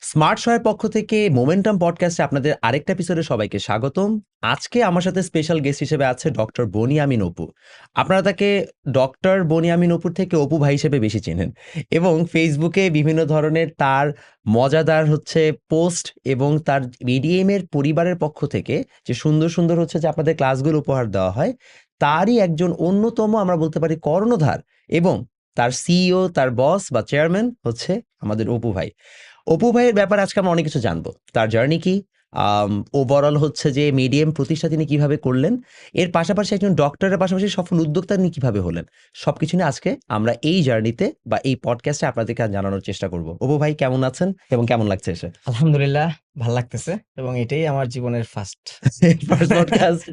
Smart শয়ের পক্ষ থেকে momentum পডকাস্টে আপনাদের আরেকটা এপিসোডে সবাইকে স্বাগতম। আজকে আমার সাথে স্পেশাল গেস্ট হিসেবে আছে ডক্টর বনিয়ামিন অপু। আপনারা তাকে ডক্টর বনিয়ামিন অপুর থেকে অপু ভাই হিসেবে বেশি চেনেন এবং ফেসবুকে বিভিন্ন ধরনের তার মজাদার পোস্ট এবং তার মিডিএমের পরিবারের পক্ষ থেকে যে সুন্দর সুন্দর যে আপনাদের ক্লাসগুলো উপহার দেওয়া হয়, তারই একজন অন্যতম আমরা বলতে পারি কর্ণধার এবং তার সিইও, তার বস বা চেয়ারম্যান হচ্ছে আমাদের অপু ভাই। অপু ভাইয়ের ব্যাপারে আজকে আমরা অনেক কিছু জানবো। তার জার্নি কি, ওভারঅল যে মিডিয়াম প্রতিষ্ঠা তিনি কিভাবে করলেন, এর পাশাপাশি একজন ডক্টরের পাশাপাশি সফল উদ্যোক্তা তিনি কিভাবে হলেন, সবকিছু নিয়ে আজকে আমরা এই জার্নিতে বা এই পডকাস্টে আপনাদেরকে জানানোর চেষ্টা করব। অপু ভাই কেমন আছেন এবং কেমন লাগছে এসে? আলহামদুলিল্লাহ, ভাল লাগতেছে এবং এটাই আমার জীবনের ফার্স্ট ফার্স্ট পডকাস্ট।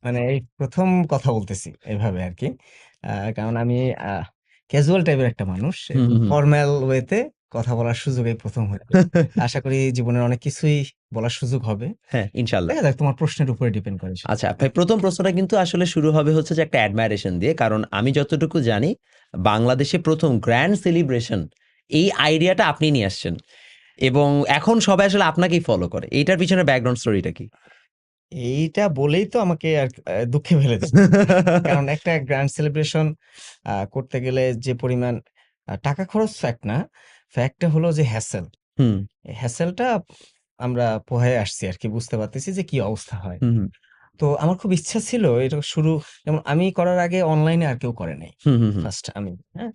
মানে এই প্রথম কথা বলতেছি এভাবে আরকি। কারণ আমি ক্যাজুয়াল টাইপের একটা মানুষ। হুম, হুম, হুম। ফরমাল ওয়েতে কথা বলার সুযোগ এই প্রথম হইলো। আশা করি জীবনের অনেক কিছুই বলার সুযোগ হবে। হ্যাঁ, ইনশাল্লাহ। দেখা যাক, তোমার প্রশ্নের উপরে ডিপেন্ড করে সেটা। আচ্ছা ভাই, প্রথম প্রশ্নটা কিন্তু আসলে শুরু হবে যে একটা অ্যাডমায়ারেশন দিয়ে, কারণ আমি যতটুকু জানি বাংলাদেশে প্রথম গ্র্যান্ড সেলিব্রেশন এই আইডিয়াটা আপনি নিয়ে আসছেন এবং এখন সবাই আসলে আপনাকেই ফলো করে। এইটার পিছনে ব্যাকগ্রাউন্ড স্টোরিটা কি? এইটা বলেই তো আমাকে আর দুঃখে ফেলে দিচ্ছে। কারণ একটা গ্র্যান্ড সেলিব্রেশন করতে গেলে যে পরিমাণ টাকা খরচ ফ্যাক্ট না। ফ্যাক্টটা হলো যে হ্যাসেল। হুম, এই হ্যাসেলটা আমরা পোহায়ে আসছি আরকি, বুঝতে পারতেছি যে কি অবস্থা হয়। হুম, হুম, তো আমার খুব ইচ্ছা ছিল এটা শুরু, যেমন আমি করার আগে অনলাইনে আর কেউ করে নাই। হুম, হুম, হুম, ফার্স্ট আমি, হ্যাঁ?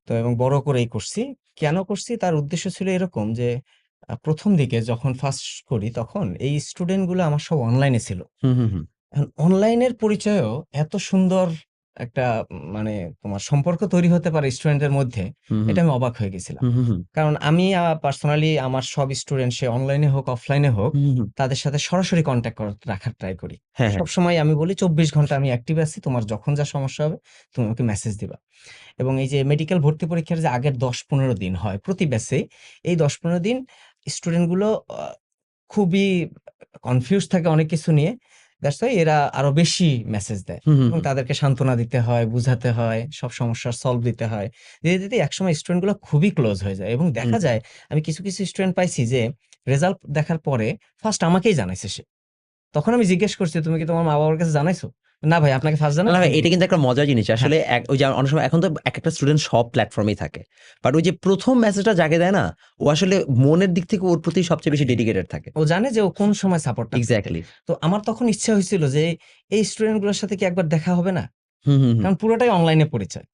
তো এবং বড় করেই করছি। কেন করছি? তার উদ্দেশ্য ছিল এরকম যে ১ম দিকে যখন ফার্স্ট করি তখন এই স্টুডেন্ট গুলো আমার সব অনলাইনে ছিল। হুম, হুম, হুম, এখন অনলাইনের পরিচয়েও এত সুন্দর একটা মানে তোমার সম্পর্ক তৈরি হতে পারে স্টুডেন্টের মধ্যে, হুম, হুম, এটা আমি অবাক হয়ে গেছিলাম। হুম, হুম, হুম, কারণ আমি পার্সোনালি আমার সব স্টুডেন্ট সে অনলাইনে হোক, অফলাইনে হোক, হুম, হুম, তাদের সাথে সরাসরি কনট্যাক্ট রাখার ট্রাই করি। হ্যাঁ, হ্যাঁ, সবসময় আমি বলি ২৪ ঘন্টা আমি অ্যাক্টিভ আছি। তোমার যখন যা সমস্যা হবে তুমি আমাকে মেসেজ দিবা। এবং এই যে মেডিকেল ভর্তি পরীক্ষার যে আগের ১০-১৫ দিন হয় প্রতি ব্যাচে, এই ১০-১৫ দিন স্টুডেন্ট গুলো খুবই কনফিউজড থাকে অনেক কিছু নিয়ে। দ্যাটস ওয়াই এরা আরো বেশি মেসেজ দেয় হুম, হুম, এবং হুম, তাদেরকে সান্ত্বনা দিতে হয়, বুঝাতে হয়, সব সমস্যার সলভ দিতে হয়। দিতে, দিতে একসময় স্টুডেন্ট গুলো খুবই ক্লোজ হয়ে যায় এবং হুম, দেখা যায় আমি কিছু, কিছু স্টুডেন্ট পাইছি যে রেজাল্ট দেখার পরে ফার্স্ট আমাকেই জানাইছে সে। তখন আমি জিজ্ঞেস করছি, "তুমি কি তোমার মা-বাবার কাছে জানাইছো?" "না ভাই, আপনাকে ফার্স্ট না জানাইছি।" ভাই, আমি এটা বলছি। কিন্তু একটা মজার জিনিস। হ্যাঁ, আসলে ওই যে অনেক সময় এখন তো একেকটা স্টুডেন্ট সব প্ল্যাটফর্মেই থাকে। বাট ওই যে ১ম মেসেজটা যাকে দেয় না, ও আসলে মনের দিক থেকে ওর প্রতি সবচেয়ে বেশি ডেডিকেটেড থাকে। ও জানে যে ও কোন সময় সাপোর্টটা করবে। এক্সাক্টলি। তো আমার তখন ইচ্ছা হয়েছিল যে এই স্টুডেন্ট গুলোর সাথে কি একবার দেখা হবে না? হুম, হুম, হুম, কারণ পুরোটাই অনলাইনে পরিচয়।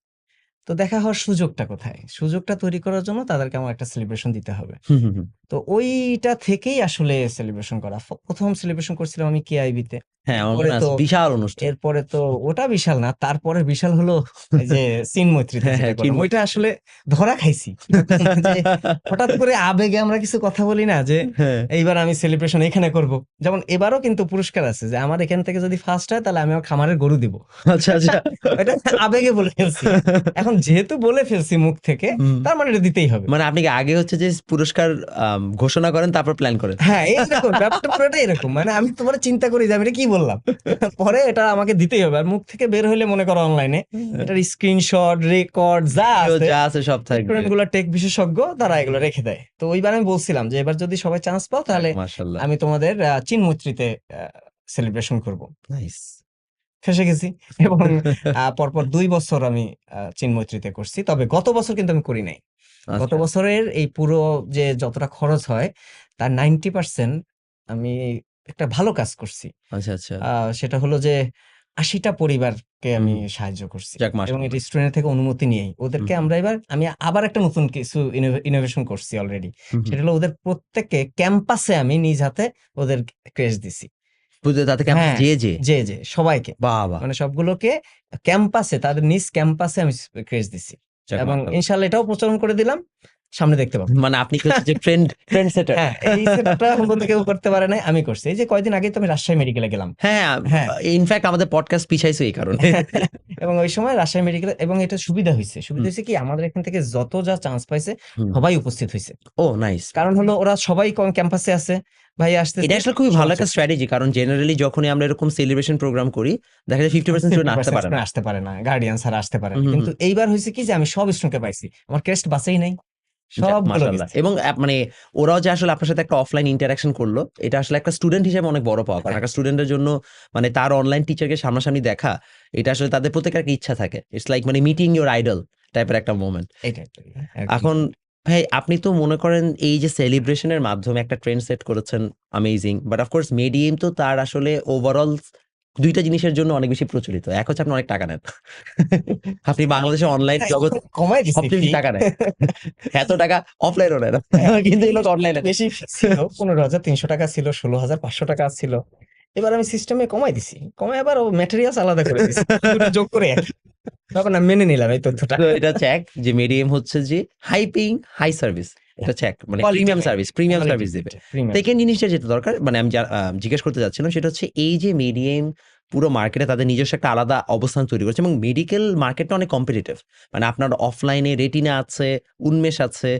তো দেখা হওয়ার সুযোগটা কোথায়? সুযোগটা তৈরি করার জন্য তাদেরকে আমার একটা সেলিব্রেশন দিতে হবে। হুম, হুম, হুম। তো ওইটা থেকেই আসলে সেলিব্রেশন করা। ১ম সেলিব্রেশন করছিলাম আমি কেআইবিতে। হ্যাঁ, আমার এরপরে মনে তো আছে বিশাল অনুষ্ঠান। এরপরে তো ওটা বিশাল না। তারপরের বিশাল হলো এই যে চিনমৈত্রীতে হ্যাঁ, যেটা হ্যাঁ, করলাম। চিন্ময়। ওইটা আসলে ধরা খাইছি। এরকম না যে হঠাৎ করে আবেগে আমরা কিছু কথা বলি না যে হ্যাঁ। এইবার আমি সেলিব্রেশন এখানে করব। যেমন এবারও কিন্তু পুরস্কার আছে যে আমার এখান থেকে যদি ফার্স্ট হয় তাহলে আমি আমার খামারের গরু দিব। আচ্ছা, আচ্ছা। ওইটা আবেগে বলে ফেলছি। এখন যেহেতু বলে ফেলছি মুখ থেকে, হুম। তার মানে এটা দিতেই হবে। মানে আপনি কি আগে যে পুরস্কার ঘোষণা করেন তারপর প্ল্যান করেন? হ্যাঁ, এইরকম ব্যাপারটা পুরোটাই এরকম। মানে আমি তোমারে চিন্তা করি যে আমি এটা কি বললাম? পরে এটা আমাকে দিতেই হবে। আর মুখ থেকে বের হইলে মনে করো অনলাইনে এটার স্ক্রিনশট, রেকর্ড যা ভিডিও আছে যা আছে সব থাকবে। স্টুডেন্ট গুলা টেক বিশেষজ্ঞ তারা এগুলো রেখে দেয়। তো ওইবার আমি বলছিলাম যে এবার যদি সবাই চান্স পাও যাক, তাহলে মাশাআল্লাহ। আমি তোমাদের চিনমৈত্রীতে সেলিব্রেশন করব। নাইস। ফেঁসে গেছি এবং পরপর ২ বছর আমি চিনমৈত্রীতে করছি। তবে গত বছর কিন্তু আমি করি নাই। গত আচ্ছা, বছরের এই পুরো যে যতটা খরচ হয় তার 90% আমি একটা ভালো কাজ করছি। আচ্ছা, আচ্ছা। আ সেটা হলো যে ৮০ টা পরিবারকে আমি হুম, সাহায্য করছি। যাক এবং এটা মাশাআল্লাহ। স্টুডেন্ট থেকে অনুমতি নিয়েই। হুম, ওদেরকে হুম, আমি আবার একটা নতুন কিছু ইনোভেশন করছি অলরেডি। হুম, হুম। সেটা হলো ওদের প্রত্যেককে ক্যাম্পাসে আমি নিজ হাতে ওদের ক্রেশ দিছি। তাতে ক্যাম্পাসে হ্যাঁ, যেয়ে? জি, সবাইকে। বাহ! বাহ! মানে সবগুলোকে ক্যাম্পাসে, তাদের নিজ ক্যাম্পাসে আমি ক্রেশ দিছি। যাক এবং মাশাআল্লাহ। ইনশাআল্লাহ এটাও প্রচলন করে দিলাম। সামনে দেখতে পাবেন। মানে আপনি কি যে ট্রেন্ড সেটার। হ্যাঁ, এই সেটআপটা এখন পর্যন্ত কেউ করতে পারে নাই, আমি করছি। এই যে কয়দিন আগেই তো আমি রাজশাহী মেডিকেলে গেলাম। হ্যাঁ, হ্যাঁ। ইনফেক্ট আমাদের পডকাস্ট পিছাইছে এই কারণে। এবং ওই সময় রাজশাহী মেডিকেলে, এবং এটা সুবিধা হইছে। সুবিধা হুম, হইছে কি আমাদের এখান থেকে যত যা চান্স পাইছে হুম। সবাই উপস্থিত হইছে। ওহ নাইস। কারণ হলো ওরা সবাই ক্যাম্পাসে আছে। ভাই এটা আসতেছে, আসলে খুবই ভালো সবাই একটা চলে আসে। স্ট্র্যাটেজি। কারণ জেনারেলি যখনই আমরা এরকম সেলিব্রেশন প্রোগ্রাম করি, দেখা যায় 50% স্টুডেন্ট আসতে 50% পারে না। স্টুডেন্ট আসতে পারে না। গার্ডিয়ান ছাড়া আসতে পারে হুম, না। হুম, কিন্তু হুম। এইবার হইছে কি যে আমি সব স্টুডেন্টকে পাইছি। আমার ক্রেস্ট বাঁচেই নাই। যাক সবগুলো মাশাআল্লাহ। গেছি। এবং মানে ওরাও যে আসলে আপনার সাথে একটা অফলাইন ইন্টারেকশন করলো, এটা আসলে একটা স্টুডেন্ট হিসেবে অনেক বড় পাওয়া। কারণ হ্যাঁ, একটা স্টুডেন্টের জন্য মানে তার অনলাইন টিচারকে সামনাসামনি দেখা, এটা আসলে তাদের প্রত্যেকের একটা ইচ্ছা থাকে। ইটস লাইক মানে মিটিং ইউর আইডল টাইপের একটা মোমেন্ট। এইটাই একদম এখন ঠিক। ভাই আপনি তো মনে করেন এই যে সেলিব্রেশনের মাধ্যমে একটা ট্রেন্ড সেট করেছেন, অ্যামেজিং। বাট অফ কোর্স মেডিয়েম তো তার আসলে ওভারঅল ২ টা জিনিসের জন্য অনেক বেশি প্রচলিত। এক হচ্ছে আপনি অনেক টাকা নেন। আপনি বাংলাদেশের অনলাইন হ্যাঁ, জগৎ এখন কমায় দিছি সবচেয়ে ফি। বেশি টাকা নেয়। এত টাকা অফলাইনও নেয় না। হ্যাঁ, কিন্তু এই ফি লোক অনলাইনে বেশি ছিল। ১৫,৩০০ টাকা ছিল, ১৬,৫০০ টাকা ছিল। এবার আমি সিস্টেমে কমায় দিছি। কমায় আবার ম্যাটেরিয়ালস আলাদা করে দিছি। দুটো যোগ করে একই। তখন আমি মেনে নিলাম এই তথ্যটা। তো এটা হচ্ছে এক যে মেডিয়েম হচ্ছে যে হাই পেইং, হাই সার্ভিস। এটা হচ্ছে এক মানে কোয়ালিটি প্রিমিয়াম কোয়ালিটি সার্ভিস দিবে। প্রিমিয়াম। সেকেন্ড জিনিসটা যেটা দরকার মানে আমি জিজ্ঞেস করতে যাচ্ছিলাম সেটা হচ্ছে এই যে মেডিয়েম পুরো মার্কেটে তাদের নিজস্ব একটা আলাদা অবস্থান তৈরি করেছে এবং মেডিকেল মার্কেটটা অনেক কম্পিটিটিভ। মানে আপনার অফলাইনে রেটিনা আছে, উন্মেষ আছে,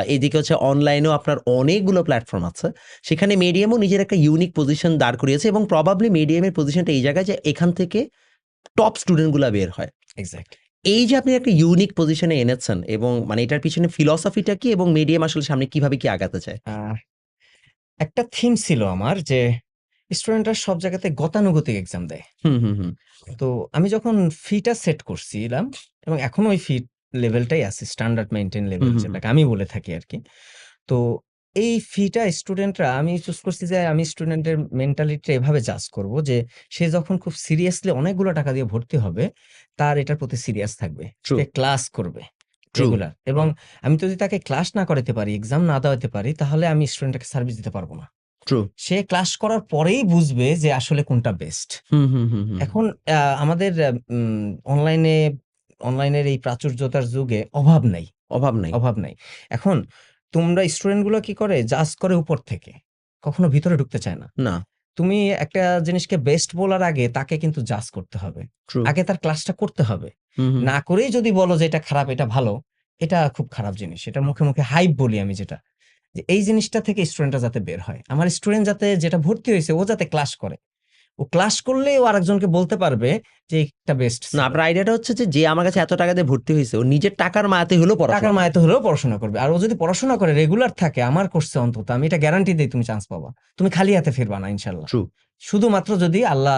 এদিকে হচ্ছে অনলাইনেও আপনার অনেকগুলো প্ল্যাটফর্ম আছে। সেখানে মেডিয়েমও নিজের একটা ইউনিক পজিশন দাঁড় করিয়েছে এবং প্রবাবলি মেডিয়েমের পজিশনটা এই জায়গায় যে এখান থেকে টপ স্টুডেন্টগুলা বের হয়। এক্সাক্টলি। এই যে আপনি একটা ইউনিক পজিশনে এনেছেন এবং মানে এটার পিছনে ফিলসফিটা কি এবং মিডিয়াম আসলে সামনে কিভাবে কি আগাতে চায়? আহ একটা থিম ছিল আমার যে স্টুডেন্টরা সব জায়গাতে গতানুগতিক এক্সাম দেয়। হুম, হুম, হুম। তো আমি যখন ফিটা সেট করছিলাম এবং এখনো ওই ফি লেভেলটাই আছে, স্ট্যান্ডার্ড মেইনটেইন হুম, লেভেল হুম, হুম। যেটাকে আমি বলে থাকি আরকি। তো এই ফিটা স্টুডেন্টরা আমি চুজ করছি যে আমি স্টুডেন্টের মেন্টালিটিটা এভাবে জাজ করব যে সে যখন খুব সিরিয়াসলি অনেকগুলো টাকা দিয়ে ভর্তি হবে, তার এটার প্রতি সিরিয়াস থাকবে। ট্রু, সে ক্লাস করবে ট্রু, রেগুলার এবং আমি যদি তাকে ক্লাস না করাতে পারি, এক্সাম না দেওয়াতে পারি, তাহলে আমি স্টুডেন্টটাকে সার্ভিস দিতে পারব না। ট্রু। সে ক্লাস করার পরেই বুঝবে যে আসলে কোনটা বেস্ট। হুম, হুম, হুম, হুম। এখন আমাদের অনলাইনে অনলাইনের এই প্রাচুর্যতার যুগে অভাব নাই, অভাব নাই। অভাব নাই। এখন তোমরা স্টুডেন্ট গুলো কি করে? জাজ করে উপর থেকে। কখনো ভিতরে ঢুকতে চায় না। না, তুমি একটা জিনিসকে বেস্ট বলার আগে তাকে কিন্তু জাজ করতে হবে। ট্রু। আগে তার ক্লাসটা করতে হবে। হুম, হুম। না করেই যদি বলো যে এটা খারাপ, এটা ভালো, এটা খুব খারাপ জিনিস। এটা মুখে, মুখে হাইপ বলি আমি যেটা। যে এই জিনিসটা থেকে স্টুডেন্টরা যাতে বের হয়। আমার স্টুডেন্ট যাতে যেটা ভর্তি হইছে ও যাতে ক্লাস করে। ও ক্লাস করলেই ও আরেকজনকে বলতে পারবে যে এটা বেস্ট না ছিল। আপনার আইডিয়াটা হচ্ছে যে, যে আমার কাছে এত টাকা দিয়ে ভর্তি হইছে, ও নিজের টাকার মায়াতে হলেও পড়াশোনা টাকার করবে। মায়াতে হলেও পড়াশোনা করবে। আর ও যদি পড়াশোনা করে রেগুলার থাকে আমার কোর্সে অন্তত আমি এটা গ্যারান্টি দেই তুমি চান্স পাবা। তুমি খালি হাতে ফিরবা না ইনশাআল্লাহ। ট্রু। শুধুমাত্র যদি আল্লাহ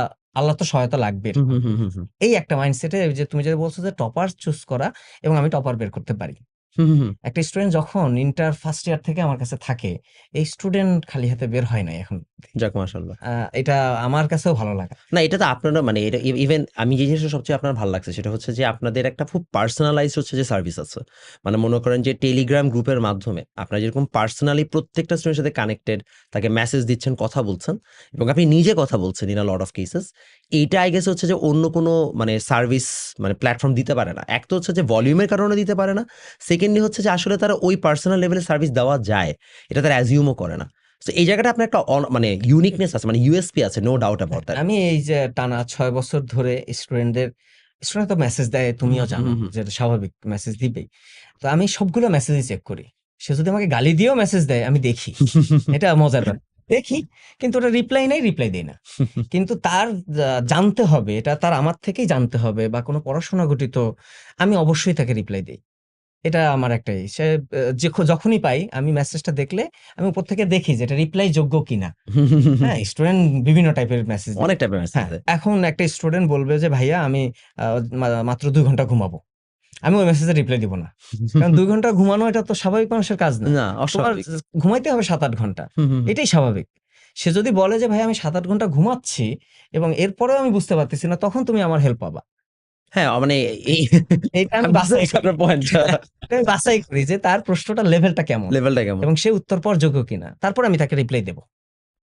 তো সহায়তা লাগবে হুম, এরকম। হুম, হুম, হুম, হুম। এই একটা মাইন্ডসেটে যে তুমি যেটা বলছো যে টপার চুজ করা এবং আমি টপার বের করতে পারি। হুম, হুম, হুম। একটা স্টুডেন্ট যখন ইন্টার ফার্স্ট ইয়ার থেকে আমার কাছে থাকে, এই স্টুডেন্ট খালি হাতে বের হয় নাই এখন অব্দি। যাক মাশাআল্লাহ। এটা আমার কাছেও ভালো লাগা। না এটা তো আপনারও মানে এটা ইভেন আমি যে জিনিসটা সবচেয়ে আপনার ভালো লাগছে সেটা হচ্ছে যে আপনাদের একটা খুব পার্সোনালাইজড হচ্ছে যে সার্ভিস আছে। মানে মনে করেন যে টেলিগ্রাম গ্রুপের মাধ্যমে আপনারা যেরকম পার্সোনালি প্রত্যেকটা স্টুডেন্টের সাথে কানেক্টেড, তাকে মেসেজ দিচ্ছেন, কথা বলছেন এবং আপনি নিজে কথা বলছেন in a lot of cases. এইটা আই গেস হচ্ছে যে অন্য কোনো মানে সার্ভিস মানে প্ল্যাটফর্ম দিতে পারে না। এক তো হচ্ছে যে ভলিউমের কারণে দিতে পারে না। সেকেন্ডলি হচ্ছে যে আসলে তারা ওই পার্সোনাল লেভেলে সার্ভিস দেওয়া যায়। এটা তারা অ্যাজিউমও করে না। সো এই জায়গাটা আপনার একটা মানে ইউনিকনেস আছে, মানে ইউএসপি আছে, নো ডাউট হ্যাঁ, অ্যাবাউট দ্যাট। আমি এই যে টানা ৬ বছর ধরে স্টুডেন্ট তো মেসেজ দেয়, হুম, তুমিও জানো হুম, হুম। যে এটা স্বাভাবিক মেসেজ দিবেই। তো আমি সবগুলো মেসেজই চেক করি। সে যদি আমাকে গালি দিয়েও মেসেজ দেয় আমি দেখি। এটা মজার ব্যাপার। দেখি কিন্তু ওটা রিপ্লাই নাই, রিপ্লাই দেই না। কিন্তু তার জানতে হবে, এটা তার আমার থেকেই জানতে হবে বা কোনো পড়াশোনা ঘটিত আমি অবশ্যই তাকে রিপ্লাই দেই। এটা আমার একটাই। সে যখনই পাই আমি মেসেজটা দেখলে আমি উপর থেকে দেখি যে এটা রিপ্লাই যোগ্য কিনা। হ্যাঁ, স্টুডেন্ট বিভিন্ন টাইপের মেসেজ দেয়। অনেক টাইপের মেসেজ হ্যাঁ, দেয়। এখন একটা স্টুডেন্ট বলবে যে, "ভাইয়া আমি আ মাত্র ২ ঘন্টা ঘুমাবো।" আমি ওই মেসেজে রিপ্লাই দিব না। কারণ ২ ঘন্টা ঘুমানো এটা তো স্বাভাবিক মানুষের কাজ না। না, তোমার অস্বাভাবিক। ঘুমাইতে হবে ৭-৮ ঘন্টা। হুম, হুম, হুম। এটাই স্বাভাবিক। সে যদি বলে যে, "ভাই আমি ৭-৮ ঘন্টা ঘুমাচ্ছি এবং এরপরেও আমি বুঝতে পারতেছি না," তখন তুমি আমার হেল্প পাবা। হ্যাঁ, মানে এই এইটা আমি আমি বুঝতে বাছাই পারছি করি। আপনার পয়েন্টটা। এটা আমি বাছাই করি যে তার প্রশ্নটার লেভেলটা কেমন লেভেলটা কেমন? এবং সে উত্তর পাওয়ার যোগ্য কিনা। তারপর আমি তাকে রিপ্লাই দেব।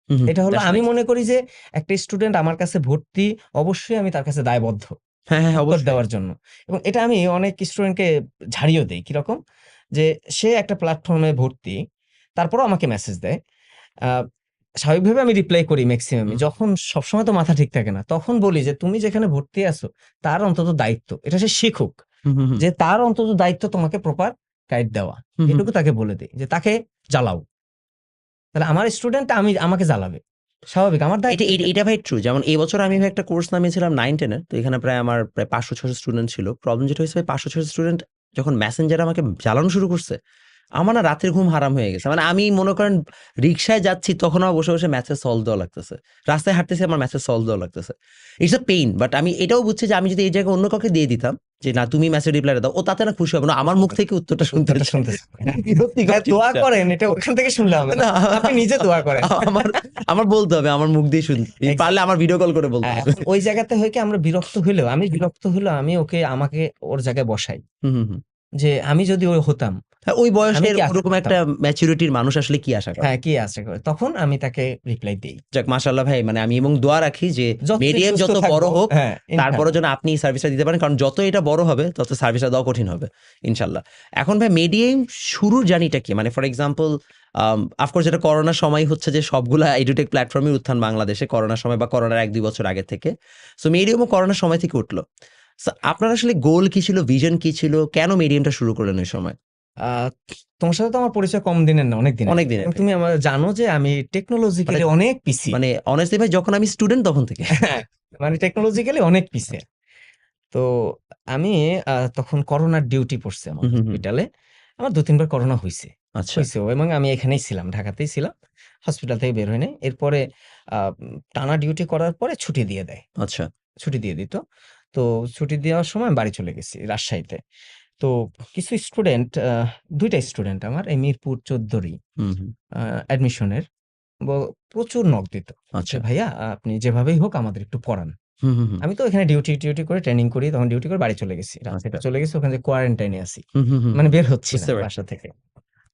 হুম, হুম। এটা হলো দ্যাটস আমি নাইস। মনে করি যে একটা স্টুডেন্ট আমার কাছে ভর্তি, অবশ্যই আমি তার কাছে দায়বদ্ধ হ্যাঁ, হ্যাঁ, উত্তর অবশ্যই। দেওয়ার জন্য। এবং এটা আমি অনেক স্টুডেন্টকে ঝাড়িয়েও দেই। কিরকম? যে সে একটা প্ল্যাটফর্মে ভর্তি, তারপরেও আমাকে মেসেজ দেয়। আ স্বাভাবিকভাবে আমি রিপ্লাই করি মেক্সিমামই। হুম, যখন সবসময় তো মাথা ঠিক থাকে না। তখন বলি যে, "তুমি যেখানে ভর্তি আছো তার অন্তত দায়িত্ব। এটা সে শিখুক। হুম, হুম, হুম, যে তার অন্তত দায়িত্ব তোমাকে প্রপার গাইড দেওয়া।" হুম, হুম। এটুকু তাকে বলে দেই যে, "তাকে জ্বালাও।" তাহলে আমার স্টুডেন্ট আমাকে জ্বালাবে। স্বাভাবিক আমার এটা দায়িত্ব এটা এটা ভাই ট্রু। যেমন এই বছর আমি ভাই একটা কোর্স নামিয়েছিলাম 9-10 এর। তো এখানে প্রায় আমার প্রায় ৫০০-৬০০ স্টুডেন্ট ছিল। প্রবলেম যেটা হয়েছে ভাই ৫০০-৬০০ স্টুডেন্ট যখন মেসেঞ্জারে আমাকে জ্বালানো শুরু করছে, আমার না রাতের ঘুম হারাম হয়ে গেছে। মানে আমি মনে করেন রিক্সায় যাচ্ছি তখন আমার বসে, বসে ম্যাথের সলভ দেওয়া লাগতেছে। রাস্তায় হাঁটতেছি আমার ম্যাথের সলভ দেওয়া লাগতেছে। ইটস আ পেইন, বাট আমি এটাও বুঝছি যে আমি যদি এই জায়গায় অন্য কাউকে দিয়ে দিতাম যে না তুমি ম্যাথের রিপ্লাইটা দাও, ও তাতে না খুশি হবে না, আমার মুখ থেকে উত্তরটা শুনতে উত্তরটা চায়। শুনতে চায়। বিরক্তিকর হ্যাঁ, দোয়া জিনিসটা। করেন, এটা ওখান থেকে শুনলে হবে না। না, আপনি নিজে দোয়া করেন। আমার আমার বলতে হবে, আমার মুখ দিয়ে শুনতে পারলে আমার ভিডিও কল করে বলতে হবে। এখন ওই জায়গাতে হয় কি, আমরা বিরক্ত হইলেও, আমি ওকে আমাকে ওর জায়গায় বসাই, হুম, হুম, হুম। যে আমি যদি ওই হতাম, হ্যাঁ, ওই আমি বয়সে কি আশা ওরকম করতাম? একটা ম্যাচুরিটির মানুষ আসলে কি আশা করে? হ্যাঁ, কি আশা করে? তখন আমি তাকে রিপ্লাই দেই। যাক মাশাআল্লাহ ভাই, মানে আমি এবং দোয়া রাখি যে যতদিন মেডিএম সুস্থ যত বড় থাকবো, হোক, হ্যাঁ, তারপরে ইনশাআল্লাহ। যেন আপনি এই সার্ভিসটা দিতে পারেন, কারণ যত এটা বড় হবে তত সার্ভিসটা দেওয়া কঠিন হবে ইনশাল্লাহ। এখন ভাই মেডিএম শুরুর জার্নিটা কি? মানে ফর এক্সাম্পল অফকোর্স এটা করোনার সময় হচ্ছে যে সবগুলা এডুটেক প্ল্যাটফর্মে উত্থান বাংলাদেশে করোনার সময় বা করোনার 1-2 বছর আগে থেকে। সো মিডিয়ামও করোনার সময় থেকে উঠলো। সো আপনার আসলে গোল কি ছিল, ভিশন কি ছিল, কেন মিডিয়ামটা শুরু করলেন ওই সময়? আ তোমার সাথে তো আমার পরিচয় কম দিনের না, অনেক দিনের। অনেক দিনের এবং ভাই। তুমি আমার জানো যে আমি টেকনোলজিক্যালি অনেক পিছিয়ে। মানে অনেস্টলি ভাই যখন আমি স্টুডেন্ট তখন থেকে। হ্যাঁ, মানে টেকনোলজিক্যালি অনেক পিছিয়ে। তো আমি তখন করোনার ডিউটি পড়ছে আমার হুম, হুম, হুম। হসপিটালে। আমার ২-৩ বার করোনা হইছে। আচ্ছা। হইছেও, এবং আমি এখানেই ছিলাম, ঢাকাতেই ছিলাম। হসপিটাল থেকে বের হই নাই। এরপরে টানা ডিউটি করার পরে ছুটি দিয়ে দেয়। আচ্ছা। ছুটি দিয়ে দিত। তো ছুটি দেওয়ার সময় আমি বাড়ি চলে গেছি রাজশাহীতে। তো কিছু স্টুডেন্ট, ২ টা স্টুডেন্ট আমার এই মিরপুর ১৪ হুম, হুম। অ্যাডমিশনের ব প্রচুর নক দিত। যে, আচ্ছা। "ভাইয়া আপনি যেভাবেই হোক আমাদের একটু পড়ান।" হুম, হুম, হুম। আমি তো এখানে ডিউটি করে ট্রেনিং করি, তখন ডিউটি করে বাড়ি চলে গেছি। রাজশাহীতে আচ্ছা। চলে গেছি, ওখানে যে কোয়ারেন্টাইন এ আছি। হুম, হুম, হুম। মানে বের হচ্ছি না বুঝতে পারছি। বাসা থেকে।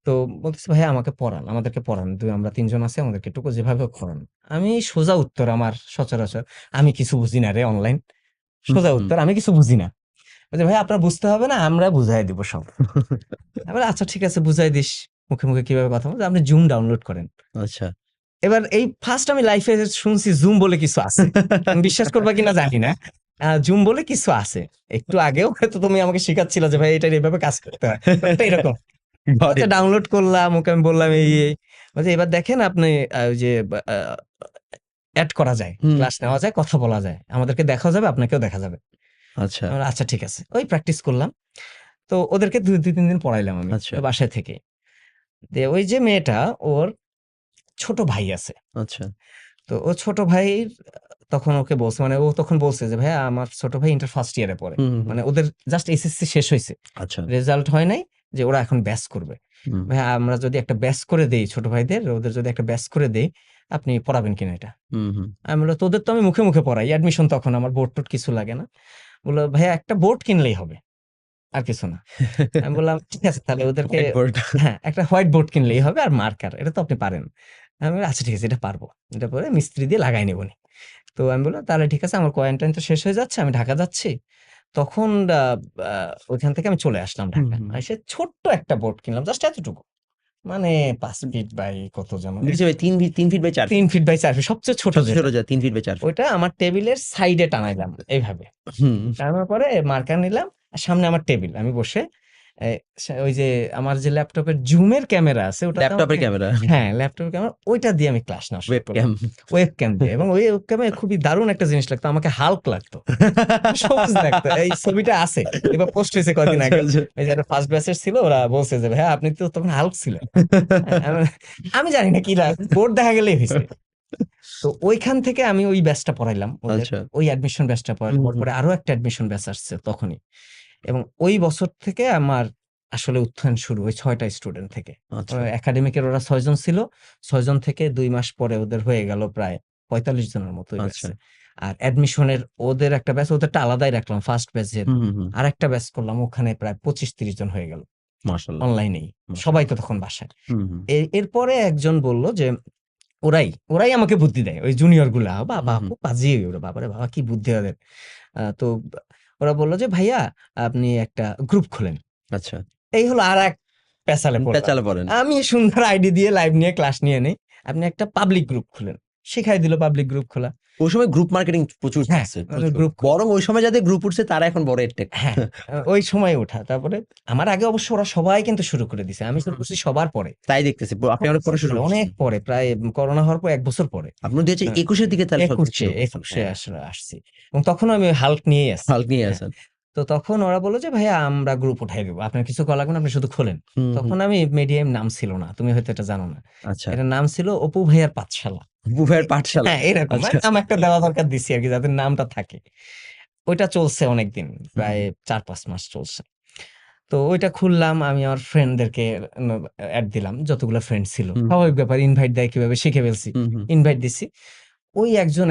তো বলতেছে, "ভাইয়া আমাকে পড়ান, আমাদেরকে পড়ান। আমরা ৩ জন আছি, আমাদেরকে একটু যেভাবে হোক পড়ান।" আমি সোজা উত্তর আমার সচরাচর, "আমি কিছু বুঝি না রে অনলাইন।" হুম, সোজা হুম। উত্তর, "আমি কিছু বুঝি না।" বলছে, "ভাই আপনার বুঝতে হবে না, আমরা বুঝায় দিব সব।" আমি বললাম, "আচ্ছা ঠিক আছে, বুঝাই দিস। মুখে, মুখে কিভাবে কথা বলব? আপনি জুম ডাউনলোড করেন।" আচ্ছা। এবার এই ফার্স্ট আমি লাইফে শুনছি জুম বলে কিছু আছে। তুমি বিশ্বাস করবা কিনা জানি না। জুম বলে কিছু আছে। একটু আগেও হয়তো তুমি আমাকে শিখাচ্ছিলা যে ভাই এটার এভাবে কাজ করতে হয়। ব্যাপারটা এরকম। Got আচ্ছা it. ডাউনলোড করলাম, ওকে আমি বললাম এই। বলছে, "এবার দেখেন আপনি ওই যে এড করা যায়, হুম। ক্লাস নেওয়া যায়, কথা বলা যায়। আমাদেরকে দেখাও যাবে, আপনাকেও দেখা যাবে।" আচ্ছা, আমি বললাম, "আচ্ছা ঠিক আছে।" ওই প্র্যাকটিস করলাম। তো ওদেরকে ২-৩ দিন পড়াইলাম আমি আচ্ছা, বাসায় থেকে। ওই যে মেয়েটা, ওর ছোট ভাই আছে। আচ্ছা। তো ও ছোট ভাই তখন ওকে বলছে, মানে ও তখন বলছে যে, "ভাইয়া আমার ছোট ভাই ইন্টার ফার্স্ট ইয়ারে পড়ে।" হুম, হুম, হুম। মানে ওদের জাস্ট এসএসসি শেষ হইছে। আচ্ছা। রেজাল্ট হয় নাই, যে ওরা এখন ব্যাচ করবে। হুম, "ভাইয়া আমরা যদি একটা ব্যাচ করে দেই ছোট ভাইদের, ওদের যদি একটা ব্যাচ করে দেই, আপনি পড়াবেন কিনা এটা?" হুম, হুম। আমি বললাম, "তোদের তো আমি মুখে, মুখে পড়াই। অ্যাডমিশন তখন আমার বোর্ড-টোড কিছু লাগে না।" বলল, "ভাইয়া একটা বোর্ড কিনলেই হবে। আর কিছু না।" আমি বললাম, "ঠিক আছে তাহলে ওদেরকে।" White board. হ্যাঁ, একটা হোয়াইট বোর্ড কিনলেই হবে আর মার্কার। এটা তো আপনি পারেন। আমি বললাম, "আচ্ছা ঠিক আছে, এটা পারবো। এটা পরে মিস্ত্রি দিয়ে লাগাই নেবনি।" তো আমি বললাম, "তাহলে ঠিক আছে, আমার কোয়ারেন্টাইন তো শেষ হয়ে যাচ্ছে। আমি ঢাকা যাচ্ছি।" তখন আ আ ওইখান থেকে আমি চলে আসলাম হুম, ঢাকা। হুম। এসে ছোট্ট একটা বোর্ড কিনলাম। জাস্ট এতটুকু। মানে ৫ ফিট বাই কত যেন? নিচে ভাই ৩ feet by ৪ ৩ feet. Feet by ৪ feet, সবচেয়ে ছোট সবচেয়ে ছোট যেটা। যা ৩ ফিট বাই ৪ ফিট। ওইটা আমার টেবিলের সাইডে টানাইলাম এইভাবে। হুম। টানানোর পরে মার্কার নিলাম। আর সামনে আমার টেবিল। আমি বসে এ ওই যে আমার যে ল্যাপটপের জুমের ক্যামেরা আছে ওটাতে আমার ল্যাপটপের ক্যামেরা, হ্যাঁ, ল্যাপটপের ক্যামেরা, ওইটা দিয়ে আমি ক্লাস নেওয়া শুরু করলাম। ওয়েবক্যাম। ওয়েবক্যাম দিয়ে, এবং ওই ওয়েবক্যামে খুবই দারুণ একটা জিনিস লাগতো। আমাকে হাল্ক লাগতো। সবুজ লাগতো। এই ছবিটা আছে। এবার পোস্ট হইছে কয়দিন আচ্ছা, আগে। আচ্ছা। এই যে ফার্স্ট ব্যাচের ছিল, ওরা বলছে যে, "ভাইয়া আপনি তো তখন হাল্ক ছিলেন।" হ্যাঁ, আমি জানি না কি বোর্ড দেখা গেলেই হইছে। তো ওইখান থেকে আমি ওই ব্যাচটা পড়াইলাম ওদের। আচ্ছা। ওই অ্যাডমিশন ব্যাচটা পড়াইলাম। হুম, ওর হুম। পরে আরো একটা অ্যাডমিশন ব্যাচ আসছে তখনই। এবং ওই বছর থেকে আমার আসলে উত্থান শুরু, ওই ৬ টা স্টুডেন্ট থেকে। আচ্ছা, একাডেমিকের ওরা ৬ জন ছিল। ৬ জন থেকে ২ মাস পরে ওদের হয়ে গেল প্রায় ৪৫ জনের মতো ওই আচ্ছা। ব্যাচে। আর অ্যাডমিশনের ওদের একটা ব্যাচ, ওদেরটা আলাদাই রাখলাম ফার্স্ট ব্যাচ যেহেতু। হুম, হুম, হুম। আরেকটা ব্যাচ করলাম, ওখানে প্রায় ২৫-৩০ জন হয়ে গেল মাশাআল্লাহ, অনলাইনেই। সবাই মাশাআল্লাহ। তো তখন বাসায়। হুম, হুম। এরপরে একজন বলল যে, ওরাই আমাকে বুদ্ধি দেয়। ওই জুনিয়র গুলা। হুম, বাবা! হুম। খুব বাজে ওরা। বাবারে বাবা! কি বুদ্ধি ওদের। তো ওরা বলল যে, "ভাইয়া আপনি একটা গ্রুপ খোলেন।" আচ্ছা। এই হলো আরেক পেছালে পড়লাম। পেঁচালে পড়েন। আমি সুন্দর আইডি দিয়ে লাইভ নিয়ে ক্লাস নিয়ে নেই। আপনি একটা পাবলিক গ্রুপ খুলেন। শিখাই দিল পাবলিক গ্রুপ খোলা। ওই সময় গ্রুপ মার্কেটিং প্রচুর হ্যাঁ, চলছে, প্রচুর। গ্রুপ বরং ওই সময় যাদের গ্রুপ উঠছে তারা এখন বড় এডটেক। হ্যাঁ, ওই সময় ওঠা। তারপরে আমার আগে অবশ্য ওরা সবাই কিন্তু শুরু করে দিছে। আমি শুরু করছি সবার পরে। তাই দেখতেছি। আপনি অনেক পরে শুরু অনেক করছেন। পরে, প্রায় করোনা হওয়ার পর ১ বছর পরে। আপনি ২০২১ এর দিকে তাহলে সবচেয়ে ২১ শুরু করছেন। এ হ্যাঁ, আসলে আসছি। এবং তখনও আমি হাল্ক নিয়েই আছি। হাল্ক নিয়ে হ্যাঁ। আছেন। তো তখন ওরা বলল যে, "ভাইয়া আমরা গ্রুপ উঠাই দেব। আপনার কিছু করা লাগবে না, আপনি শুধু খোলেন।" হুম, হুম। তখন আমি মেডিয়াম নাম ছিল না। তুমি হয়তো এটা জানো না। আচ্ছা। এটার নাম ছিল অপু ভাইয়ার পাঠশালা। বুফের পাঠশালা। হ্যাঁ, এরকম আচ্ছা। মানে নাম একটা দেওয়া দরকার দিছি আরকি যাতে নামটা থাকে। ওইটা চলছে অনেকদিন। হুম, প্রায় হুম, ৪-৫ মাস চলছে। তো ওইটা খুললাম। আমি আমার ফ্রেন্ডদেরকে ন এড দিলাম। যতগুলা ফ্রেন্ড ছিল। হুম, স্বাভাবিক ব্যাপার ইনভাইট দেয় কিভাবে শিখে ফেলছি। হুম, হুম, ইনভাইট দিছি। ওই একজন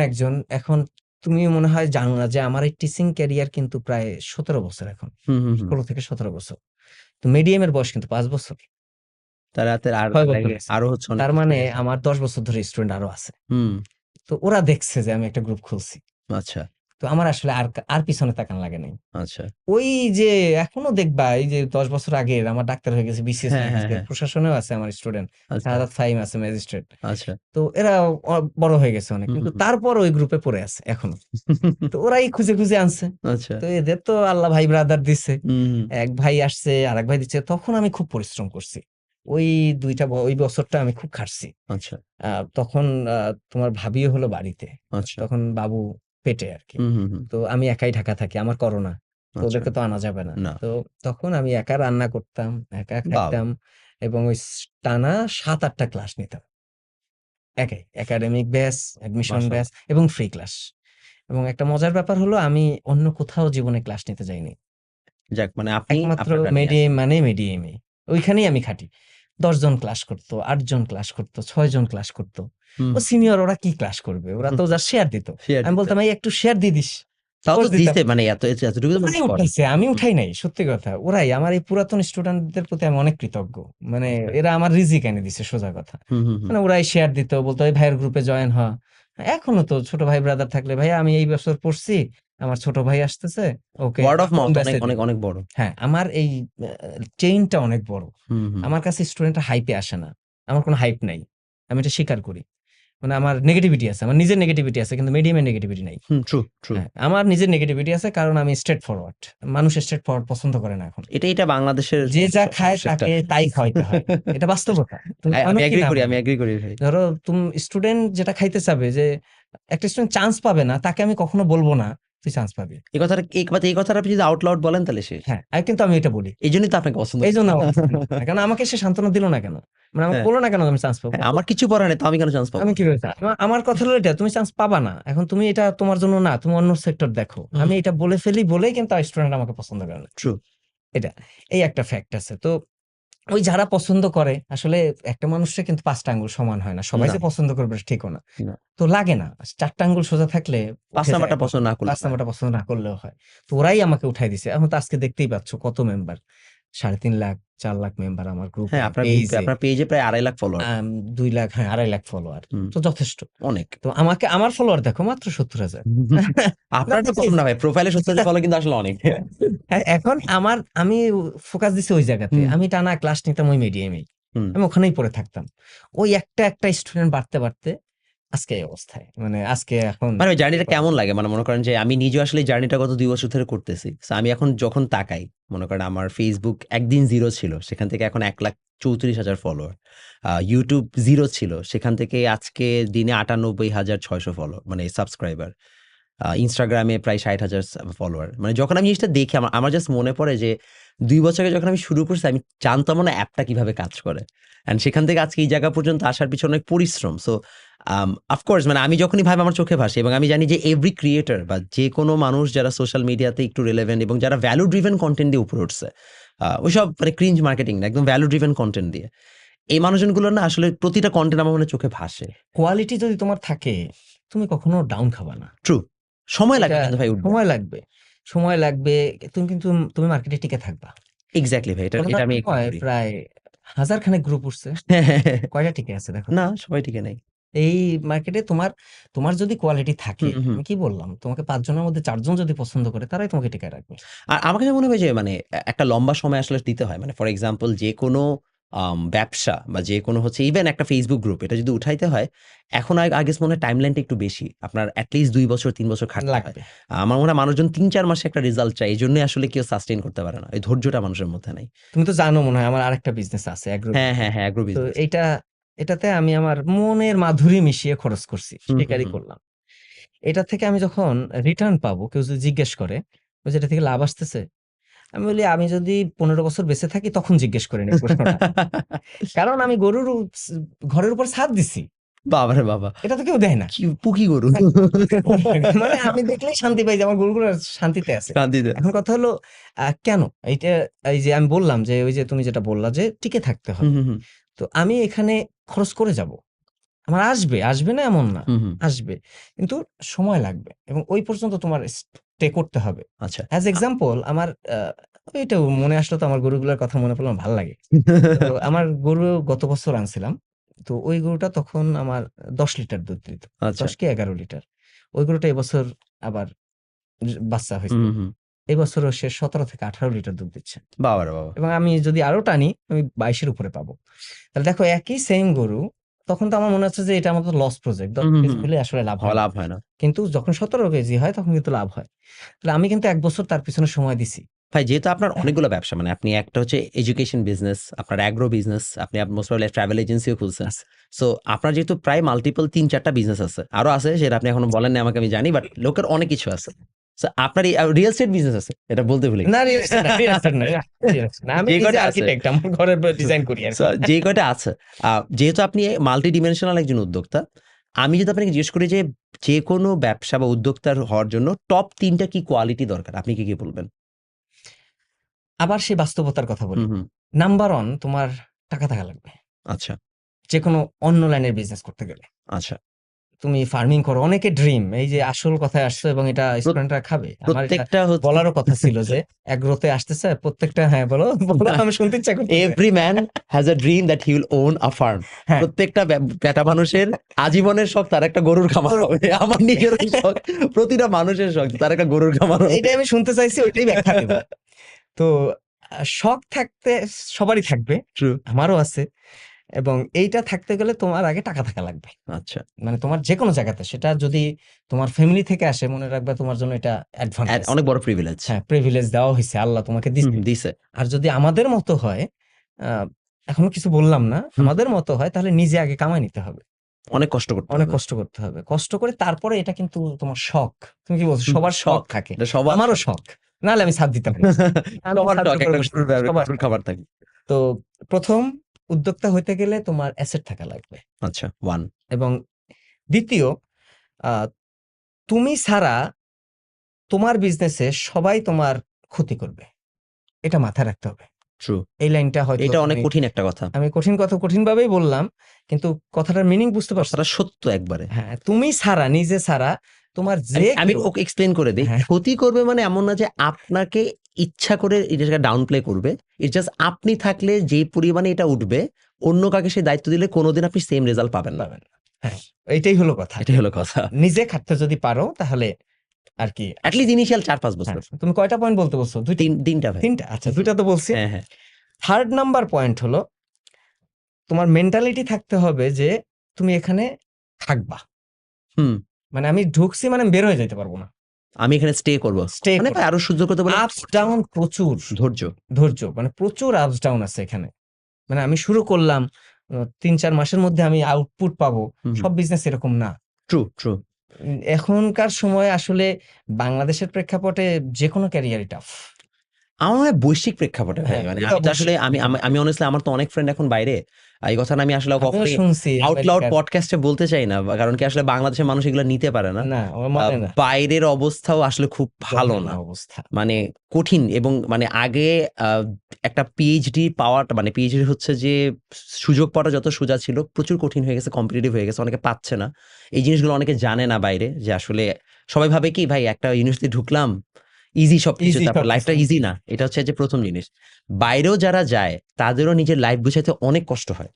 এখন তুমি মনে হয় জানো না যে আমার এই টিচিং ক্যারিয়ার কিন্তু প্রায় ১৭ বছর এখন। হুম, হুম, হুম। ১৬ থেকে ১৭ বছর। তো মিডিয়ামের বয়স কিন্তু ৫ বছর। তার হাতে আর ৬ বছর লাগে হইছে। আরো হচ্ছে অনেক তার মানে এক্সপেরিয়েন্স। আমার ১০ বছর ধরে স্টুডেন্ট আরো আছে। হুম, তো ওরা দেখছে যে আমি একটা গ্রুপ খুলছি। আচ্ছা, তো আমার আসলে আর পিছনে তাকান লাগে নাই। আচ্ছা। ওই যে এখনো দেখবা এই যে ১০ বছর আগের আমার ডাক্তার হয়ে গেছে, বিসিএস হ্যাঁ, হয়ে হ্যাঁ, গেছে, হ্যাঁ। প্রশাসনেও আছে আমার স্টুডেন্ট। আচ্ছা, শাহাদাত ফাহিম আছে ম্যাজিস্ট্রেট। আচ্ছা। তো এরা বড় হয়ে গেছে অনেক। হুম, কিন্তু হুম, হুম। তারপরও ওই গ্রুপে পড়ে আছে এখনো। তো ওরাই খুঁজে আনছে। আচ্ছা। তো এদের তো আল্লাহ ভাই ব্রাদার দিছে। হুম, হুম। এক ভাই আসছে, আরেক ভাই দিচ্ছে। তখন আমি খুব পরিশ্রম করছি। ওই ২ টা ওই বছরটা আমি খুব খাটছি। আচ্ছা, আ তখন তোমার ভাবিও হলো বাড়িতে। আচ্ছা। তখন বাবু পেটে আরকি। হুম, হুম, হুম। তো আমি একাই ঢাকা থাকি। আমার করোনা। তো আচ্ছা। ওদেরকে তো আনা যাবে না। না। তো তখন আমি একা রান্না করতাম, একা বাহ! খাইতাম এবং ওই টানা ৭-৮ টা ক্লাস নিতাম। একাই। একাডেমিক ব্যাচ, অ্যাডমিশন ব্যাচ মাশাআল্লাহ। এবং ফ্রি ক্লাস। এবং একটা মজার ব্যাপার হলো আমি অন্য কোথাও জীবনে ক্লাস নিতে যাইনি। যাক মানে আপনি একমাত্র আপনারটা নিয়ে মিডিয়াম আসেন। মানে মিডিয়ামে। ওইখানেই আমি খাটি। ১০ জন ক্লাস করত, ৮ জন ক্লাস করত, ৬ জন ক্লাস করত। হুম, ও সিনিয়র ওরা কি ক্লাস করবে? ওরা তো জাস্ট শেয়ার দিত। শেয়ার আমি দিতে। বলতাম, "এই একটু শেয়ার দিয়ে দিস।" তাও তো পোস্ট দিতাম। দিছে মানে এতটুকু তো মানুষ ওরাই করে। উঠাইছে, আমি হুম, উঠাই নাই। সত্যি কথা। ওরাই আমার এই পুরাতন স্টুডেন্টদের প্রতি আমি অনেক কৃতজ্ঞ। মানে আচ্ছা। এরা আমার রিজিক এনে দিছে সোজা কথা। হুম, হুম, হুম। মানে ওরাই শেয়ার দিত। বলত, "এই ভাইয়ের গ্রুপে জয়েন হ।" এখনো তো ছোট ভাই ব্রাদার থাকলে, "ভাইয়া আমি এই বছর পড়ছি। আমার ছোট ভাই আসতেছে। ওকে ওয়ার্ড অফ কোন মাউথ অনেক, ব্যাচে অনেক, দিব?" অনেক বড়। হ্যাঁ, আমার এই চেইনটা অনেক বড়। হুম, হুম। আমার কাছে স্টুডেন্টরা হাইপ এ আসে না। আমার কোনো হাইপ নাই। আমি এটা স্বীকার করি। মানে আমার নেগেটিভিটি আছে। আমার নিজের নেগেটিভিটি আছে কিন্তু মিডিয়ামের নেগেটিভিটি নাই। হুম, ট্রু, ট্রু। হ্যাঁ, আমার নিজের নেগেটিভিটি আছে কারণ আমি স্ট্রেইট ফরওয়ার্ড। মানুষ স্ট্রেইট ফরওয়ার্ড পছন্দ করে না এখন। এটা বাংলাদেশের যে যা খায় সমস্যা একটা। তাকে তাই খাওয়াইতে হয়। এটা বাস্তবতা। তুমি আমি মানো কি এগ্রি না করি, আমি মানো? এগ্রি করি ভাই। ধরো স্টুডেন্ট যেটা খাইতে চাবে যে একটা স্টুডেন্ট চান্স পাবে না, তাকে আমি কখনো বলব না, "তুই চান্স পাবি।" এই কথাটা আপনি যদি আউট লাউড বলেন তাহলে শেষ। হ্যাঁ, কিন্তু আমি এটা বলি। এইজন্যই তো আপনাকে পছন্দ করি। এইজন্য আমার পছন্দ করে না। কারণ আমাকে সে সান্ত্বনা দিল না কেন? মানে আমাকে হ্যাঁ, বলল না কেন আমি চান্স পাবো? হ্যাঁ, আমার কিছু করার নেই তো আমি কেন চান্স পাবো? আমি কিভাবে আমার কথা হলো এটা, তুমি চান্স পাবা না। এখন তুমি এটা তোমার জন্য না, তুমি অন্য সেক্টর দেখো। হুম, আমি এটা বলে ফেলি বলেই কিন্তু স্টুডেন্ট আমাকে পছন্দ করে না। ট্রু। এটা। এই একটা ফ্যাক্ট আছে। তো ওই যারা পছন্দ করে আসলে একটা মানুষের কিন্তু ৫ টা আঙ্গুল সমান হয় না। সবাই না, যে পছন্দ করবে ঠিকও না। না। তো লাগে না। ৪ টা আঙ্গুল সোজা থাকলে ৫ উঠে যায় নাম্বারটা পছন্দ পছন্দ। না ৫ করলেও হয়। নাম্বারটা পছন্দ না করলেও হয়। তো ওরাই আমাকে উঠায় দিছে। এখন তো আজকে দেখতেই পাচ্ছ কত মেম্বার। ৩.৫ লাখ, ৪ লাখ মেম্বার আমার গ্রুপে, হ্যাঁ, আপনার গ্রুপে পেইজে। আপনার পেজে প্রায় ২.৫ লাখ ফলোয়ার। ২ লাখ, হ্যাঁ, ২.৫ লাখ ফলোয়ার। হুম, তো যথেষ্ট। অনেক। তো আমার ফলোয়ার দেখো মাত্র ৭০,০০০। আপনারটা কম না ভাই। প্রোফাইলে ৭০,০০০ ফলো কিন্তু আসলে অনেক। হ্যাঁ, এখন আমি ফোকাস দিছি ওই জায়গাতে। হুম, আমি টানা ক্লাস নিতাম ওই মিডিয়ামেই। হুম। আমি ওখানেই পড়ে থাকতাম। ওই একটা স্টুডেন্ট বাড়তে আজকে এই অবস্থায়। মানে আজকে এখন মানে ওই জার্নিটা কেমন লাগে? মানে মনে করেন যে আমি নিজেও আসলে এই জার্নিটা গত ২ বছর ধরে করতেছি। সো আমি এখন যখন তাকাই, মনে করেন আমার Facebook একদিন 0 ছিল। সেখান থেকে এখন ১,৩৪,০০০ ফলোয়ার। YouTube 0 ছিল। সেখান থেকে আজকে দিনে ৯৮,৬০০ মানে সাবস্ক্রাইবার। Instagram এ প্রায় ৬০,০০০ ফলোয়ার। মানে যখন আমি জিনিসটা দেখি আমার জাস্ট মনে পড়ে যে ২ বছর আগে যখন আমি শুরু করছি আমি জানতামও না অ্যাপটা কিভাবে কাজ করে। অ্যান্ড সেখান থেকে আজকে এই জায়গা পর্যন্ত আসার পিছনে অনেক পরিশ্রম। সো অফকোর্স মানে আমি যখনই ভাবি আমার চোখে ভাসে এবং আমি জানি যে এভরি ক্রিয়েটর বা যেকোনো মানুষ যারা সোশ্যাল মিডিয়াতে একটু রিলেভেন্ট এবং যারা ভ্যালু ড্রিভেন কনটেন্ট দিয়ে উপরে উঠছে। ওইসব মানে ক্রিঞ্জ মার্কেটিং না, একদম ভ্যালু ড্রিভেন কনটেন্ট দিয়ে। এই মানুষজনগুলোর না আসলে প্রতিটা কনটেন্ট আমার মনে চোখে ভাসে। কোয়ালিটি যদি তোমার থাকে, তুমি কখনো ডাউন খাবা না। ট্রু। সময় এটা লাগবে কিন্তু ভাই উঠতে। সময় লাগবে। সময় লাগবে। তুমি মার্কেটে টিকে থাকবা। এক্সাক্টলি ভাই। এটা করোনার আমি এগ্রি সময় করি। প্রায় ১০০০ খানেক গ্রুপ উঠছে। কয়টা টিকে আছে দেখো তো? না, সবাই টিকে নাই। এই মার্কেটে তোমার যদি কোয়ালিটি থাকে, হুম, হুম। আমি কি বললাম? তোমাকে ৫ জনের মধ্যে ৪ জন যদি পছন্দ করে তারাই তোমাকে টিকায় রাখবে। আর আমার কাছে মনে হয় যে মানে একটা লম্বা সময় আসলে দিতে হয়। মানে ফর এক্সাম্পল যেকোনো ব্যবসা বা যেকোনো হচ্ছে ইভেন একটা Facebook গ্রুপ এটা যদি উঠাইতে হয়, এখন I guess মনে হয় টাইমলাইনটা একটু বেশি। আপনার এট লিস্ট ২ বছর ৩ বছর খাটতে হয়। লাগবে। আমার মনে হয় মানুষজন ৩-৪ মাসে একটা রেজাল্ট চায়। এজন্যই আসলে কেউ সাস্টেইন করতে পারে না। এই ধৈর্যটা মানুষের মধ্যে নাই। তুমি তো জানো মনে হয় আমার আরেকটা বিজনেস আছে অ্যাগ্রো হ্যাঁ, বিজনেস। হ্যাঁ, হ্যাঁ, এগ্রো তো বিজনেস। এটাতে আমি আমার মনের মাধুরী মিশিয়ে খরচ করছি। হুম, হুম, স্বীকারই হুম। করলাম। এটা থেকে আমি যখন রিটার্ন পাবো কেউ যদি জিজ্ঞেস করে, যেটা থেকে লাভ আসতেছে? আমি বলি, আমি যদি ১৫ বছর বেঁচে থাকি তখন জিজ্ঞেস করেন এই প্রশ্নটা। কারণ আমি গরুর ঘরের উপর ছাদ দিছি। বাবারে বাবা! এটা তো কেউ দেয় না। কি পুকি গরু। মানে আমি দেখলেই শান্তি পাই যে আমার গরুগুলো শান্তিতে আছে। শান্তিতে। এখন কথা হলো কেন? এইটা এই যে আমি বললাম যে ওই যে তুমি যেটা বললা যে টিকে থাকতে হুম, হবে। হুম, হুম। তো আমি এখানে খরচ করে যাব। আমার আসবে, আসবে না এমন না। হুম, হুম। আসবে। কিন্তু সময় লাগবে এবং ওই পর্যন্ত তোমার স্টে করতে হবে। আচ্ছা। অ্যাজ এক্সাম্পল আমার এইটাও মনে আসলো তো, আমার গরুগুলার কথা মনে পড়লো, আমার ভাল লাগে। তো আমার গরু গত বছর আনছিলাম। তো ওই গরুটা তখন আমার ১০ লিটার দুধ দিত। আচ্ছা। ১০ কি ১১ লিটার। ওই গরুটা এবছর আবার বাচ্চা হুম, হইছে। হুম, হুম। এবছরও সে ১৭ থেকে ১৮ লিটার দুধ দিচ্ছে। বাবারে বাবা! এবং আমি যদি আরো টানি আমি ২২ এর উপরে পাবো। তাহলে দেখো একই সেম গরু, তখন তো আমার মনে হচ্ছে যে এটা আমার তো লস প্রজেক্ট। ১০ হুম, হুম, কেজি হুম। হলে আসলে লাভ হয় না। লাভ হয় না। কিন্তু যখন ১৭ কেজি হয় তখন কিন্তু লাভ হয়। তাহলে আমি কিন্তু ১ বছর তার পিছনে সময় দিছি। ভাই যেহেতু আপনার অনেকগুলো ব্যবসা মানে আপনি একটা হচ্ছে এডুকেশন বিজনেস, আপনার অ্যাগ্রো বিজনেস, আপনি মোস্ট প্রবাবলি ট্রাভেল এজেন্সিও খুলছেন। আচ্ছা। সো আপনার যেহেতু প্রায় মাল্টিপল ৩-৪ টা বিজনেস আছে। আরো আছে সেটা আপনি এখনো বলেন নাই আমাকে, আমি জানি। বাট লোকের অনেক কিছু আছে। সো আপনার এই রিয়াল এস্টেট বিজনেস আছে। এটা বলতে ভুলে না, গেছি। রিয়েল এস্টেট না, রিয়েল এস্টেট না, রিয়েল এস্টেট না। আমি যে নিজে কয়টা আছে আর্কিটেক্ট, আমার ঘরের ডিজাইন করি সো আরকি। যে কয়টা আছে যেহেতু আপনি মাল্টি ডিমেনশনাল একজন উদ্যোক্তা, আমি যদি আপনাকে জিজ্ঞেস করি যে যেকোনো ব্যবসা বা উদ্যোক্তার হওয়ার জন্য টপ ৩ টা কি কোয়ালিটি দরকার? আপনি কি বলবেন? আবার সেই বাস্তবতার কথা বলি। হুম, হুম। নাম্বার 1 তোমার টাকা থাকা লাগবে। আচ্ছা, যেকোনো অন্য লাইনের বিজনেস করতে গেলে। আচ্ছা। তুমি ফার্মিং করো, অনেকের ড্রিম। এই যে আসল কথায় আসছো এবং এটা প্রত স্টুডেন্টরা খাবে। আমার এটা প্রত্যেকটা হচ্ছে বলারও কথা ছিল যে এগ্রোতে আসতেছে প্রত্যেকটা, হ্যাঁ বলো, বলো, আমি শুনতে ইচ্ছা করতেছে। Every man has a dream that he will on a farm. হ্যাঁ। প্রত্যেকটা বেটা মানুষের আজীবনের শখ তার একটা গরুর খামার হবে। আমার নিজেরও শখ, প্রতিটা মানুষের শখ তার একটা গরুর খামার হবে। এইটাই আমি শুনতে চাইছি, ওইটাই ব্যাখ্যা দেব। তো শখ থাকতে সবারই থাকবে। ট্রু। আমারও আছে। এবং এইটা থাকতে গেলে তোমার আগে টাকা থাকা লাগবে। আচ্ছা। মানে তোমার যেকোনো জায়গাতে, সেটা যদি তোমার ফ্যামিলি থেকে আসে, মনে রাখবে তোমার জন্য এটা অ্যাডভান্টেজ। অনেক বড় প্রিভিলেজ। হ্যাঁ, প্রিভিলেজ দেওয়া হইছে। আল্লাহ তোমাকে দিছে। দিছে। আর যদি আমাদের মতো হয়, আ এখনো কিছু বললাম না। হুম। আমাদের মতো হয় তাহলে নিজে আগে কামায় নিতে হবে। অনেক কষ্ট করতে অনেক হবে। কষ্ট করতে হবে। কষ্ট করে তারপরে এটা কিন্তু তোমার শখ। তুমি কি বলছো? সবার শখ শখ। থাকে। এটা সবার আমারও শখ। নাহলে আমি ছাদ দিতাম না। আমি সবার ছাদ শখ করে একটা বসে থাকি। সবার গরুর শখ। খামার থাকে। তো ১ম উদ্যোক্তা হইতে গেলে তোমার অ্যাসেট থাকা লাগবে। আচ্ছা, 1 এবং ২য়, আ তুমি ছাড়া তোমার বিজনেসে সবাই তোমার ক্ষতি করবে। এটা মাথায় রাখতে হবে। ট্রু। এই লাইনটা হয়তো এটা অনেক কঠিন একটা কথা। আমি কঠিন কথা কঠিনভাবেই বললাম। কিন্তু কথাটার মিনিং বুঝতে পারছো? কথাটা সত্য একবারে। হ্যাঁ, তুমি ছাড়া, নিজে ছাড়া তোমার যে আমি কেউ, ওকে এক্সপ্লেইন করে দেই। হ্যাঁ, ক্ষতি করবে মানে এমন না যে আপনাকে ইচ্ছা করে এটাকে ডাউন প্লে করবে। ইটস জাস্ট আপনি থাকলে যেই পরিমাণে এটা উঠবে, অন্য কাউকে সেই দায়িত্ব দিলে কোনদিন আপনি সেম রেজাল্ট পাবেন না। পাবেন না। হ্যাঁ, এইটাই হলো কথা। এটাই হলো কথা। নিজে খাটতে যদি পারো তাহলে আরকি এট লিস্ট ইনিশিয়াল ৪-৫ হ্যাঁ, বছর। তুমি কয়টা পয়েন্ট বলতে বলছো? ২ টা? ৩ টা ভাই। ৩ টা? আচ্ছা, ২ টা তো বলছি। হ্যাঁ, হ্যাঁ। 3rd নাম্বার পয়েন্ট হলো তোমার মেন্টালিটি থাকতে হবে যে তুমি এখানে থাকবা। হুম। মানে আমি ঢুকছি মানে আমি বের হয়ে যাইতে পারব না। আমি এখানে স্টে করব। স্টে মানে করব। ভাই আরো সহ্য করতে বলে আপস ডাউন প্রচুর। ধৈর্য। ধৈর্য। মানে প্রচুর আপস ডাউন আছে এখানে। মানে আমি শুরু করলাম ৩-৪ মাসের মধ্যে আমি আউটপুট পাবো। হুম, সব বিজনেস এরকম না। True, true. এখনকার সময়ে আসলে বাংলাদেশের প্রেক্ষাপটে যেকোনো ক্যারিয়ারই টাফ। আমার মনে হয় বৈশ্বিক প্রেক্ষাপটে ভাই। হ্যাঁ, মানে পুরা আমি তো আসলে বৈশ্বিক আমি আমি প্রেক্ষাপটে। আমি honestly আমার তো অনেক ফ্রেন্ড এখন বাইরে। এই কথাটা আমি আসলে আমিও কখনোই শুনছি আউট লাউড আমেরিকার। পডকাস্টে বলতে চাই না। কারণ কি আসলে বাংলাদেশের মানুষ এগুলো নিতে পারে না। না, ও মানে না। বাইরের অবস্থাও আসলে খুব ভালো জঘন্য না। অবস্থা। মানে কঠিন এবং মানে আগে একটা পিএইচডি পাওয়াটা মানে পিএইচডি হচ্ছে যে সুযোগ পাওয়াটা যত সোজা ছিল, প্রচুর কঠিন হয়ে গেছে, কম্পিটিটিভ হয়ে গেছে। অনেকে পাচ্ছে না। এই জিনিসগুলো অনেকে জানে না বাইরে যে আসলে সবাই ভাবে কি ভাই একটা ইউনিভার্সিটি ঢুকলাম, ইজি সবকিছু। ইজি তারপর সবকিছু লাইফটা ইজি না। এটা হচ্ছে যে ১ম জিনিস। বাইরেও যারা যায় তাদেরও নিজের লাইফ গুছাইতে অনেক কষ্ট হয়।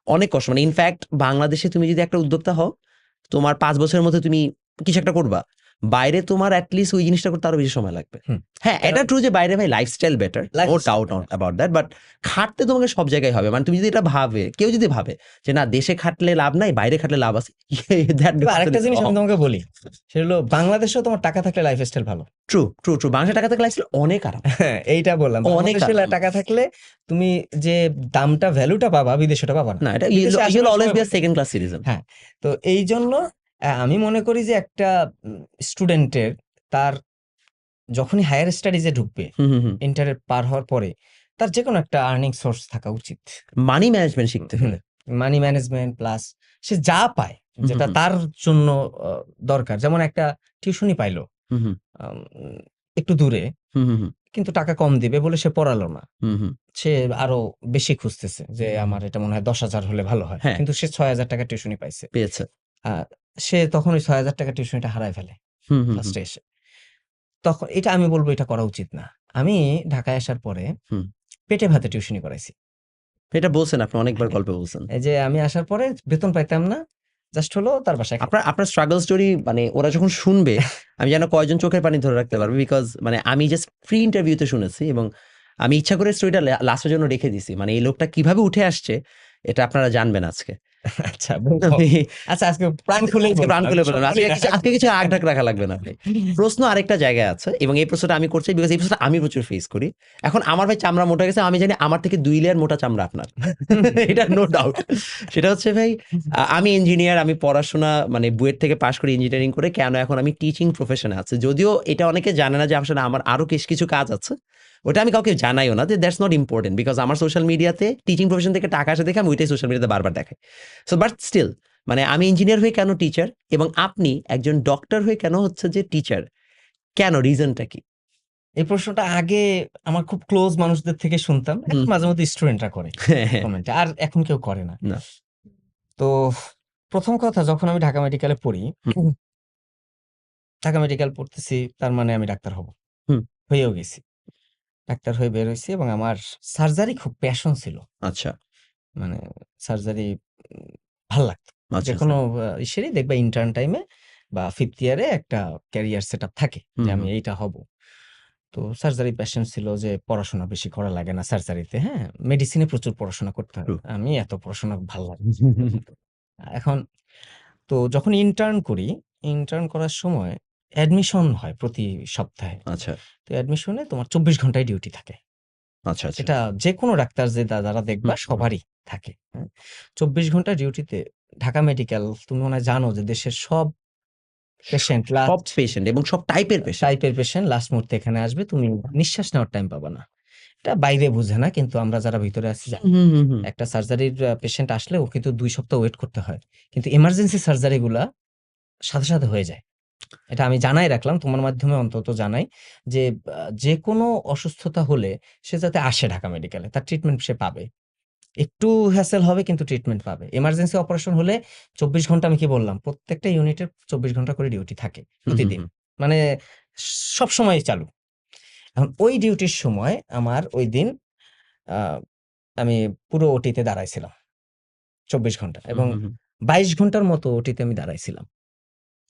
অনেক কষ্ট। মানে ইনফ্যাক্ট বাংলাদেশে তুমি যদি একটা উদ্যোক্তা হও, তোমার ৫ বছরের মধ্যে তুমি কিছু একটা করবা। বাইরে তোমার এট লিস্ট ওই জিনিসটা করতে আরো বেশি সময় লাগবে। হুম। হ্যাঁ, এটা কারণ ট্রু যে বাইরে ভাই lifestyle better. No lifestyle doubt about that. But খাটতে তোমাকে সব জায়গায় হবে। মানে তুমি যদি এটা কেউ যদি ভাবে যে না দেশে খাটলে লাভ নাই, বাইরে খাটলে লাভ আছে, দ্যাট তবে আরেকটা পারসন ইজ জিনিস আমি রং। তোমাকে বলি। সেটা হলো বাংলাদেশেও তোমার টাকা থাকলে লাইফস্টাইল ভালো। True, true, true. বাংলাদেশে টাকা থাকলে লাইফস্টাইল অনেক আরাম। হ্যাঁ, এইটা বললাম। অনেক বাংলাদেশে আরাম। টাকা থাকলে তুমি যে দামটা, ভ্যালুটা পাবা, বিদেশে ওটা পাবা না। না, এটা বিদেশে ইউ আসলে উইল অলওয়েজ সময় বি আ পাবে। Second class citizen. হ্যাঁ, তো এইজন্য আমি মনে করি যে একটা স্টুডেন্টের তার যখনই হায়ার স্টাডিজে ঢুকবে, হুম, হুম, হুম। ইন্টারে পার হওয়ার পরে তার যেকোনো একটা আর্নিং সোর্স থাকা উচিত। মানি ম্যানেজমেন্ট শিখতে হুম, হলে। মানি ম্যানেজমেন্ট প্লাস সে যা পায়, হুম, হুম, যেটা হুম। তার জন্য দরকার। যেমন একটা টিউশনি পাইলো হুম, হুম। আম একটু দূরে, হুম, হুম, হুম। কিন্তু টাকা কম দিবে বলে সে পড়ালো না। হুম, হুম। সে আরো বেশি খুঁজতেছে যে আমার এটা মনে হয় ১০,০০০ হলে ভালো হয়। হ্যাঁ, কিন্তু সে ৳৬,০০০ টিউশনি পাইছে। পেয়েছে। আ সে তখন ওই ৳৬,০০০ টিউশনিটা হারায় ফেলে হুম, হুম, হুম। ফার্স্টে এসে। তখন এটা আমি বলব এটা করা উচিত না। আমি ঢাকায় আসার পরে হুম। পেটে ভাতে টিউশনি করাইছি। এটা বলছেন আপনি অনেকবার হ্যাঁ, গল্পে বলছেন। এই যে আমি আসার পরে বেতন পাইতাম না। জাস্ট হলো তার বাসায় আপনার খাইতাম। আপনার স্ট্রাগল স্টোরি মানে ওরা যখন শুনবে, আমি জানি না কয়জন চোখের পানি ধরে রাখতে পারবে। বিকজ মানে আমি জাস্ট প্রি ইন্টারভিউতে শুনেছি এবং আমি ইচ্ছা করে স্টোরিটা লাস্টের জন্য রেখে দিছি। মানে এই লোকটা কিভাবে উঠে আসছে এটা আপনারা জানবেন আজকে। আচ্ছা বলবো। আমি আচ্ছা আজকে প্রাণ খুলেই আজকে বলব। প্রাণ আমি খুলে সব বললাম। বলি না। আজকে কিছু আগ-ঢাক রাখা লাগবে না ভাই। প্রশ্ন আরেকটা জায়গায় আছে এবং এই প্রশ্নটা আমি করছি বিকজ এই প্রশ্নটা আমি প্রচুর ফেস করি। এখন আমার ভাই চামড়া মোটা গেছে। আমি জানি আমার থেকে ২ লেয়ার মোটা চামড়া আপনার। এটা নো ডাউট। সেটা হচ্ছে ভাই আমি ইঞ্জিনিয়ার, আমি পড়াশোনা মানে বুয়েট থেকে পাস করে ইঞ্জিনিয়ারিং করে কেন এখন আমি টিচিং প্রফেশনে আছি। যদিও এটা অনেকে জানে না যে আসলে আমার আরো কিছু কাজ আছে। ওটা আমি কাউকে জানাইও না যে দ্যাটস নট ইম্পোর্টেন্ট বিকজ আমার সোশ্যাল মিডিয়াতে টিচিং প্রফেশন থেকে টাকা আসে দেখে আমি ওইটাই সোশ্যাল মিডিয়াতে বারবার দেখাই। সো বাট স্টিল মানে আমি ইঞ্জিনিয়ার হয়ে কেন টিচার এবং আপনি একজন ডক্টর হয়ে কেন হচ্ছে যে টিচার? কেন রিজনটা কি? এই প্রশ্নটা আগে আমার খুব ক্লোজ মানুষদের থেকে শুনতাম। এখন হুম। মাঝে মধ্যে স্টুডেন্টরা করে হ্যাঁ, হ্যাঁ। কমেন্টে। আর এখন কেউ করে না। না। তো ১ম কথা যখন আমি ঢাকা মেডিকেলে পড়ি, হুম, ঢাকা মেডিকেল পড়তেছি তার মানে আমি ডাক্তার হব। হুম। হয়েও গেছি। ডাক্তার হয়ে বের হইছি এবং আমার সার্জারি খুব প্যাশন ছিল। আচ্ছা, মানে সার্জারি উম ভাল লাগতো। আচ্ছা, আচ্ছা। যেকোনো ইসেরই দেখবা ইন্টার্ন টাইমে বা 5th ইয়ারে একটা ক্যারিয়ার সেটআপ থাকে হুম, যে আমি হুম। এইটা হব। তো সার্জারি প্যাশন ছিল যে পড়াশোনা বেশি করা লাগে না সার্জারিতে, হ্যাঁ? মেডিসিনে প্রচুর পড়াশোনা করতে হয়। ট্রু। আমি এত পড়াশোনা ভাল লাগে না। এখন তো যখন ইন্টার্ন করি, ইন্টার্ন করার সময় অ্যাডমিশন হয় প্রতি সপ্তাহে। আচ্ছা, তো অ্যাডমিশনে তোমার ২৪ ঘন্টায় ডিউটি থাকে। আচ্ছা, আচ্ছা। যেটা যেকোনো ডাক্তার যে যারা দেখবা হুম, হুম। সবারই থাকে। হ্যাঁ? ২৪ ঘন্টা ডিউটিতে ঢাকা মেডিকেল তুমি মনে হয় জানো যে দেশের সব পেশেন্ট সব লাস্ট পেশেন্ট এবং সব টাইপের পেশেন্ট। টাইপের পেশেন্ট লাস্ট মুহূর্তে এখানে আসবে। তুমি নিঃশ্বাস নেওয়ার টাইম পাবা না। এটা বাইরে বুঝে না কিন্তু আমরা যারা ভিতরে আছি জানি। হুম, হুম, হুম। একটা সার্জারির পেশেন্ট আসলেও কিন্তু ২ সপ্তাহ ওয়েট করতে হয়। কিন্তু এমার্জেন্সি সার্জারি গুলা সাথে, সাথে হয়ে যায়। এটা আমি জানাই রাখলাম তোমার মাধ্যমে অন্তত জানাই যে যেকোনো অসুস্থতা হলে সে যাতে আসে ঢাকা মেডিকেলে। তার ট্রিটমেন্ট সে পাবে। একটু হ্যাসেল হবে কিন্তু ট্রিটমেন্ট পাবে। এমার্জেন্সি অপারেশন হলে ২৪ ঘন্টা আমি কি বললাম? প্রত্যেকটা ইউনিটের ২৪ ঘন্টা করে ডিউটি থাকে হুম, হুম, প্রতিদিন। হুম। মানে সবসময়ই চালু। এখন ওই ডিউটির সময় আমার ঐদিন আ আমি পুরো ওটিতে দাঁড়াইছিলাম ২৪ ঘন্টা হুম, এবং হুম, হুম। ২২ ঘন্টার মতো ওটিতে আমি দাঁড়াইছিলাম।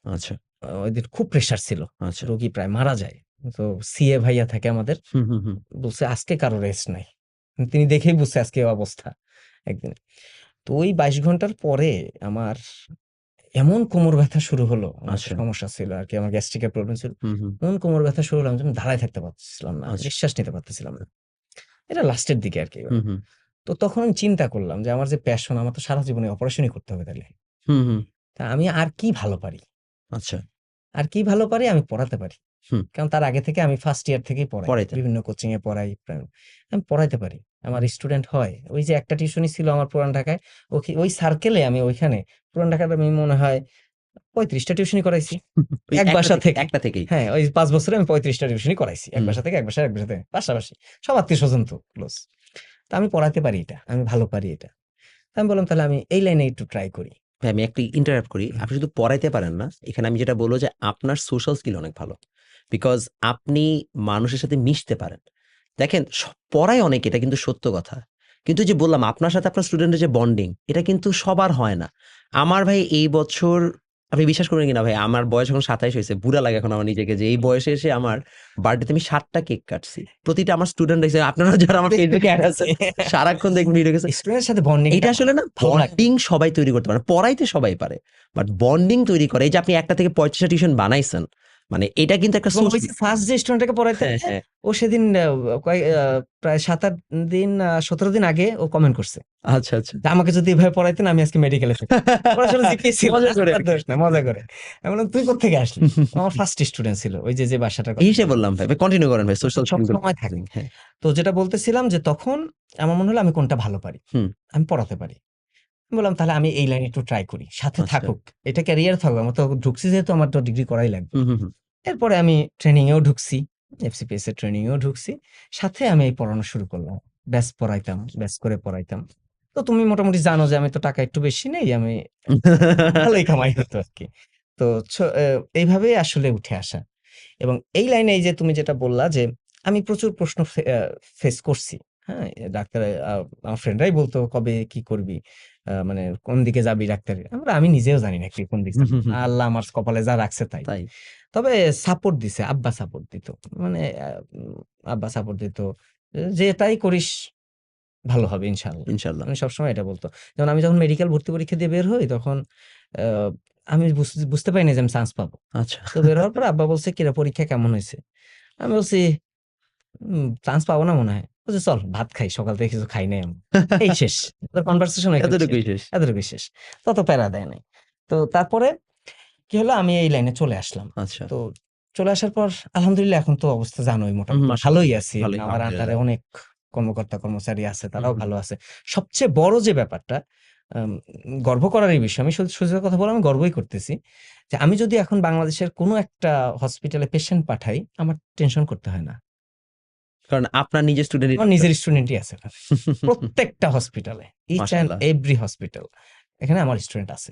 আচ্ছা, ওইদিন খুব প্রেশার ছিল। আচ্ছা। রোগী প্রায় মারা যায়। তো সিএ ভাইয়া থাকে আমাদের। হুম, হুম, হুম। বলছে, "আজকে কারো রেস্ট নাই।" তিনি দেখেই বুঝছে আজকে এই অবস্থা একদিনে। তো ওই ২২ ঘন্টার পরে আমার এমন কোমর ব্যথা শুরু হলো, আমার একটা আচ্ছা। সমস্যা ছিল আরকি, আমার গ্যাস্ট্রিক এর প্রবলেম ছিল। হুম, হুম। এমন কোমর ব্যথা শুরু হলো আমি দাঁড়ায় থাকতে পারতেছিলাম না। আচ্ছা। নিঃশ্বাস নিতে পারতেছিলাম না। এটা লাস্টের দিকে আরকি। হুম, হুম। তো তখন আমি চিন্তা করলাম যে আমার যে প্যাশন আমার তো সারা জীবনে অপারেশনই করতে হবে তাইলে। হুম, হুম। তা আমি আর কি ভালো পারি? আচ্ছা। আর কি ভালো পারি? আমি পড়াতে পারি। হুম। কারণ তার আগে থেকে আমি ফার্স্ট ইয়ার থেকেই পড়াই। পড়াইতেন। বিভিন্ন কোচিং এ পড়াই। আমি পড়াইতে পারি। আমার স্টুডেন্ট হয়। ওই যে একটা টিউশনি ছিল আমার পুরান ঢাকায়। ওই সার্কেলে আমি ওইখানে পুরান ঢাকায় আমি মনে হয় ৩৫ টা টিউশনি করাইছি। ওই এক বাসা থেকে। একটা থেকেই। হ্যাঁ, ওই ৫ বছরে আমি ৩৫ টা টিউশনি করাইছি। এক হুম। বাসা থেকে, এক বাসা, এক বাসা থেকে পাশাপাশি। সব আত্মীয়স্বজন তো ক্লোজ। তো আমি পড়াতে পারি এটা। আমি ভালো পারি এটা। তো আমি বললাম তাহলে আমি এই লাইনে একটু ট্রাই করি। ভাই আমি একটু ইন্টারাপ্ট করি। হুম, আপনি শুধু পড়াইতে পারেন না। এখানে আমি যেটা বলব যে আপনার সোশ্যাল স্কিল অনেক ভালো। বিকজ আপনি মানুষের সাথে মিশতে পারেন। দেখেন পড়ায় অনেকে এটা কিন্তু সত্য কথা। কিন্তু ওই যে বললাম আপনার সাথে আপনার স্টুডেন্টের যে বন্ডিং এটা কিন্তু সবার হয় না। আমার ভাই এই বছর আপনি বিশ্বাস করবেন কিনা ভাই আমার বয়স এখন ২৭ হইছে। বুড়া লাগে এখন আমার নিজেকে যে এই বয়সে এসে আমার বার্থডেতে আমি ৭ টা কেক কাটছি। প্রতিটা আমার স্টুডেন্ট হিসেবে আপনারা যারা আমার ফেসবুকে এড আছেন সারাক্ষণ দেখবেন ভিডিও গেছে। স্টুডেন্টের সাথে বন্ডিং এইটা আসলে না ভালো লাগে। বন্ডিং সবাই তৈরি করতে পারে। পড়াইতে সবাই পারে। বাট বন্ডিং তৈরি করে এই যে আপনি ১ টা থেকে ৩৫ টা টিউশন বানাইছেন। মানে এটা কিন্তু একটা এবং সোর্স। হইছে ফার্স্ট যে স্টুডেন্টটাকে পড়াইতে হ্যাঁ, হ্যাঁ। ও সেদিন প্রায় ৭-৮ দিন ১৭ দিন আগে ও কমেন্ট করছে। আচ্ছা, আচ্ছা। যে আমাকে যদি এভাবে পড়াইতেন আমি আজকে মেডিকেলে থাকতাম। ওর আসলে জিপিএ ছিল মজা করে তার আরকি। দোষ না, মজা করে। আমি বললাম, "তুই কোত্থেকে আসলি?" আমার ফার্স্ট স্টুডেন্ট ছিল। ওই যে বাসাটার কথা হিসেবে বললাম। বললাম ভাই। কন্টিনিউ করেন ভাই সোশ্যাল স্কিল গুলো। সবসময় থাকে। হ্যাঁ। তো যেটা বলতেছিলাম যে তখন আমার মনে হলো আমি কোনটা ভালো পারি। হুম। আমি পড়াতে পারি। আমি বললাম, "তাহলে আমি এই লাইনে একটু ট্রাই করি। সাথে আচ্ছা। থাকুক। এটা ক্যারিয়ার থাকুক। আমার তো ঢুকছি যেহেতু আমার তো ডিগ্রি করাই লাগবে।" হুম, হুম, হুম। এরপরে আমি ট্রেনিং এও ঢুকছি। এফসিপিএস এর ট্রেনিং এও ঢুকছি। সাথে আমি এই পড়ানো শুরু করলাম। ব্যাচ পড়াইতাম, ব্যাচ করে পড়াইতাম। তো তুমি মোটামুটি জানো যে আমি তো টাকা একটু বেশি নেই। আমি ভালোই কামাই হতো আরকি। তো ছ এ এইভাবেই আসলে উঠে আসা। এবং এই লাইনে এই যে তুমি যেটা বললা যে আমি প্রচুর প্রশ্ন ফেস করছি। হ্যাঁ? ডাক্তার আমার ফ্রেন্ডরাই বলতো, "কবে কি করবি? মানে কোন দিকে যাবি ডাক্তারি?" আমি নিজেও জানি না কি কোন দিকে হুম, যাবো। হুম, হুম। আল্লাহ আমার কপালে যা রাখছে তাই। তাই। তবে সাপোর্ট দিছে, আব্বা সাপোর্ট দিত। মানে আব্বা সাপোর্ট দিত। "যেটাই করিস ভালো হবে ইনশাআল্লাহ।" ইনশাআল্লাহ। উনি সবসময় এটা বলত। যেমন আমি যখন মেডিকেল ভর্তি পরীক্ষা দিয়ে বের হই তখন আ আমি বুঝতে পারিনি যে আমি চান্স পাবো। আচ্ছা। তো বের হওয়ার পর আব্বা বলছে, "কিরে পরীক্ষা কেমন হইছে?" আমি বলছি, চান্স পাবো না মনে হয়।" বলছে, "চল ভাত খাই। সকাল থেকে কিছু খাই নাই আমি।" এই শেষ। ওদের কনভারসেশন এখানে শেষ। এতটুকুই শেষ। এতটুকুই শেষ। তত প্যারা দেয় নাই। তো তারপরে কি হলো আমি এই লাইনে চলে আসলাম। আচ্ছা। তো চলে আসার পর আলহামদুলিল্লাহ এখন তো অবস্থা জানোই হুম, মোটামুটি মাশাআল্লাহ। ভালোই আছি। ভালোই আমার আন্ডারে আলহামদুলিল্লাহ। অনেক কর্মকর্তা-কর্মচারী আছে, হুম, তারাও হুম। ভালো আছে। সবচেয়ে বড় যে ব্যাপারটা আম গর্ব করারই বিষয়। আমি সোজা কথা বললে আমি গর্বই করতেছি। যে আমি যদি এখন বাংলাদেশের কোনো একটা হসপিটালে পেশেন্ট পাঠাই, আমার টেনশন করতে হয় না। কারণ আপনার নিজের স্টুডেন্টই আমার ডক্টর। নিজের স্টুডেন্টই আছে ওখানে। প্রত্যেকটা হসপিটালে, ইচ অ্যান্ড মাশাআল্লাহ। Every hospital. এখানে আমার স্টুডেন্ট আছে।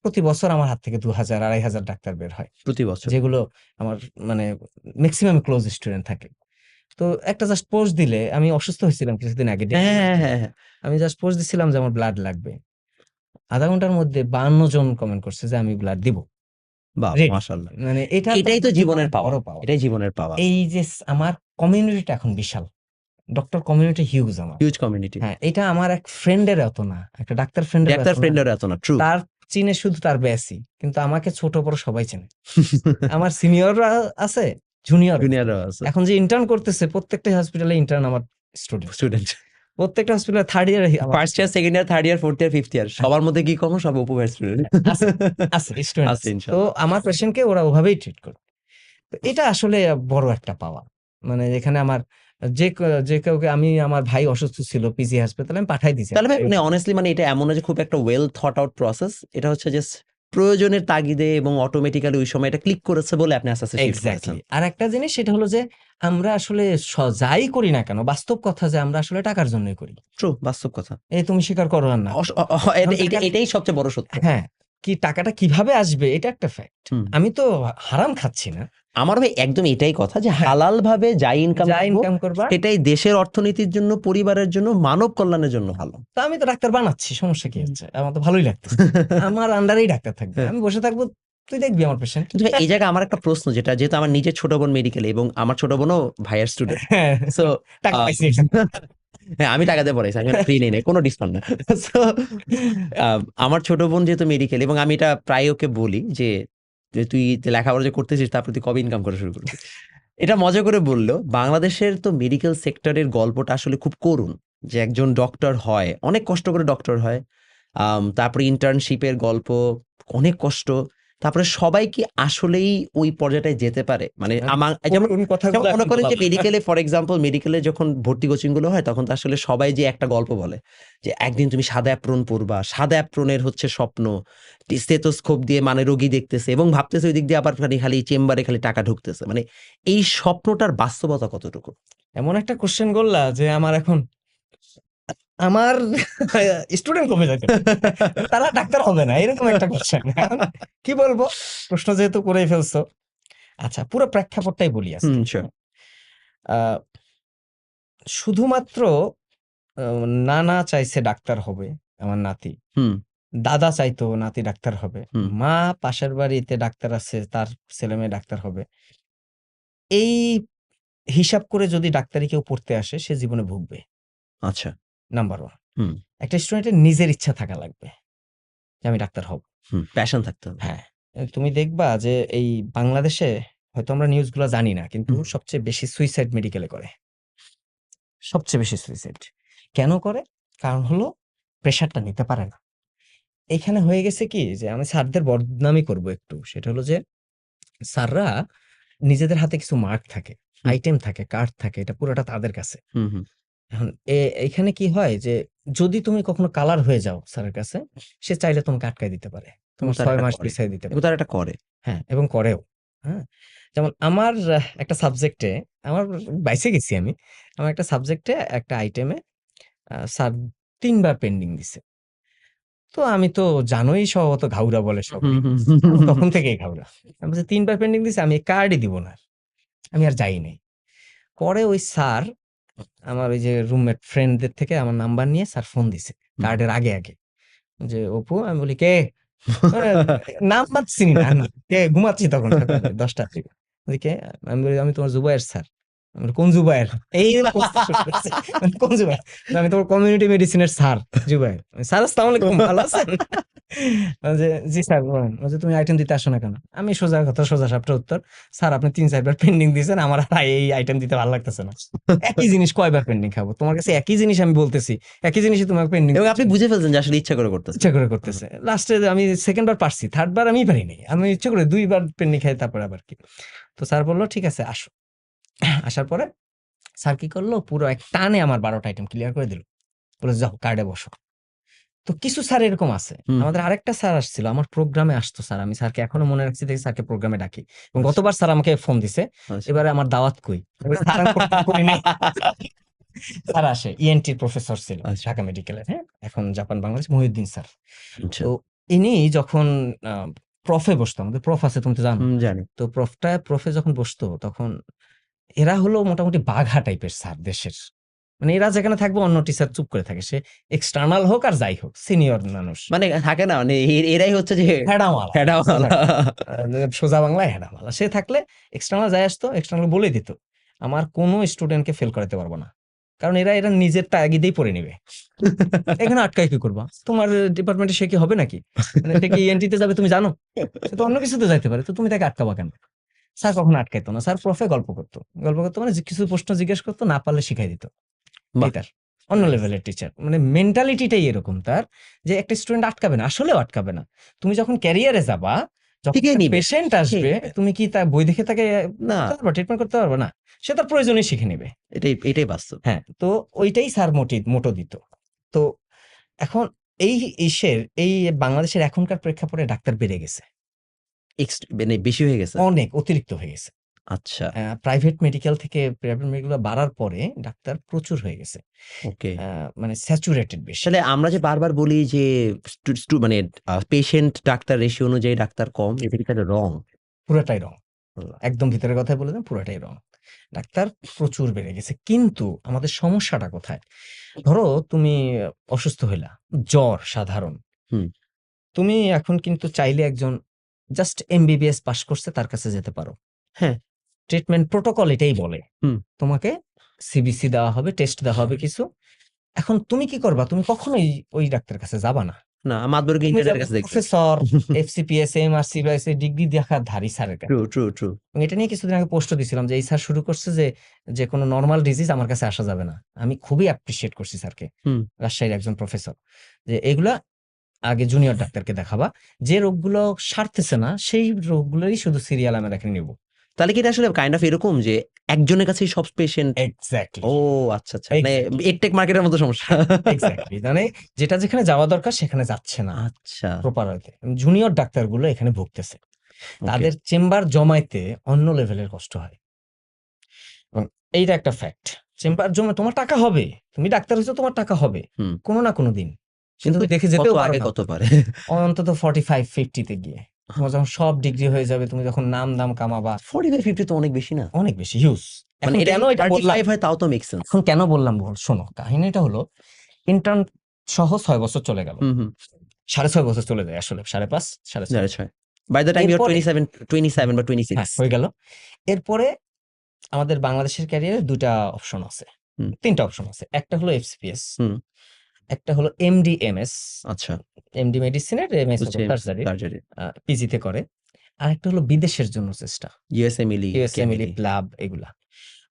প্রতি বছর আমার হাত থেকে ২,০০০, ২,৫০০ ডাক্তার বের হয়। প্রতি বছর। যেগুলো আমার মানে মেক্সিমাম ক্লোজ স্টুডেন্ট থাকে। তো একটা জাস্ট পোস্ট দিলে আমি অসুস্থ হয়েছিলাম কিছুদিন আগে হ্যাঁ, ডেঙ্গু হ্যাঁ, জ্বরে। হ্যাঁ, হ্যাঁ। আমি জাস্ট পোস্ট দিছিলাম যে আমার ব্লাড লাগবে। ০.৫ ঘন্টার মধ্যে ৫২ জন কমেন্ট করছে যে আমি ব্লাড দিব। বাহ! রেডি। মাশাআল্লাহ। মানে এটা তো এটাই তো আমার জীবনের জীবনের পাওয়া। বড় পাওয়া। এটাই জীবনের পাওয়া। এই যে আমার কমিউনিটিটা এখন বিশাল। ডক্টর কমিউনিটি হিউজ আমার। Huge community. হ্যাঁ, এটা আমার এক ফ্রেন্ডের এত না। একটা ডাক্তার ফ্রেন্ডেরও ডাক্তার এত না। ফ্রেন্ডেরও এত না। ট্রু। তার চিনে শুধু তার ব্যাচই। কিন্তু আমাকে ছোট বড় সবাই চেনে। আমার সিনিয়ররা আছে, জুনিয়রও আছে। জুনিয়ররাও আছে। এখন যে ইন্টার্ন করতেছে প্রত্যেকটা হসপিটালে ইন্টার্ন আমার স্টুডেন্ট। স্টুডেন্ট। প্রত্যেকটা হসপিটালে 3rd ইয়ার আমার first year, student. Second year, third year, fourth year, fifth year হ্যাঁ, সবার মধ্যে কি কমন? সব অপু ভাইয়ের স্টুডেন্ট। আছে, আছে স্টুডেন্ট আছে আছে। তো ইনশাআল্লাহ। আমার পেশেন্টকে ওরা ওভাবেই ট্রিট করে। তো এটা আসলে বড় একটা পাওয়া। মানে এখানে আমার যে কাউকে আমি আমার ভাই অসুস্থ ছিল পিজি হাসপাতালে আমি পাঠাই দিছি। তাহলে ভাই মানে honestly মানে এটা এমন না যে খুব একটা ওয়েল থট আউট প্রসেস। এটা হচ্ছে জাস্ট প্রয়োজনের তাগিদে এবং অটোমেটিক্যালি ওই সময় এটা ক্লিক করেছে বলে আপনি আস্তে, আস্তে শিফট করেছেন। এক্সাক্টলি। আরেকটা জিনিস সেটা হলো যে আমরা আসলে যাই করি না কেন বাস্তব কথা যে আমরা আসলে টাকার জন্যই করি। ট্রু, বাস্তব কথা। এই তুমি স্বীকার করো আর না অস করো। অ অ এখন এটাই সবচেয়ে বড় সত্য। হ্যাঁ, কি টাকাটা কিভাবে আসবে এটা একটা ফ্যাক্ট। হুম। আমি তো হারাম খাচ্ছি না। আমার ভাই একদম এটাই কথা যে হ্যাঁ, হালাল ভাবে যাই ইনকাম যা করব ইনকাম করবা সেটাই দেশের অর্থনীতির জন্য, পরিবারের জন্য, মানব কল্যাণের জন্য ভালো। তো আমি তো ডাক্তার বানাচ্ছি। সমস্যা কি হচ্ছে? আমার তো ভালোই লাগতেছে। আমার আন্ডারেই ডাক্তার থাকবে। হ্যাঁ। আমি বসে থাকবো, তুই দেখবি আমার পেশেন্ট। কিন্তু ভাই এই জায়গায় আমার একটা প্রশ্ন যেহেতু আমার নিজের ছোট বোন মেডিকেলে এবং আমার ছোট বোনও ভাইয়ার স্টুডেন্ট। হ্যাঁ, সো টাকা পাইছি এখানে। হ্যাঁ, আমি টাকা দিয়ে পড়াইছি। আমি ফ্রি নেই নাই। কোনো ডিসকাউন্ট না। সো আমার ছোট বোন যেহেতু মেডিকেল এবং আমি এটা প্রায় ওকে বলি যে তুই লেখাপড়া যে করতেছিস তারপরে তুই কবে ইনকাম করা শুরু করবি? এটা মজা করে বলল, বাংলাদেশের তো মেডিকেল সেক্টরের গল্পটা আসলে খুব করুণ। যে একজন ডক্টর হয়, অনেক কষ্ট করে ডক্টর হয়। তারপরে ইন্টার্নশিপের গল্প, অনেক কষ্ট। তারপরে সবাই কি আসলেই ওই পর্যায়টায় যেতে পারে? মানে যেমন করুণ কথাগুলো মনে এখন করেন যে বলা মেডিকেলে ফর এক্সাম্পল মেডিকেলে যখন ভর্তি কোচিং গুলো হয় তখন তো আসলে সবাই যে একটা গল্প বলে যে একদিন তুমি সাদা অ্যাপ্রন পরবা, সাদা অ্যাপ্রনের হচ্ছে স্বপ্ন, স্টেথোস্কোপ দিয়ে মানে রোগী দেখতেছে এবং ভাবতেছে ওই দিক দিয়ে আবার খালি চেম্বারে খালি টাকা ঢুকতেছে। মানে এই স্বপ্নটার বাস্তবতা কতটুকু? এমন একটা কোয়েশ্চেন করলা যে আমার এখন আমার স্টুডেন্ট কমে যাবে। তারা ডাক্তার হবে না। এরকম একটা কোয়েশ্চেন। এখন কি বলবো? প্রশ্ন যেহেতু করেই ফেলছো। আচ্ছা পুরো প্রেক্ষাপটটাই বলি আজকে। হুম, শিওর। আ শুধুমাত্র আ নানা চাইছে ডাক্তার হবে, আমার নাতি। হুম, দাদা চাইতো নাতি ডাক্তার হবে। হুম। মা পাশের বাড়িতে ডাক্তার আছে, তার ছেলেমেয়ে ডাক্তার হবে। এই হিসাব করে যদি ডাক্তারি কেউ পড়তে আসে, সে জীবনে ভুগবে। আচ্ছা। নাম্বার 1 হুম, একটা স্টুডেন্টের নিজের ইচ্ছা থাকা লাগবে যে আমি ডাক্তার হব। হুম। প্যাশন থাকতে হবে। হ্যাঁ, তুমি দেখবা যে এই বাংলাদেশে হয়তো আমরা নিউজগুলো জানি না, কিন্তু হুম। সবচেয়ে বেশি সুইসাইড মেডিকেলে করে। সবচেয়ে বেশি সুইসাইড। কেন করে? কারণ হলো প্রেশারটা নিতে পারে না। এইখানে হয়ে গেছে কি যে আমি স্যারদের বদনামই করব একটু। সেটা হলো যে স্যাররা নিজেদের হাতে কিছু মার্ক থাকে, হুম, আইটেম থাকে, কার্ড থাকে। এটা পুরোটা তাদের কাছে। হুম, হুম। এখন এইখানে কি হয় যে যদি তুমি কখনো কালার হয়ে যাও স্যারের কাছে, সে চাইলে তোমাকে আটকায় দিতে পারে। এবং তোমার তারা ৬ এটা মাস করে। পিছায় দিতে এবং পারে। তারা এটা করে। হ্যাঁ, এবং করেও। হ্যাঁ? যেমন আমার একটা সাবজেক্টে আমার বাইসে গেছি আমি। আমার একটা সাবজেক্টে একটা আইটেমে স্যার ৩ বার পেন্ডিং দিছে। তো আমি তো জানোই স্বভাবত ঘাউড়া বলে সবাই। হুম, হুম। আমি তখন থেকেই ঘাউড়া। আমি বলছি ৩ বার পেন্ডিং দিছে, আমি কার্ডই দিব না। আমি আর যাই নাই। পরে ওই স্যার আমার ওই যে রুমমেট ফ্রেন্ডদের থেকে আমার নাম্বার নিয়ে স্যার ফোন দিছে। হুম। কার্ডের আগে। যে, "অপু?" আমি বলি, "কে?" আ নাম চিনি না আমি। কে? ঘুমাচ্ছি তখন সকালে ১০ টার দিকে। বলে, "কে?" আমি বলি, "আমি তোমার জুবায়ের স্যার।" আমি বলি, "কোন জুবায়ের?" এই বলতে শুরু করছে। মানে, "কোন জুবায়ের?" "আমি তোমার কমিউনিটি মেডিসিনের স্যার, জুবায়ের।" "স্যার আসসালামু আলাইকুম, ভালো আছেন?" যে, "জি স্যার বলেন।" বলছে, "তুমি আইটেম দিতে আসো না কেন?" আমি সোজা কথা সোজা সাপটা উত্তর, "স্যার আপনি ৩-৪ বার পেন্ডিং দিয়েছেন, আমার আর এই আইটেম দিতে ভাল লাগতেছে না।" একই জিনিস কয়বার পেন্ডিং খাবো? তোমার কাছে একই জিনিস আমি বলতেছি, একই জিনিসই তোমাকে পেন্ডিং এবং দিচ্ছ। আপনি বুঝে ফেলছেন যে আসলে ইচ্ছা করে করতেছে। ইচ্ছা করে করতেছে। লাস্টে আমি 2nd বার পারছি। 3rd বার আমি পারি নাই। আমি ইচ্ছা করে ২ বার পেন্নি খাই তারপরে আবার কি। তো স্যার বলল, "ঠিক আছে আসো।" আসার পরে স্যার কি করলো? পুরো এক টানে আমার ১২ টা আইটেম ক্লিয়ার করে দিল। বলল, "যাও কার্ডে বসো।" তো কিছু স্যার এরকম আছে। হুম, আমাদের আরেকটা স্যার আসছিল। আমার প্রোগ্রামে আসতো স্যার। আমি স্যারকে এখনো মনে রাখছি দেখে স্যারকে প্রোগ্রামে ডাকি। এবং আচ্ছা, গতবার স্যার আমাকে ফোন দিছে। আচ্ছা। এবারে আমার দাওয়াত কই? এবার স্যার আমি প্রোগ্রাম করি নাই। স্যার আসে। ইএনটির প্রফেসর ছিল আচ্ছা, ঢাকা মেডিকেলের, হ্যাঁ? এখন জাপান বাংলাদেশ মহিউদ্দিন স্যার। আচ্ছা। তো ইনি যখন আ প্রফে বসতো, আমাদের প্রফ আছে তুমি তো জানো। হুম, জানি। তো প্রফে যখন বসতো তখন এরা হলো মোটামুটি বাঘা টাইপের স্যার দেশের। মানে এরা যেখানে থাকবে অন্য টিচার চুপ করে থাকে। সে এক্সটার্নাল হোক আর যাই হোক, সিনিয়র মানুষ। মানে থাকে না মানে এরাই হচ্ছে যে হেডামালা। হেডাওয়ালা। সোজা কথা। সোজা বাংলায় হেডামালা। সে থাকলে এক্সটার্নাল যাই আসতো, এক্সটার্নাল বলে দিত। আমার কোনো স্টুডেন্টকে ফেল করাতে পারব না। কারণ এরা নিজের তাগিদেই পড়ে নিবে। এখানে আটকায় কি করবা? তোমার ডিপার্টমেন্টে সে কি হবে নাকি? মানে সে কি ENT তে যাবে তুমি জানো? সে তো অন্য কিছুতে যাইতে পারে। তো তুমি তাকে আটকাবা কেন? স্যার কখনো আটকাইতো না। স্যার প্রফে গল্প করত। গল্প করত মানে যে কিছু প্রশ্ন জিজ্ঞেস করত, না পারলে শিখাই দিত। বাহ! এই তার। অন্য নাইস। লেভেলের টিচার। মানে মেন্টালিটিটাই এরকম তার যে একটা স্টুডেন্ট আটকাবে না। আসলেও আটকাবে না। তুমি যখন ক্যারিয়ারে যাবা, যখন শিখে একটা নিবে, পেশেন্ট শিখেই আসবে, নিবে। তুমি কি তার বই দেখে তাকে না, করতে পারবা? ট্রিটমেন্ট করতে পারবা না। সে তার প্রয়োজনেই শিখে নিবে। এটাই বাস্তব। হ্যাঁ, তো ওইটাই স্যার মোটো দিত। তো এখন এই এই বাংলাদেশের এখনকার প্রেক্ষাপটে ডাক্তার বেড়ে গেছে। মানে বেশি হয়ে গেছে। অনেক অতিরিক্ত হয়ে গেছে। আচ্ছা, প্রাইভেট মেডিকেল থেকে প্রাইভেট মেডিকেল বাড়ার পরে ডাক্তার প্রচুর হয়ে গেছে। ওকে। আ মানে স্যাচুরেটেড বেশি। তাহলে আমরা যে বারবার বলি যে মানে পেশেন্ট ডাক্তার রেশিও অনুযায়ী ডাক্তার কম, এটা কি তাহলে রং? পুরাটাই রং। আল্লাহ! একদম ভিতরের কথাই বলে দেন, পুরাটাই রং। ডাক্তার প্রচুর বেড়ে গেছে। কিন্তু আমাদের সমস্যাটা কোথায়? ধরো তুমি অসুস্থ হইলা, জ্বর সাধারণ। হুম, তুমি এখন কিন্তু চাইলে একজন জাস্ট এমবিবিএস পাস করছে তার কাছে যেতে পারো। হ্যাঁ, ট্রিটমেন্ট প্রোটোকল এটাই বলে। হুম। তোমাকে সিবিসি দেওয়া হবে, টেস্ট দেওয়া হবে কিছু। এখন তুমি কি করবা? তুমি কখনোই ওই ডাক্তারের কাছে যাবা না। না, মাতবরকে তুমি ইন্টারনেটের যাবে কাছে দেখতে। প্রফেসর, এফসিপিএস, এমআরসি বা এস ডিগ্রি দেখাধারী স্যারের কাছে। True, true, true. এবং এটা নিয়ে কিছুদিন আগে পোস্টও দিছিলাম যে, এই স্যার শুরু করছে যে কোনো নরমাল ডিজিজ আমার কাছে আসা যাবে না। আমি খুবই অ্যাপ্রিশিয়েট করছি স্যারকে। হুম। রাজশাহীর একজন প্রফেসর। যে এগুলা আগে জুনিয়র ডাক্তারকে দেখাবা। যে রোগগুলো সারতেছে না, সেই রোগগুলোরই শুধু সিরিয়াল আমরা এখানে নিব। তাহলে কি এটা আসলে কাইন্ড অফ এরকম যে একজনের কাছেই সব পেশেন্ট? এক্সাক্টলি, ও আচ্ছা, আচ্ছা। মানে এক্সাক্টলি, এডটেক মার্কেটের মতো সমস্যা। এক্সাক্টলি। মানে যেটা যেখানে যাওয়া দরকার সেখানে যাচ্ছে না আচ্ছা, প্রপার ওয়েতে। জুনিয়র ডাক্তারগুলো এখানে ভুগতেছে। ওকে। তাদের চেম্বার জমাইতে অন্য লেভেলের কষ্ট হয়। এবং এইটা একটা ফ্যাক্ট। চেম্বার জমা তোমার টাকা হবে। তুমি ডাক্তার হইছো তোমার টাকা হবে। হুম। কোন না কোন দিন। সে কিন্তু তুমি দেখে কত যেতেও পারো আগে না। কত পারে। অন্তত 45-50 তে গিয়ে। তোমার যখন সব ডিগ্রি হয়ে যাবে, তুমি যখন নাম-দাম কামাবা, 45-50 তো অনেক বেশি না? অনেক বেশি হিউজ। মানে এখন এটা কেন যদি এটা বললাম? 35 হয় তাও তো মেক সেন্স। এখন কেন বললাম শোনো, কাহিনীটা হলো ইন্টার্ন সহ ৬ বছর চলে গেল। হুম, হুম। ৬.৫ বছর চলে যায় আসলে। ৫.৫, ৬.৫। ৬.৫ বাই দ্য টাইম ইউ আর এরপরে 27 বা 26। হ্যাঁ, হয়ে গেল। এরপরে আমাদের বাংলাদেশের ক্যারিয়ারে ২ টা অপশন আছে। হুম, ৩ টা অপশন আছে। একটা হলো এফসিপিএস, হুম। একটা হলো এমডি, এমএস। আচ্ছা, এমডি মেডিসিনের, এমএস হলো বুঝছি সার্জারির। সার্জারি। পিজিতে করে। আরেকটা হলো বিদেশের জন্য চেষ্টা। ইউএসএমএলই, ইউএসএমএলই, কেএমএলই। প্লাব এগুলা।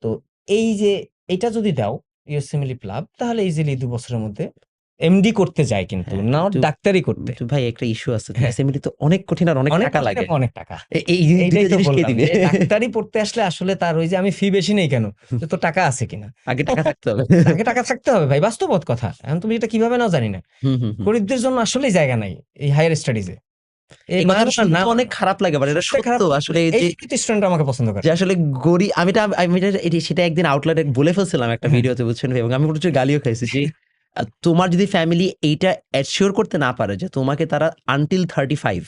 তো এই যে এটা যদি দাও ইউএসএমএলই, প্লাব, তাহলে ইজিলি ২ বছরের মধ্যে এমডি করতে যায়, কিন্তু হ্যাঁ, নট কিন্তু ডাক্তারি করতে। কিন্তু ভাই একটা ইস্যু আছে। হ্যাঁ, ইউএসএমএলই তো অনেক কঠিন আর অনেক অনেক টাকা কঠিন লাগে। এবং অনেক টাকা। এই এইটাই ২ টা তো জিনিস কে বললাম দিবে? যে ডাক্তারি পড়তে আসলে আসলে তার ওই যে আমি ফি বেশি নেই কেন? যে তোর টাকা আছে কিনা? আগে টাকা থাকতে হবে। আগে টাকা থাকতে হবে ভাই, বাস্তবত কথা। এখন তুমি এটা কিভাবে নাও জানি না। হুম, হুম, হুম। গরিবদের জন্য আসলেই জায়গা নাই এই হায়ার স্টাডিজ এ। এই মানো কথাটা আর না শুনতে অনেক মানো, খারাপ লাগে, বাট এটা শুনতে সত্য। খারাপ আসলে এই এই যে শিক্ষিত স্টুডেন্ট আমাকে পছন্দ করে। যে আসলে আমি সেটা একদিন আউটলেটে বলে ফেলছিলাম একটা হ্যাঁ, ভিডিওতে, বুঝছেন ভাই? এবং আমি প্রচুর গালিও খাইছি যে তোমার যদি ফ্যামিলি এইটা অ্যাসিওর করতে না পারে যে তোমাকে তারা আনটিল 35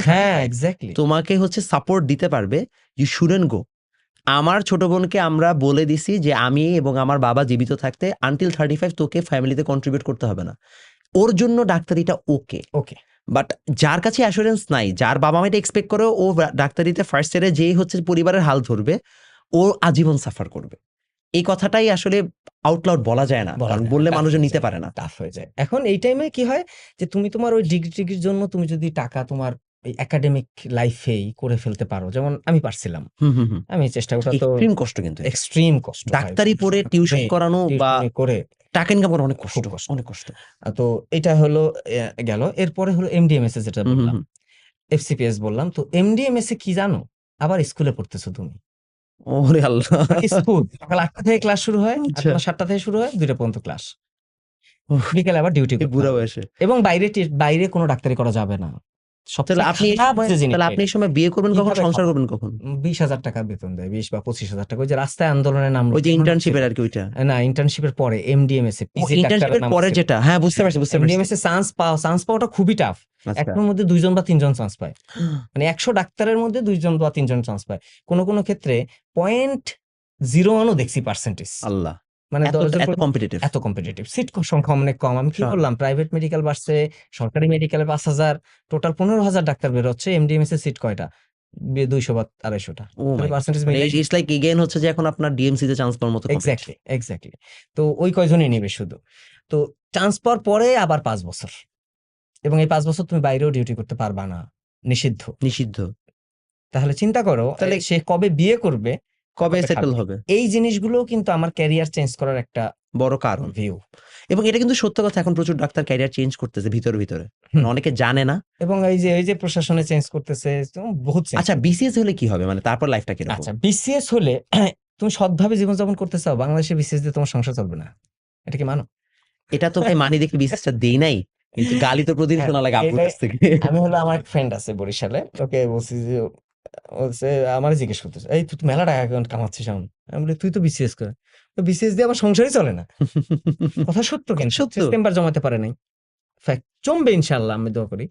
হ্যাঁ, এক্সাক্টলি। তোমাকে হচ্ছে সাপোর্ট দিতে পারবে, ইউ শুডন্ট গো। আমার ছোট বোনকে আমরা বলে দিছি যে আমি এবং আমার বাবা জীবিত থাকতে আনটিল 35 তোকে ফ্যামিলিতে কন্ট্রিবিউট করতে হবে না। ওর জন্য ডাক্তারিটা ওকে। ওকে। বাট যার কাছে অ্যাসুরেন্স নাই, যার বাবা মা এটা এক্সপেক্ট করে ও ডাক্তারিতে ফার্স্ট ইয়ারে যেই হচ্ছে পরিবারের হাল ধরবে, ও আজীবন সাফার করবে। এই কথাটাই আসলে আউট লাউড বলা যায় না, বলা কারণ যায় না, বললে টাফ মানুষজন হয়ে নিতে যায়, পারে না। টাফ হয়ে যায়। এখন এই টাইমে কি হয় যে তুমি তোমার ওই ডিগ্রির জন্য তুমি যদি টাকা তোমার এই একাডেমিক লাইফেই করে ফেলতে পারো, যেমন আমি পারছিলাম। হুম, হুম, হুম। আমি চেষ্টা করতাম তো এক্সট্রিম কষ্ট কিন্তু এটা। এক্সট্রিম কষ্ট ভাই। ডাক্তারি পড়ে পড়াশোনা টিউশন করে, করানো বা টিউশনি করে টাকা ইনকাম করা অনেক কষ্ট, খুব কষ্ট। অনেক কষ্ট। তো এটা হলো গেল। এরপরে হলো এমডিএমএস এ যেটা হুম, হুম, বললাম। হুম। এফসিপিএস বললাম। তো এমডিএমএস এ কি জানো? আবার স্কুলে পড়তেছো তুমি। ওরে আল্লাহ! মানে স্কুল সকাল ৮টা থেকে ক্লাস শুরু হয়, আচ্ছা। ৭টা থেকে শুরু হয়, ২টা পর্যন্ত ক্লাস। উফ! বিকেলে আবার ডিউটি এই করতে বুড়া হবে। বয়সে। এবং বাইরে কোনো ডাক্তারি করা যাবে না। তাহলে সবচেয়ে আপনি এই খারাপ সময় যে তাহলে জিনিসটা আপনি এটা। এই সময় বিয়ে করবেন কখন? কিভাবে সংসার খাবো? করবেন কখন? ২০,০০০ টাকা বেতন দেয়। ২০ বা ২৫,০০০ টাকা। ওই যে রাস্তায় আন্দোলনে নামলো, ওই যে কেমন লাগছিল? ইন্টার্নশিপের আরকি ওইটা। না, ইন্টার্নশিপের পরে এমডিএমএস এ ও পিজি ডাক্তারের ইন্টার্নশিপের নাম পরে আছে। যেটা। হ্যাঁ, বুঝতে হ্যাঁ, পারছি, বুঝতে পারছি। এমডিএমএস এ চান্স পাওয়াটা খুবই টাফ। আচ্ছা। একটার মধ্যে ২ জন বা ৩ জন চান্স পায়। মানে ১০০ ডাক্তারের মধ্যে ২ জন বা ৩ জন চান্স পায়। কোনো ক্ষেত্রে 0.01 ও দেখছি পার্সেন্টেজ। আল্লাহ! মানে এত ১০ জন এত কম্পিটিটিভ। এত কম্পিটিটিভ। সিট সংখ্যা অনেক কম। আমি কি স্বাভাবিক। করলাম? প্রাইভেট মেডিকেল বাড়ছে, সরকারি মেডিকেলে ৫,০০০, টোটাল ১৫,০০০ ডাক্তার বের হচ্ছে। এমডিএমএস এর সিট কয়টা? ২০০ বা ২৫০ টা। ওহ তাহলে মাই গড! পার্সেন্টেজ মানে মিলাই ইটস লাইক এগেইন হচ্ছে যে এখন আপনার ডিএমসি তে চান্স পাওয়ার মতো কম্পিটিশন। এক্সাক্টলি। তো ওই কয়জনই নিবে শুধু। তো চান্স পাওয়ার পরে আবার ৫ বছর। এবং এই ৫ বছর তুমি বাইরেও ডিউটি করতে পারবা না। নিষিদ্ধ। নিষিদ্ধ। তাহলে চিন্তা করো তাহলে সে কবে বিয়ে করবে, কবে কবে সেটেল খাবে। হবে? এই জিনিসগুলোও কিন্তু আমার ক্যারিয়ার চেঞ্জ করার একটা বড় কারণ। ভিউ। এবং এটা কিন্তু সত্য কথা, এখন প্রচুর ডাক্তার ক্যারিয়ার চেঞ্জ করতেছে ভিতরে। হুম। অনেকে জানে না। এবং এই যে প্রশাসনে চেঞ্জ করতেছে, বহুত চেঞ্জ। আচ্ছা, বিসিএস হলে কি হবে? মানে তারপর লাইফটা কিরকম? আচ্ছা, বিসিএস হলে তুমি সৎভাবে জীবনযাপন করতে চাও, বাংলাদেশে বিসিএস দিয়ে তোমার সংসার চলবে না। এটা কি মানো? এটা তো ভাই মানি দেখে বিসিএসটা দেই নাই। কিন্তু গালি তো প্রতিদিন হ্যাঁ, শোনা লাগে আপুর এটাই। কাছ থেকে। আমি হলো আমার এক ফ্রেন্ড আছে বরিশালে। ওকে বলছি যে বলছে আমারে জিজ্ঞেস করতেছে, "এই তুই তো মেলা টাকা কামাচ্ছিস এখন।" আমি বলি, "তুই তো বিসিএস কর।" তো বিসিএস দিয়ে আমার সংসারই চলে না। কথা সত্য কিন্তু। সত্য। চেম্বার জমাতে পারে নাই। ফ্যাক্ট। জমবে ইনশাআল্লাহ, আমি দোয়া করি।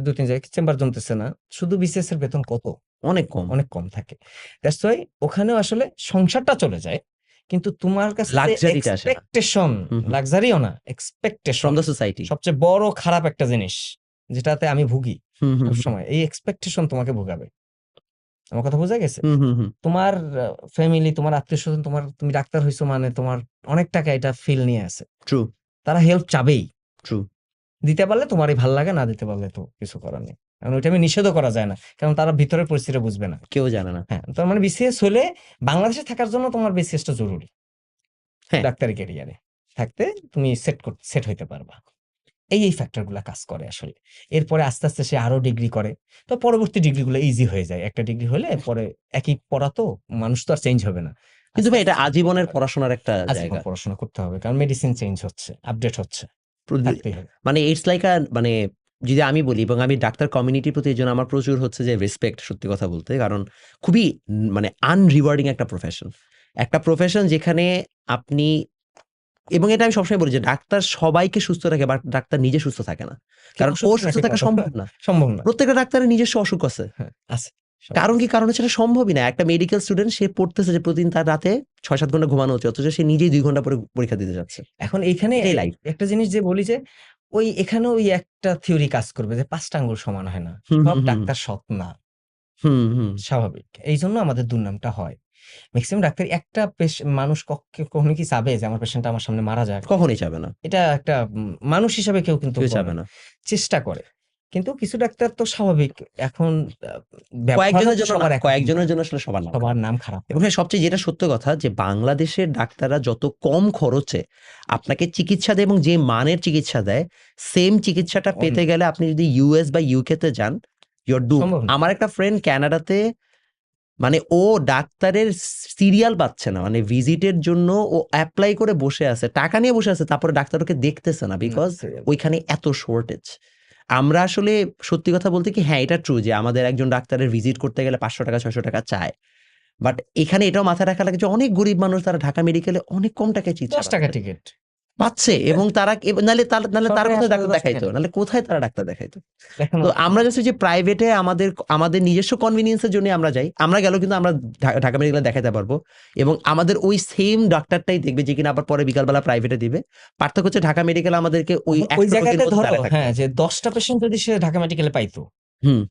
২-৩ জায়গায় চেম্বার জমতেছে না। শুধু বিসিএস এর বেতন কত? অনেক কম। অনেক কম থাকে। দ্যাটস ওয়াই ওখানেও আসলে সংসারটা চলে যায়। কিন্তু তোমার কাছে লাক্সারিটা আসে না। এক্সপেকটেশন, হুম, হুম। লাক্সারিও না, এক্সপেকটেশন ফ্রম দ্য সোসাইটি। সবচেয়ে বড় খারাপ একটা জিনিস, যেটাতে আমি ভুগি হুম, হুম, হুম। সবসময়। এই এক্সপেকটেশন তোমাকে ভোগাবে। আমার কথা বোঝা গেছে? হুম, হুম, হুম। তোমার ফ্যামিলি, তোমার আত্মীয়স্বজন, তুমি ডাক্তার হইছো মানে তোমার অনেক টাকা এটা ফিল নিয়ে আছে। ট্রু, তারা হেল্প চাবেই। ট্রু। দিতে পারলে তোমারই ভাল লাগে, না দিতে পারলে তো কিছু করার নেই। কারণ ওইটা আমি নিষেধও করা যায় না। কারণ তারা ভিতরের পরিস্থিতি বুঝবে না। কেউ জানে না। হ্যাঁ, তার মানে বিসিএস হলে বাংলাদেশে থাকার জন্য তোমার বিসিএসটা জরুরি। হ্যাঁ। ডাক্তারি ক্যারিয়ারে থাকতে তুমি সেট হইতে পারবা। এই ফ্যাক্টর গুলা কাজ করে আসলে। এরপরে আস্তে সে আরো ডিগ্রি করে। তো পরবর্তী ডিগ্রিগুলো ইজি হয়ে যায়। একটা ডিগ্রি হলে পরে একই পড়া তো, মানুষ তো আর চেঞ্জ হবে না। কিন্তু ভাই এটা আস্তে আজীবনের পড়াশোনার একটা আজীবন জায়গা। পড়াশোনা করতে হবে। কারণ মেডিসিন চেঞ্জ হচ্ছে, আপডেট হচ্ছে। থাকতেই হবে। মানে ইটস লাইক মানে যদি আমি বলি, এবং আমি ডাক্তার কমিউনিটির প্রতি এইজন্য আমার প্রচুর হচ্ছে যে রেসপেক্ট, সত্যি কথা বলতে। কারণ খুবই মানে আনরিওয়ার্ডিং একটা প্রফেশন। একটা প্রফেশন যেখানে আপনি, এবং এটা আমি সবসময় বলি যে ডাক্তার সবাইকে সুস্থ রাখে, বাট ডাক্তার নিজে সুস্থ থাকে না। কারণ অসুখ ওর থাকে সুস্থ থাকা কত? সম্ভব না। সম্ভব না। প্রত্যেকটা ডাক্তারের নিজস্ব অসুখ আছে। হ্যাঁ, আছে। কারণ কি? কারণ হচ্ছে এটা সম্ভবই না। একটা মেডিকেল স্টুডেন্ট সে পড়তেছে যে প্রতিদিন তার রাতে ৬-৭ ঘন্টা ঘুমানো উচিত। অথচ সে নিজেই ২ ঘন্টা পরে পরীক্ষা দিতে যাচ্ছে। এখন এইখানে এটাই লাইফ। একটা জিনিস যে বলি যে এখানেও ওই একটা থিওরি কাজ করবে যে ৫ টা আঙ্গুল সমান হয় না। হুম, সব হুম, হুম। ডাক্তার সৎ না। হুম। স্বাভাবিক। এইজন্য আমাদের দুর্নামটা হয়। মেক্সিমাম ডাক্তার একটা মানুষ কখনো কি চাবে যে আমার পেশেন্টটা আমার সামনে মারা যাক? কখনোই চাবে না। এটা একটা মানুষ হিসাবে কেউ কিন্তু কেউ বলে চাবে না। না। চেষ্টা করে। কিন্তু কিছু ডাক্তার তো স্বাভাবিক এখন ব্যবহারটা কয়েকজনের তো জন্য না, সবার একরকম না। কয়েকজনের জন্য আসলে সবার নাম সবার খারাপ। নাম খারাপ এবং হয়। হ্যাঁ, সবচেয়ে যেটা সত্য কথা যে বাংলাদেশের ডাক্তাররা যত কম খরচে আপনাকে চিকিৎসা দেয় এবং যে মানের চিকিৎসা দেয়, সেম চিকিৎসাটা পেতে গেলে আপনি যদি ইউএস বা ইউকে তে যান, ইউর ডুম। সম্ভব না। আমার একটা ফ্রেন্ড কানাডাতে, মানে ও ডাক্তারের সিরিয়াল পাচ্ছে না, মানে ভিজিটের জন্য ও অ্যাপ্লাই করে বসে আছে, টাকা নিয়ে বসে আছে, তারপরে ডাক্তার ওকে দেখতেছে না, বিকজ serial। ওইখানে এত শর্টেজ। আমরা আসলে সত্যি কথা বলতে কি, হ্যাঁ এটা ট্রু যে আমাদের একজন ডাক্তারের ভিজিট করতে গেলে 500 টাকা 600 টাকা চায়, বাট এখানে এটাও মাথায় রাখা লাগে যে অনেক গরিব মানুষ তারা ঢাকা মেডিকেলে অনেক কম টাকায় চিকিৎসা 10 টাকা পাচ্ছে। টিকিট পাচ্ছে, এবং তারা নাহলে নাহলে তারা সরকারি কোথায় ডাক্তার হাসপাতালে 10 টাকা দেখাইতো, টিকিট নাহলে কোথায় তারা ডাক্তার দেখাইতো। দেখানো তো আমরা জাস্ট যে প্রাইভেটে আমাদের নিজস্ব কনভিনিয়েন্সের জন্য আমরা যাই, আমরা গেলেও কিন্তু আমরা ঢাকা মেডিকেলে দেখাতে পারবো, এবং আমাদের ওই সেম ডাক্তারটাই দেখবে যে কিনা আবার পরে বিকালবেলা প্রাইভেটে দিবে। পার্থক্য হচ্ছে ঢাকা মেডিকেল আমাদেরকে ওই ওই একটা জায়গাতে রোগীর মধ্যে ধরো দাঁড়ায় থাকতে হ্যাঁ হয়। যে 10টা পেশেন্ট যদি সে ঢাকা মেডিকেলে পাইতো হুম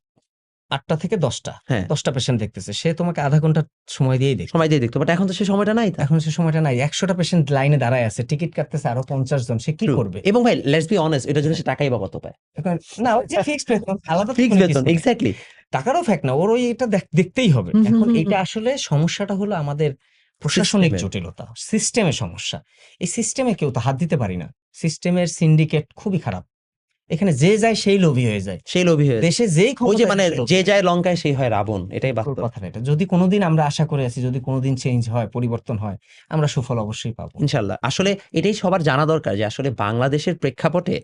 8টা থেকে 10টা হ্যাঁ 10টা পেশেন্ট দেখতেছে, সে তোমাকে আধা ঘন্টা সময় দিয়েই দেখবে। সময় দিয়ে দেখতো, বাট এখন তো সেই সময়টা নাই তার। এখন সে সময়টা নাই, 100টা পেশেন্ট লাইনে দাঁড়ায় আছে, টিকিট কাটতেছে আরো 50 জন, সে কি True. করবে? এবং ভাই লেটস বি অনেস্ট, এটার জন্য সে টাকাই বা কত পায়? এখন না ওই যে ফিক্সড বেতন, আলাদা তো ফিক্স কোনো বেতন, কিছু নাই। এক্স্যাক্টলি। টাকারও ফ্যাক্ট না, ওর ওই এটা দেখতেই হবে। এখন এটা আসলে সমস্যাটা হলো আমাদের প্রশাসনিক System-এর। জটিলতা, সিস্টেমের সমস্যা। এই সিস্টেমে কেউ তো হাত দিতে পারি না। সিস্টেমের সিন্ডিকেট খুবই খারাপ। এখানে যে যায় সেই লোভী হয়ে যায়। সেই লোভী হয়েছে। দেশে যেই ওই যে ক্ষমতায় মানে যায় সে লোভী যে হয়ে যায়। যায় লঙ্কায় সেই হয় রাবণ, এটাই বাস্তব। কথাটা এটা। যদি কোনোদিন আমরা আশা করে আছি, যদি কোনোদিন চেঞ্জ হয়, পরিবর্তন হয়, আমরা সুফল অবশ্যই পাবো। ইনশাল্লাহ। আসলে এটাই সবার জানা দরকার যে আসলে বাংলাদেশের প্রেক্ষাপটে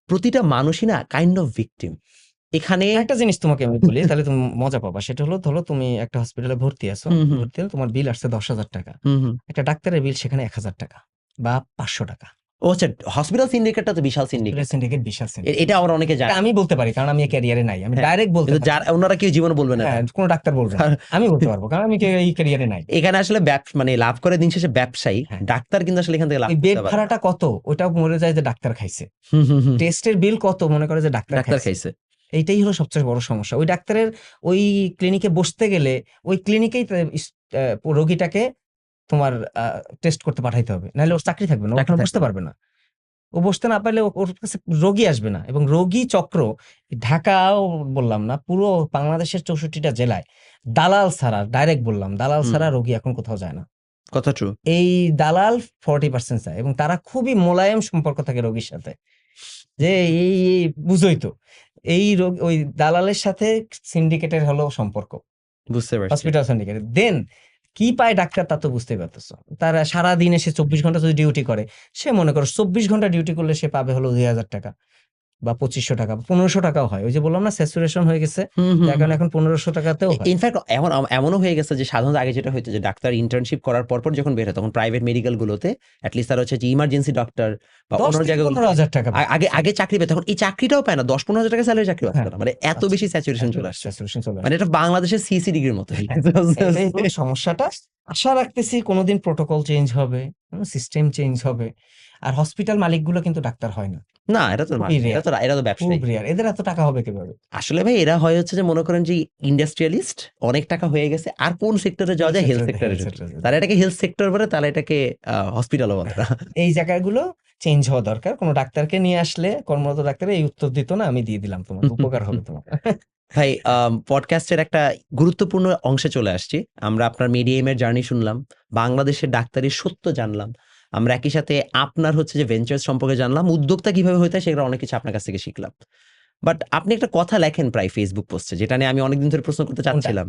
প্রতিটা মানুষই না কাইন্ড অফ ভিকটিম। এখানে একটা জিনিস তোমাকে আমি বলি, তাহলে তুমি মজা পাবা। সেটা হলো ধরো তুমি একটা হসপিটালে ভর্তি আছো, ভর্তি হলে তোমার বিল আসছে 10,000 টাকা। একটা ডাক্তারের বিল সেখানে 1,000 টাকা বা 500 টাকা। ও আচ্ছা, হসপিটাল সিন্ডিকেটটা তো বিশাল সিন্ডিকেট। সিন্ডিকেট বিশাল সিন্ডিকেট। এটা আবার অনেকে জানে। আমি বলতে পারি কারণ আমি ক্যারিয়ারে নাই, আমি হ্যাঁ, ডাইরেক্ট বলতে কিন্তু পারি। যারা অন্যরা কেউ জীবনে বলবে না। হ্যাঁ, কোনো ডাক্তার বলবে না, আমি বলতে পারবো কারণ আমি এই ক্যারিয়ারে নাই। এখানে আসলে মানে লাভ করে দিন শেষে ব্যবসায়ী, হ্যাঁ। ডাক্তার কিন্তু আসলে এখান থেকে লাভ ওই করতে বেড পারে না। ভাড়াটা কত ওটাও মরে যায় যে ডাক্তার খাইছে। টেস্টের বিল কত মনে করে যে ডাক্তার ডাক্তার খাইছে। খাইছে। এইটাই হলো সবচেয়ে বড় সমস্যা। ওই ডাক্তারের ওই ক্লিনিকে বসতে গেলে ওই ক্লিনিকেই রোগীটাকে তোমার টেস্ট করতে পাঠাইতে হবে, নাহলে ওর চাকরি থাকবে না, চাকরি ওখানে থাকবে বসতে না। পারবে না। ও বসতে না পারলে ওর কাছে রোগী আসবে না। এবং রোগী চক্র ঢাকাও বললাম না, পুরো বাংলাদেশের 64টা জেলায় দালাল ছাড়া, ডাইরেক্ট বললাম দালাল ছাড়া রোগী এখন কোথাও যায় না। কথা ট্রু। এই দালাল 40% চায় এবং তারা খুবই মোলায়েম সম্পর্ক থাকে রোগীর সাথে, যে এই বুঝোই তো এই ওই দালালের সাথে সিন্ডিকেটের হলো সম্পর্ক, বুঝতে পারছি। Hospital syndicate. দেন কি পায় ডাক্তার তা তো বুঝতে পারতেছো। তারা সারাদিন এসে 24 ঘন্টা যদি ডিউটি করে, সে মনে করো 24 ঘন্টা ডিউটি করলে সে পাবে হলো 2,000 টাকা বা 2500 টাকা, 1500 টাকাও হয়। ওই যে বললাম না স্যাচুরেশন হয়ে গেছে, যার কারণে এখন 1500 টাকাতেও হয়। ইনফ্যাক্ট এমনও হয়ে গেছে যে সাধারণত আগে যেটা হতো যে ডাক্তার ইন্টার্নশিপ করার পর যখন বের হয় তখন প্রাইভেট মেডিকেল গুলোতে অ্যাটলিস্ট তারা হচ্ছে যে ইমার্জেন্সি ডক্টর বা 10 অন্য থেকে জায়গাগুলো 15,000 টাকা পায়। আগে চাকরি পেত, তখন এই চাকরিটাও পায় না, 10-15 হাজার টাকা স্যালারি চাকরি পাচ্ছে হ্যাঁ, না, মানে এত বেশি স্যাচুরেশন চলে আসছে। স্যাচুরেশন চলে মানে আসছে। এটা বাংলাদেশের সিসি ডিগ্রির মতো। এটাই হলো সমস্যাটা। আশা রাখতেছি কোনোদিন প্রোটোকল চেঞ্জ হবে, সিস্টেম চেঞ্জ হবে। আর হসপিটাল মালিকগুলো কিন্তু ডাক্তার হয় না, না, এটা তো খুবই rare, এটা তো ব্যবসায়ী। খুব রেয়ার। এদের এত টাকা হবে কিভাবে? আসলে ভাই এরা হয় হচ্ছে যে মনে করেন যে ইন্ডাস্ট্রিয়ালিস্ট, অনেক টাকা হয়ে গেছে, আর কোন সেক্টরে যাওয়া যায়, হেলথ সেক্টরে। তারা এটাকে হেলথ সেক্টর বলে, তাহলে এটাকে হসপিটালও বলে না। এই জায়গাগুলো চেঞ্জ হওয়া দরকার। কোনো ডাক্তারকে নিয়ে আসলে কর্মরত ডাক্তার এই উত্তর দিত না, আমি দিয়ে দিলাম, তোমার উপকার হবে তোমার। ভাই পডকাস্টের একটা গুরুত্বপূর্ণ অংশে চলে আসছি। আমরা আপনার মিডিয়ামের জার্নি শুনলাম, বাংলাদেশের ডাক্তারির সত্য জানলাম, আমরা একই সাথে আপনার হচ্ছে যে ভেঞ্চার্স সম্পর্কে জানলাম, উদ্যোক্তা কিভাবে হতে হয় সেগুলো অনেক কিছু আপনার কাছ থেকে শিখলাম। বাট আপনি একটা কথা লেখেন প্রায় ফেসবুক পোস্টে, যেটা নিয়ে আমি অনেকদিন ধরে প্রশ্ন করতে চাচ্ছিলাম।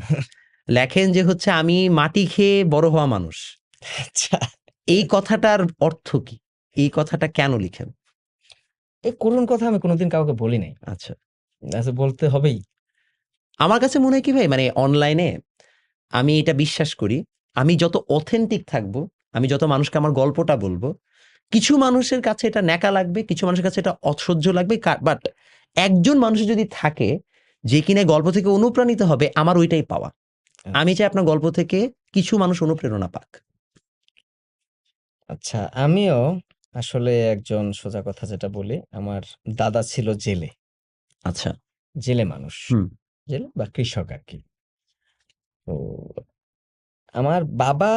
লেখেন যে হচ্ছে আমি মাটি খেয়ে বড় হওয়া মানুষ। আচ্ছা, এই কথাটার অর্থ কি? এই কথাটা কেন লিখেন? এই করুণ কথা আমি কোনোদিন কাউকে বলি নাই। আচ্ছা, আচ্ছা, বলতে হবেই। আমার কাছে মনে হয় কি ভাই, মানে অনলাইনে আমি এটা বিশ্বাস করি, আমি যত অথেন্টিক থাকবো, আমি যত মানুষকে আমার গল্পটা বলবো, কিছু মানুষের কাছে এটা ন্যাকা লাগবে, কিছু মানুষের কাছে এটা অসহ্য লাগবে, বাট একজন মানুষ যদি থাকে যে কিনা গল্প থেকে অনুপ্রাণিত হবে, আমার ওইটাই পাওয়া। আমি চাই আপনার গল্প থেকে কিছু মানুষ অনুপ্রেরণা পাক। আচ্ছা, আমিও আসলে একজন, সোজা কথা যেটা বলি, আমার দাদা ছিল জেলে। আচ্ছা, জেলে মানুষ, জেলে বা কৃষক আর কি। তো আমার বাবা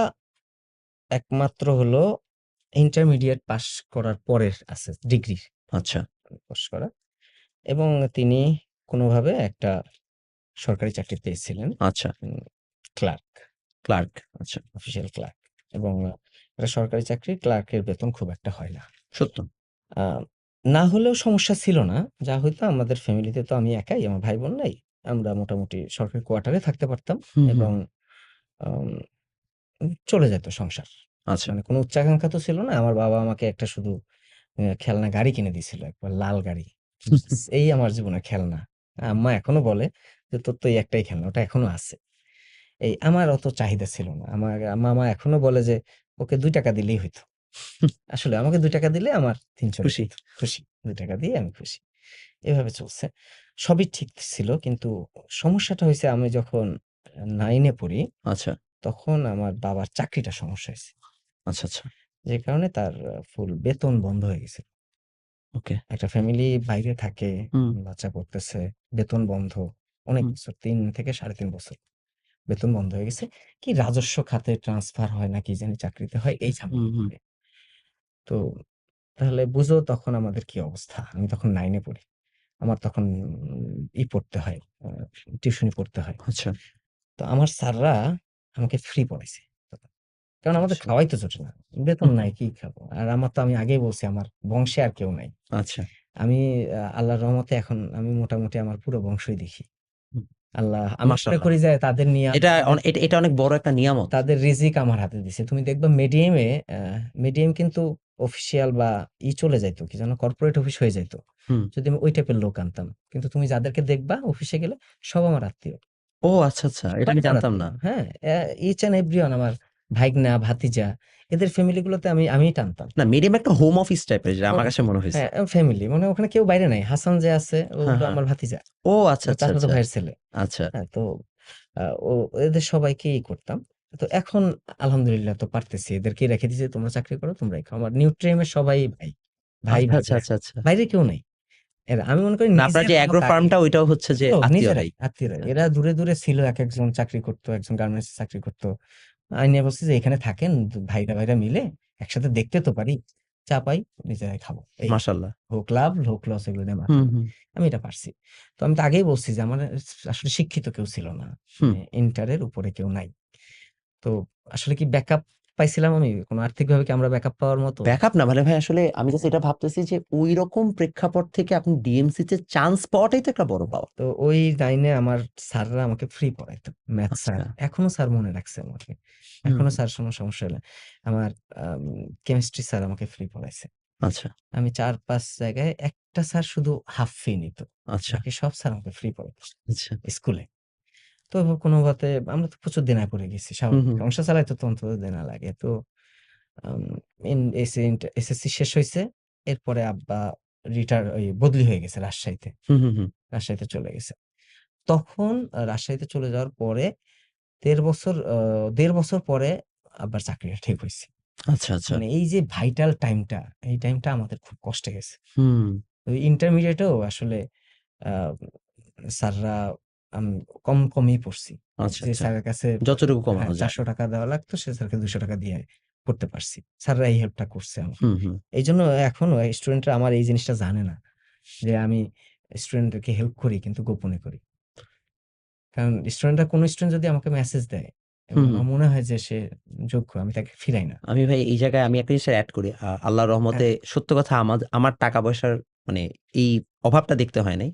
একমাত্র হলো ইন্টারমিডিয়েট পাস করার পরের আছে ডিগ্রি আচ্ছা, পাস করা, এবং তিনি কোনোভাবে একটা সরকারি চাকরি পেয়েছিলেন। আচ্ছা। Clerk, clerk. আচ্ছা। অফিসিয়াল ক্লার্ক, এবং একটা সরকারি চাকরি, ক্লার্কের বেতন খুব একটা হয় না। সত্য। আ না হলেও সমস্যা ছিল না। যা হইতো আমাদের ফ্যামিলিতে তো আমি একাই, আমার ভাই-বোন নাই। আমরা মোটামুটি সরকারি কোয়ার্টারে থাকতে পারতাম, হুম, হুম। এবং আম চলে যেত সংসার। আচ্ছা। মানে কোনো উচ্চাকাঙ্ক্ষা তো ছিল না। আমার বাবা আমাকে একটা শুধু খেলনা গাড়ি কিনে দিয়েছিল, একবার লাল গাড়ি। ব্যাস, এই আমার জীবনের খেলনা। আম্মা এখনো বলে যে, "তোর তো এই একটাই খেলনা, ওটা এখনো আছে।" আমার অত চাহিদা ছিল না। মামা এখনো বলে যে, "ওকে ৳২ দিলেই হইতো।" আসলে আমাকে ৳২ দিলে আমার দিন চলে খুশি। যেত। খুশি। ৳২ দিয়ে আমি খুশি। এভাবে চলছে। সবই ঠিক ছিল। কিন্তু সমস্যাটা হইছে, আমি যখন 9 এ পড়ি, আচ্ছা, তখন আমার বাবার চাকরিটা সমস্যা হইছে। আচ্ছা, আচ্ছা। যে কারণে তার ফুল বেতন বন্ধ হয়ে গেছে। ওকে। একটা ফ্যামিলি বাইরে থাকে, হুম, বাচ্চা পড়তেছে, বেতন বন্ধ। অনেক হুম, বছর, ৩ থেকে ৩.৫ বছর। বেতন বন্ধ হয়ে গেছে। কি রাজস্ব খাতে ট্রান্সফার হয় না কি জানি চাকরিতে হয়, এই হুম, ঝামেলা হুম। করে। তো তাহলে বুঝো তখন আমাদের কি অবস্থা। আমি তখন 9 এ পড়ি। আমার তখন পড়তে হয়, টিউশনি পড়তে হয়। আচ্ছা, তো আমার স্যাররা আমাকে ফ্রি পড়াইছে তখন। কারণ আমাদের আচ্ছা। খাওয়াই তো জোটে না। বেতন হুম, হুম। নাই, কি খাবো? আর আমার তো, আমি আগেই বলছি, আমার বংশে আর কেউ নাই। আচ্ছা। আমি আল্লাহর রহমতে এখন আমি মোটামুটি আমার পুরো বংশই দেখি। হুম, আল্লাহ, আমি মনে মাশাআল্লাহ। করি যে তাদের এটা তাদের এটা অনেক বড় একটা নিয়ামত। তাদের রিজিক আমার হাতে দিছে। তুমি দেখবা মিডিয়ামে, মিডিয়াম কিন্তু অফিসিয়াল বা চলে যাইত। কি যেন কর্পোরেট অফিস হয়ে যাইত। হুম। যদি আমি ওই টাইপের লোক আনতাম। কিন্তু তুমি যাদেরকে দেখবা অফিসে গেলে, সব আমার আত্মীয়। ও আচ্ছা, আচ্ছা। এটা সব আমি আমার জানতাম আত্মীয়। না। হ্যাঁ? ইচ অ্যান্ড এভরিওয়ান আমার ভাইগনা, ভাতিজা, এদের ফ্যামিলি গুলোতে আমিই টানতাম। না, মিডিয়াম একটা হোম অফিস টাইপের যেটা ও আমার কাছে মনে হইছে। হ্যাঁ, ফ্যামিলি মানে ওখানে কেউ বাইরে নাই। হাসান যে আছে, ও হ্যাঁ, হলো হ্যাঁ। আমার ভাতিজা। ও আচ্ছা, আমার আচ্ছা, চাচাতো আচ্ছা। ভাইয়ের ছেলে। আচ্ছা। হ্যাঁ, তো আ ও এদের সবাইকেই করতাম। তো এখন আলহামদুলিল্লাহ তো পারতেছি। এদেরকেই রেখে দিয়েছি, তোমরা চাকরি করো, তোমরাই খাও। আমার নিউট্রিয়ামের সবাই ভাই। ভাই, আচ্ছা, আচ্ছা, ভাবিরা। আচ্ছা, আচ্ছা। বাইরে কেউ নাই। আমি মনে করি না, আপনার নিজের যে হক এগ্রো আগে। ফার্মটা ওইটাও হচ্ছে যে নিজেরাই, আত্মীয়রাই। আত্মীয়রাই। হ্যাঁ। এরা দূরে, দূরে ছিল। একেকজন চাকরি করত, একজন গার্মেন্টস এ চাকরি করত। আমি নিয়ে বলছি যে, "এখানে থাকেন, ভাইরা, ভাইরা মিলে একসাথে দেখতে তো পারি। চা পাই, নিজেরাই খাবো।" এই। মাশাআল্লাহ। হোক লাভ, হোক লস, এগুলো নিয়ে মাথা হুম, নাই। হুম, আমি এটা পারছি। তো আমি তো আগেই বলছি যে আমার আসলে শিক্ষিত কেউ ছিল না। হুম। ইন্টারের উপরে কেউ নাই। তো আসলে কি ব্যাকআপ পাইছিলাম আমি? কোন আর্থিকভাবে কি আমরা ব্যাকআপ পাওয়ার মতো? ব্যাকআপ না মানে ভাই, আসলে আমি জাস্ট এটা ভাবতেছি যে ঐরকম প্রেক্ষাপট থেকে আপনি ডিএমসি তে চান্স পাওয়াটাই তো একটা বড় পাওয়া। তো ওই লাইনে আমার স্যাররা আমাকে ফ্রি পড়াইতো। Math sir. আচ্ছা। এখনো স্যার মনে রাখছে আমাকে। হুম, এখনো হুম। স্যার কোন সমস্যা হলে আমার আম কেমিস্ট্রি স্যার আমাকে ফ্রি পড়াইছে। আচ্ছা, আমি ৪-৫ জায়গায় একটা স্যার শুধু হাফ ফি নিত। আচ্ছা, বাকি সব স্যার আমাকে ফ্রি পড়াইত আচ্ছা। স্কুলে। তো কোনোমতে আমরা তো প্রচুর দেনায় পড়ে গেছি, হুম, স্বাভাবিক। হুম, সংসার চালাইতে তো অন্তত দেনা লাগে। তো আম ইন এসে এসএসসি শেষ হইছে। এরপরে আব্বা বদলি হয়ে গেছে রাজশাহীতে। হুম, হুম, হুম। রাজশাহীতে চলে গেছে। তখন রাজশাহীতে চলে যাওয়ার পরে ১.৫ বছর পরে আব্বার চাকরিটা ঠিক হইছে। আচ্ছা, আচ্ছা। মানে এই যে ভাইটাল টাইমটা, এই টাইমটা আমাদের খুব কষ্টে গেছে। হুম। ওই ইন্টারমিডিয়েটেও আসলে আ স্যাররা আম কমই পড়ছি। আচ্ছা, যে আচ্ছা। স্যারের কাছে যতটুকু কমানো হ্যাঁ, যায়। ৳৪০০ দেওয়া লাগতো, সে স্যারকে ৳২০০ দিয়ে পড়তে পারছি। স্যাররা এই হেল্পটা করছে আমাকে। হুম, হুম। এইজন্য এখনো স্টুডেন্টরা আমার এই জিনিসটা জানে না যে আমি স্টুডেন্টদেরকে হেল্প করি, কিন্তু গোপনে করি। কারণ কোন স্টুডেন্ট যদি আমাকে মেসেজ দেয় এবং হুম, হুম। আমার মনে হয় যে সে যোগ্য, আমি তাকে ফিরাই না। আমি ভাই এই জায়গায় আমি একটা জিনিস এড করি। আল্লাহর রহমতে হ্যাঁ, সত্য কথা, আমার টাকা-পয়সার মানে এই অভাবটা দেখতে হয় নাই।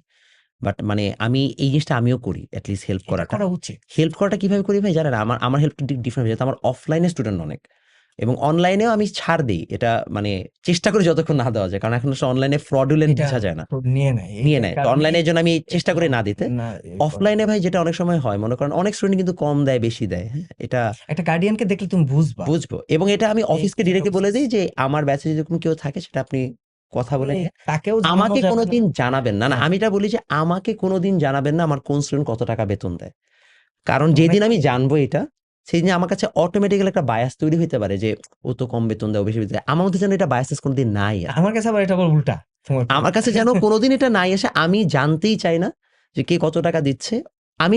বাট মানে আমি এই জিনিসটা আমিও করি, এট লিস্ট হেল্প এটা করাটা। করা উচিত। হেল্প করাটা কিভাবে করি ভাই জানেন? আমার হেল্পটা ডিফারেন্ট হয়ে যায়। আমার অফলাইনে স্টুডেন্ট অনেক। এবং অনলাইনেও আমি ছাড় দেই। এটা মানে চেষ্টা করি যতক্ষণ না দেওয়া যায়। কারণ এখন আসলে অনলাইনে fraudulent এটা বোঝা যায় না। নিয়ে নেয়। নিয়ে এইটার নেয়। তো কারণেই অনলাইনের জন্য আমি চেষ্টা একটু করি না দিতে। না করা। অফলাইনে ভাই যেটা অনেক সময় হয়, মনে করেন অনেক স্টুডেন্ট কিন্তু কম দেয়, বেশি দেয়। হ্যাঁ? এটা একটা গার্ডিয়ানকে দেখলে তুমি বুঝবা। বুঝবো। এবং এটা আমি অফিসকে এটা ডিরেক্টলি বলে উচিত। দেই যে, আমার ব্যাচে যদি এরকম কেউ থাকে সেটা আপনি কথা বলে তুমি নিয়ে তাকেও জানানো আমাকে যাবে না। কোনদিন জানাবেন না। না, হ্যাঁ, আমি এটা বলি যে আমাকে কোনদিন জানাবেন না আমার কোন স্টুডেন্ট কত টাকা বেতন দেয়। কারণ যেদিন আমি অনেকেই জানবো এটা, সেদিন আমার কাছে অটোমেটিক্যালি একটা বায়াস তৈরি হইতে পারে যে ও তো কম বেতন দেয়, ও বেশি বেতন দেয়। আমার মধ্যে যেন এটা বায়াসনেস কোনদিন নাই আসে। আমার কাছে আবার এটা আবার উল্টা। তোমার আমার তুলনায়। কাছে যেন কোনদিন এটা নাই আসে। আমি জানতেই চাই না যে কে কত টাকা দিচ্ছে।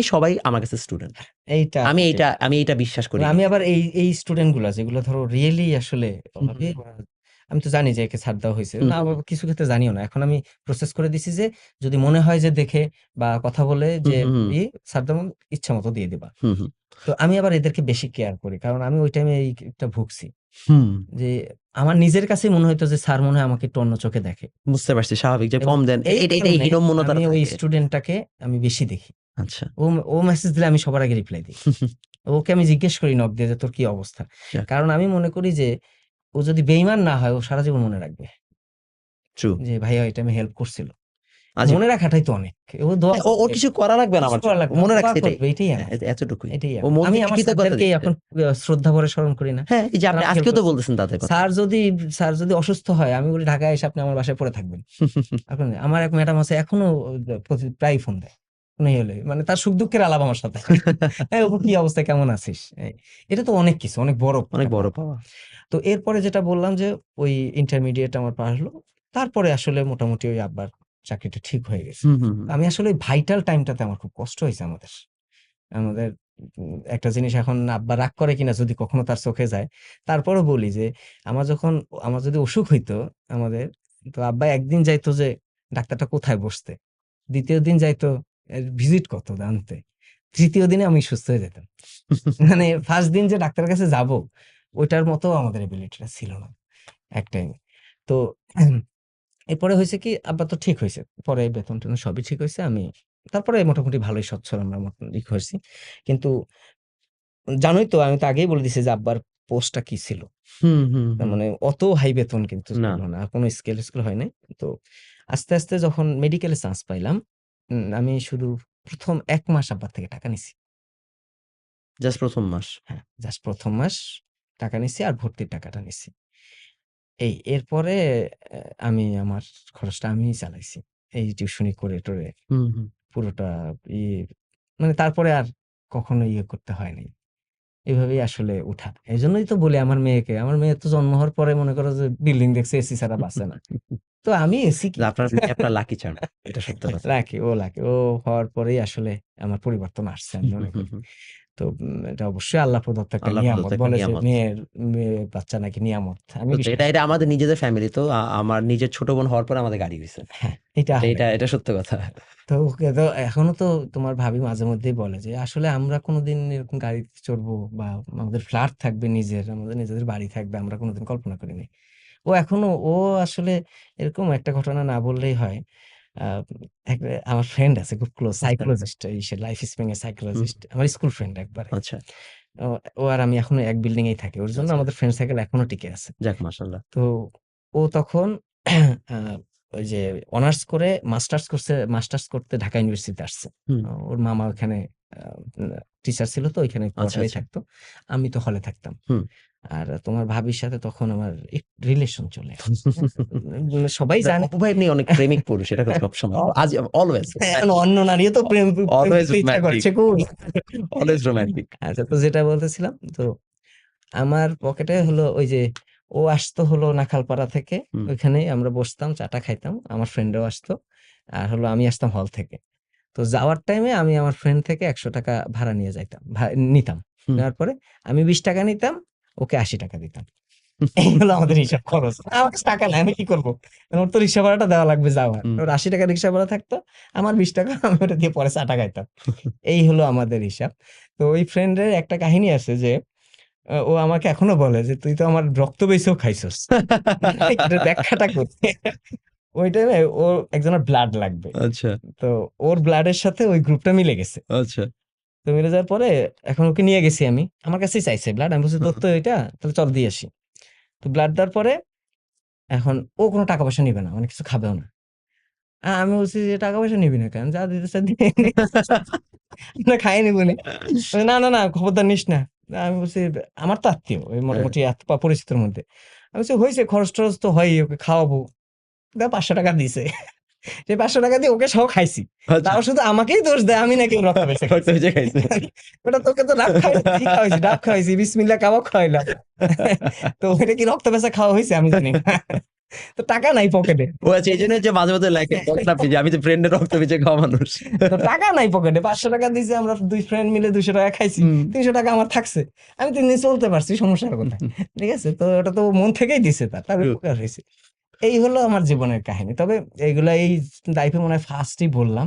সবাই আমার কাছে স্টুডেন্ট। এইটা ঠিক। আমি এইটা বিশ্বাস করি আমি বেশি। আবার এই স্টুডেন্ট গুলা যেগুলো ধরো রিয়েলি আসলে হুম, অভাবী, হুম। আমি তো জানি যে একে ছাড় দেওয়া হয়েছে হুম, না, আবার কিছু ক্ষেত্রে জানিও না। এখন আমি প্রসেস করে দিছি যে যদি মনে হয় যে দেখে বা কথা বলে হুম, যে হুম, ছাড় দেওয়া ইচ্ছা মতো দিয়ে দিবা। হুম, হুম, তো আমি আবার এদেরকে বেশি কেয়ার করি, কারণ আমি ওই টাইমে এইটা ভুগছি হুম, যে আমার নিজের কাছেই মনে হইতো যে স্যার মনে হয় আমাকে একটু অন্য চোখে দেখে, বুঝতে পারছি, স্বাভাবিক যে এবং কম দেন। এই এটাই কারণে হীনম্মন্যতা আমি ওই থাকে। স্টুডেন্টটাকে আমি বেশি দেখি। আচ্ছা। ও ও মেসেজ দিলে আমি সবার আগে রিপ্লাই দিই। ওকে আমি জিজ্ঞেস করি নক দিয়ে যে তোর কি অবস্থা? যাক, কারণ আমি মনে করি যে ও যদি বেইমান না হয় ও সারা জীবন মনে রাখবে ট্রু। যে ভাইয়া এটা আমি হেল্প করছিল। মনে আজীবন। রাখাটাই তো অনেক। ও দোয়া ওর করবে, কিছু করা লাগবে না কিছু আমার করা জন্য। ও লাগবে না। মনে দোয়া রাখছে এটাই। করবে, এটাই আমার। এতটুকুই। এটাই ও আমার। মন আমি থেকে আমার কৃতজ্ঞতা স্যারদেরকেই দিচ্ছে। এখন শ্রদ্ধা ভরে স্মরণ করি না? হ্যাঁ, এই যে তারা আপনি আমাকে হেল্প আজকেও তো করছে। বলতেছেন তাদের কথা। স্যার যদি অসুস্থ হয়, আমি বলি ঢাকায় এসে আপনি আমার বাসায় পড়ে থাকবেন। এখন আমার এক ম্যাডাম আছে এখনো প্রায়ই ফোন দেয়। কোনো ইয়ে হলে মানে তার সুখ-দুঃখের আলাপ আমার সাথে। "এই অপু কি অবস্থা? কেমন আছিস?" এটা তো অনেক কিছু, অনেক বড় অনেক একটা বড় পাওয়া। পাওয়া। তো এরপরে যেটা বললাম যে ওই ইন্টারমিডিয়েট আমার পার হলো। তারপরে আসলে মোটামুটি ওই আব্বার চাকরিটা ঠিক হয়ে গেছে। হুম, হুম, হুম। আমি আসলে ওই ভাইটাল টাইমটাতে আমার খুব কষ্ট হইছে আমাদের। আমাদের একটা জিনিস এখন আব্বা রাগ করে কিনা যদি কখনো তার চোখে যায়। তারপরও বলি যে আমার যদি অসুখ হইতো আমাদের, তো আব্বা একদিন যাইতো যে ডাক্তারটা কোথায় বসতে। ২য় দিন যাইতো ভিজিট কত আনতে। ৩য় দিনে আমি সুস্থ হয়ে যেতাম। মানে ফার্স্ট দিন যে ডাক্তারের কাছে যাবো, ওইটার মতো আমাদের এবিলিটিটা ছিল না এক টাইমে। তো এরপরে হইছে কি আব্বা তো ঠিক হইছে। পরে বেতন-টেতন সবই ঠিক হইছে। তারপরে মোটামুটি ভালোই সচ্ছল আমরা মতন হইছি। কিন্তু জানোই তো আমি তো আগেই বলে দিছি যে আব্বার পোস্টটা কি ছিল। হুম, হুম, তার হুম। মানে অত হাই বেতন কিন্তু না। ছিল না। কোনো স্কেল হয় নাই। তো আস্তে যখন মেডিকেলে চান্স পাইলাম, আমি শুধু ১ম ১ মাস আব্বার থেকে টাকা নিছি। জাস্ট ১ম মাস। হ্যাঁ, জাস্ট ১ম মাস টাকা নিছি আর ভর্তির টাকাটা নিছি। এরপরে আমি আমার খরচটা আমিই চালাইছি। এই টিউশনি করে-টরে হুম, হুম। পুরোটা ইয়ে মানে তারপরে আর কখনো ইয়ে করতে হয় নাই। এভাবেই আসলে উঠা। এজন্যই তো বলি আমার মেয়ে তো জন্ম হওয়ার পরে মনে করো যে বিল্ডিং দেখছে এসি ছাড়া বাঁচে না। তো আমি এসি কি? আপনার মেয়ে আপনার লাকি চার্ম। এটা সত্য কথা। লাকি। ও হওয়ার পরেই আসলে আমার পরিবর্তন আসছে আমি মনে করি। তো এটা অবশ্যই আল্লাহ প্রদত্ত একটা আল্লাহ প্রদত্ত নিয়ামত। একটা বলে যে নিয়ামত। মেয়ে বাচ্চা নাকি নিয়ামত। আমি সত্যি বিশ্বাস এটা করি। আমাদের নিজেদের ফ্যামিলি তো আমার নিজের ছোট বোন হওয়ার পরে আমাদের গাড়ি হইছে। হ্যাঁ, এটা এটা এটা আরেকটা এটা বিষয়। সত্য কথা। তো ওকে তো এখনো তো তোমার ভাবি মাঝে মধ্যেই বলে যে আসলে আমরা কোনোদিন এরকম গাড়িতে চড়বো বা আমাদের ফ্ল্যাট থাকবে নিজের, আমাদের নিজেদের বাড়ি থাকবে আমরা কোনোদিন কল্পনা করিনি। ও আসলে এরকম একটা ঘটনা না বললেই হয়। আ এক আমার ফ্রেন্ড আছে খুব ক্লোজ আচ্ছা। সাইকোলজিস্ট লাইফ স্প্রিং এর হুম, সাইকোলজিস্ট। আমার স্কুল ফ্রেন্ড একবারে। আচ্ছা, ও ও আর আমি এখনো এক বিল্ডিং এই থাকি। ওর জন্য আচ্ছা। আমাদের ফ্রেন্ড সার্কেল এখনো টিকে আছে। যাক মাশাআল্লাহ। তো ও তখন আ ওই যে অনার্স করে মাস্টার্স করতে ঢাকা ইউনিভার্সিটিতে আসছে। হুম, ওর মামা ওখানে আ টিচার ছিল তো ওইখানে আচ্ছা, কোয়ার্টারেই আচ্ছা। থাকতো। আমি তো হলে থাকতাম। হুম। আর তোমার ভাবির সাথে তখন আমার রিলেশন চলে আসে। হ্যাঁ? সবাই জানে। অপু ভাই এমনি অনেক প্রেমিক পুরুষ। এটা সবসময়। আজ অলওয়েজ। এখন অন্য নারীও তো প্রেম অলওয়েজ করতে ইচ্ছা রোমান্টিক। করছে খুব। Always romantic. আচ্ছা, তো যেটা বলতেছিলাম, তো আমার পকেটে হলো ওই যে ও আসতো হলো নাখালপাড়া থেকে। হুম, ওইখানেই আমরা বসতাম, চাটা খাইতাম। আমার ফ্রেন্ডও আসতো। আর হলো আমি আসতাম হল থেকে। তো যাওয়ার টাইমে আমি আমার ফ্রেন্ড থেকে ৳১০০ ভাড়া নিয়ে যাইতাম। নিতাম। হুম। নেওয়ার পরে আমি ৳২০ নিতাম, ওকে ৳৮০ দিতাম। এই হলো আমাদের হিসাব খরচ। আমার কাছে টাকা নাই, আমি কি করব? ওর তো রিক্সা ভাড়াটা দেওয়া লাগবে যাওয়ার। হুম। ওর ৳৮০ রিক্সা ভাড়া থাকতো। আমার ৳২০ আমি ওটা দিয়ে পরে চাটা খাইতাম। এই হলো আমাদের হিসাব। তো ওই ফ্রেন্ডের একটা কাহিনী আছে যে ও আমাকে এখনো বলে যে, "তুই তো আমার রক্ত বেইছেও খাইছস।" মানে এটার ব্যাখ্যাটা করতে। ওই টাইমে ওর একজনের ব্লাড লাগবে। আচ্ছা, তো ওর ব্লাডের সাথে ওই গ্রুপটা মিলে গেছে। আচ্ছা। তো মিলে যাওয়ার পরে এখন ওকে নিয়ে গেছি আমি। আমার কাছেই চাইছে ব্লাড। আমি বলছি, "তোর তো এটা, তাহলে চল দিয়ে আসি।" তো ব্লাড দেওয়ার পরে এখন ও কোন টাকা পয়সা নিবে না। মানে কিছু খাবেও না। আমি বলছি যে, "টাকা পয়সা নিবি না কেন? যা দিতেছে দে। আমরা খাইয়ে নিবনি।" বলে, "না, খবরদার নিস না।" আমি বলছি, "আমার তো আত্মীয়। ওই হ্যাঁ, মোটামুটি পরিচিতর মধ্যে।" আমি বলছি, "হইছে খরচ-টরচ তো হয়ই, ওকে খাওয়াবো।" দেও ৳৫০০ দিছে। সেই ৳৫০০ দিয়ে ওকে সহ খাইছি। আচ্ছা। তাও শুধু আমাকেই দোষ দেয়, আমি নাকি ওর রক্ত বেঁচে রক্ত খাইছি। ভিজে খাইছে। ওটা তোকে তো কি খাওয়াইছি? ডাব খাওয়াইছি, বিসমিল্লাহ কাবাব খাওয়াইলাম। তো ওইটা কি রক্ত বেচা খাওয়া হইছে? আমি জানি না। তো টাকা নাই পকেটে। ও আচ্ছা, এই জন্য যে মাঝে মাঝে লেখে বলেন আপনি যে আমি তো ফ্রেন্ডের রক্ত বেঁচে খাওয়া মানুষ। তো টাকা নাই পকেটে, 500 টাকা দিয়েছে, আমরা 2 ফ্রেন্ড মিলে 200 টাকা খাইছি, হুম। 300 টাকা আমার থাকছে, আমি 3 দিন চলতে পারছি, সমস্যার কোথায়? ঠিক আছে, তো ওটা তো মন থেকেই দিছে, তার True. উপকার হয়েছে। এই হলো আমার জীবনের কাহিনী। তবে এইগুলা এই লাইফে মনে হয় ফার্স্টই বললাম।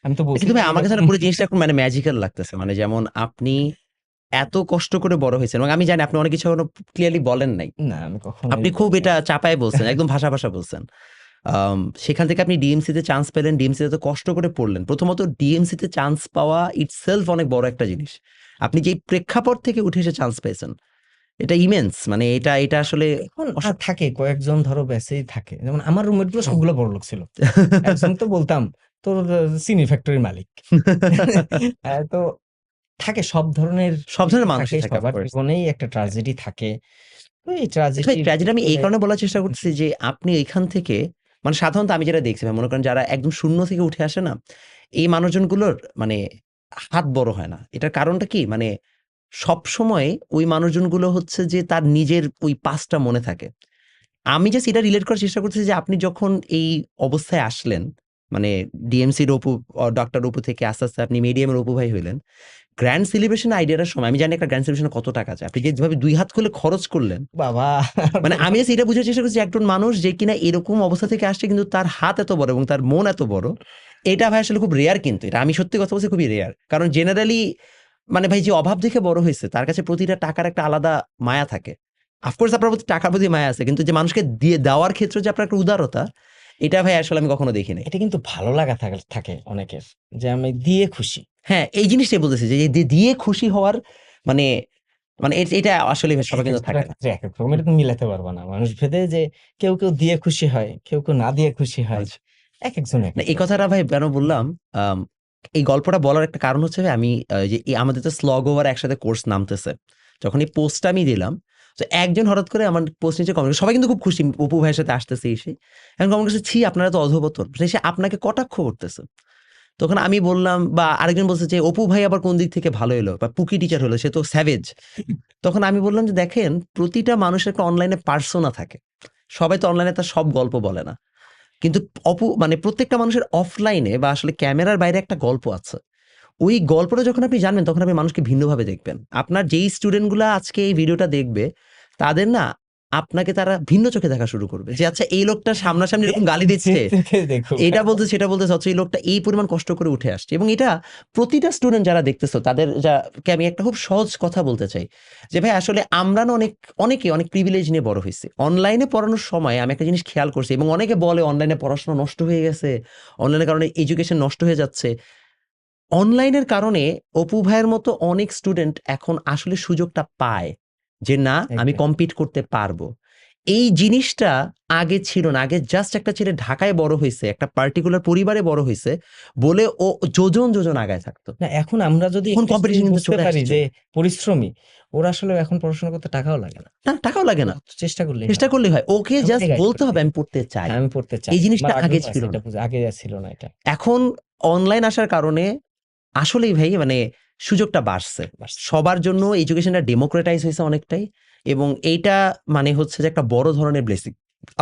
আমি তো বলছি কিন্তু ভাই যে আমার কাছে না এরকম পুরো জিনিসটা এখন মানে ম্যাজিক্যাল লাগতেছে। মানে যেমন আপনি এত কষ্ট করে বড় হয়েছেন এবং আমি জানি আপনি অনেক কিছু এখনো ক্লিয়ারলি বলেন নাই। না, আমি কখনোই আপনি খুব বলি এটা নাই। চাপায় বলছেন, একদম ভাষা বলছেন। সেখান থেকে আপনি ডিএমসিতে চান্স পেলেন, ডিএমসিতে তো কষ্ট করে পড়লেন। প্রথমত ডিএমসিতে চান্স পাওয়া ইটসেলফ অনেক বড় একটা জিনিস। আপনি যেই প্রেক্ষাপট থেকে উঠে এসে চান্স পেয়েছেন, এটা ইমেন্স। মানে এটা আসলে এখন থাকে কয়েকজন, ধরো ব্যাচেই থাকে। যেমন আমার রুমমেট গুলো সবগুলো বড়লোক ছিল। একজন তো বলতাম তোর চিনি ফ্যাক্টরির মালিক। তো থাকে সব ধরনের সব ধরনের থাকে, মানুষই থাকে, of সবার course. জীবনেই একটা ট্র্যাজেডি থাকে। তো এই আচ্ছা ভাই, ট্র্যাজেডির ট্র্যাজেডি আমি এই ভিতরে কারণে বলার চেষ্টা করতেছি যে আপনি এখান থেকে মানে সাধারণত আমি যেটা দেখছি ভাই, মনে করেন যারা একদম শূন্য থেকে উঠে আসে না, এই মানুষজনগুলোর মানে হাত বড় হয় না। এটার কারণটা কি? মানে সবসময় ওই মানুষজনগুলো হচ্ছে যে তার নিজের ওই পাস্টটা মনে থাকে। আমি জাস্ট এটা রিলেট করার চেষ্টা করতেছি যে আপনি যখন এই অবস্থায় আসলেন, মানে ডিএমসির অপু ডক্টর অপু থেকে আস্তে আস্তে আপনি মিডিয়ামের অপু ভাই হইলেন। গ্র্যান্ড সেলিব্রেশন আইডিয়াটার সময় আমি জানি একটা গ্র্যান্ড সেলিব্রেশনে কত টাকা যায়। আপনি যেভাবে ২ হাত খুলে খরচ করলেন, বাবা মানে আমি জাস্ট এটা বুঝার চেষ্টা করছি একজন মানুষ যে কিনা এরকম অবস্থা থেকে আসছে কিন্তু তার হাত এত বড় এবং তার মন এত বড়। এটা ভাই আসলে খুব রেয়ার, কিন্তু এটা আমি সত্যি কথা বলছি খুবই রেয়ার। কারণ জেনারেলি মানে ভাই যে অভাব দেখে বড় হয়েছে তার কাছে প্রতিটা টাকার একটা আলাদা মায়া থাকে। অফকোর্স আপনার প্রতি টাকার প্রতি মায়া আছে, কিন্তু যে মানুষকে দিয়ে দেওয়ার ক্ষেত্রে যে আপনার একটা উদারতা, এটা ভাই আসলে আমি কখনো দেখি নাই। এটা কিন্তু ভালো লাগা থাকে অনেকের, যে আমি দিয়ে খুশি। হ্যাঁ, এই জিনিসটাই বলতেছি যে দিয়ে খুশি হওয়ার মানে মানে এটা আসলে সবার কিন্তু থাকে না। এক এক রকম, এটা তুমি মিলাতে পারবা না মানুষ ভেদে, যে কেউ দিয়ে খুশি হয়, কেউ না দিয়ে খুশি হয়। আচ্ছা। এক একজন এক না, এক এই রকম। কথাটা ভাই কেন বললাম, আম এই গল্পটা বলার একটা কারণ হচ্ছে ভাই আমি যে আমাদের তো স্লগ ওভার একসাথে কোর্স নামতেছে। যখন এই পোস্টটা আমি দিলাম, তো একজন হঠাৎ করে আমার পোস্ট নিচে কমেন্ট, সবাই কিন্তু খুব খুশি অপু ভাইয়ের সাথে আসতেছে এসে। এখন কমেন্ট করছে, "ছি আপনারা তো অধঃপতন।" সে আপনাকে কটাক্ষ করতেছে। তখন আমি বললাম বা আরেকজন বলছে যে, "অপু ভাই আবার কোন দিক থেকে ভালো এলো? বা পুকি টিচার হলো, সে তো স্যাভেজ।" তখন আমি বললাম যে, "দেখেন, প্রতিটা মানুষের একটা অনলাইনে পার্সোনা থাকে। সবাই তো অনলাইনে তার সব গল্প বলে না। কিন্তু মানে প্রত্যেকটা মানুষের অফলাইনে বা আসলে ক্যামেরার বাইরে একটা গল্প আছে। ওই গল্পটা যখন আপনি জানবেন তখন আপনি মানুষকে ভিন্নভাবে দেখবেন। আপনার যেই স্টুডেন্টগুলা আজকে এই ভিডিওটা দেখবে, তাদের না আপনাকে তারা ভিন্ন চোখে দেখা শুরু করবে। যে আচ্ছা এই লোকটা সামনাসামনি এরকম গালি দিচ্ছে, দেখো এটা বলতে সেটা বলতেছে, অথচ এই লোকটা এই পরিমাণ কষ্ট করে উঠে আসছে। এবং এটা প্রতিটা স্টুডেন্ট যারা দেখতেছো তাদের কে আমি একটা খুব সহজ কথা বলতে চাই যে ভাই আসলে আমরা না অনেকে অনেক প্রিভিলেজ নিয়ে বড় হয়েছে। অনলাইনে পড়ানোর সময় আমি একটা জিনিস খেয়াল করছি এবং অনেকে বলে অনলাইনে পড়াশোনা নষ্ট হয়ে গেছে, অনলাইনের কারণে এডুকেশন নষ্ট হয়ে যাচ্ছে। অনলাইনের কারণে অপু ভাইয়ের মতো অনেক স্টুডেন্ট এখন আসলে সুযোগটা পায় যে না আমি একদম। কম্পিট করতে পারবো। এই জিনিসটা আগে ছিল না। আগে জাস্ট একটা ছেলে ঢাকায় বড় হয়েছে, একটা পার্টিকুলার পরিবারে বড় হয়েছে বলে ও যোজন আগায় থাকতো। না, এখন আমরা যদি এখন একটা কম্পিটিশন জিনিস কিন্তু বুঝতে চলে পারি আসছে। যে পরিশ্রমী, ওরা আসলে এখন পড়াশোনা করতে টাকাও লাগে না। না, টাকাও লাগে না। চেষ্টা করলেই চেষ্টা হয়। করলেই হয়। ওকে আমি জাস্ট গাইড বলতে করে হবে দিই। আমি পড়তে চাই। হ্যাঁ, আমি পড়তে চাই। এই জিনিসটা আমার আগে আগ্রহ আছে ছিল এটা না। বুঝে, আগে ছিল না এটা। এখন অনলাইন আসার কারণে আসলেই ভাই মানে সুযোগটা বাড়ছে। বাস। সবার জন্য এডুকেশনটা ডেমোক্রেটাইজ হয়েছে অনেকটাই এবং এইটা মানে হচ্ছে যে একটা বড় ধরনের ব্লেসিং।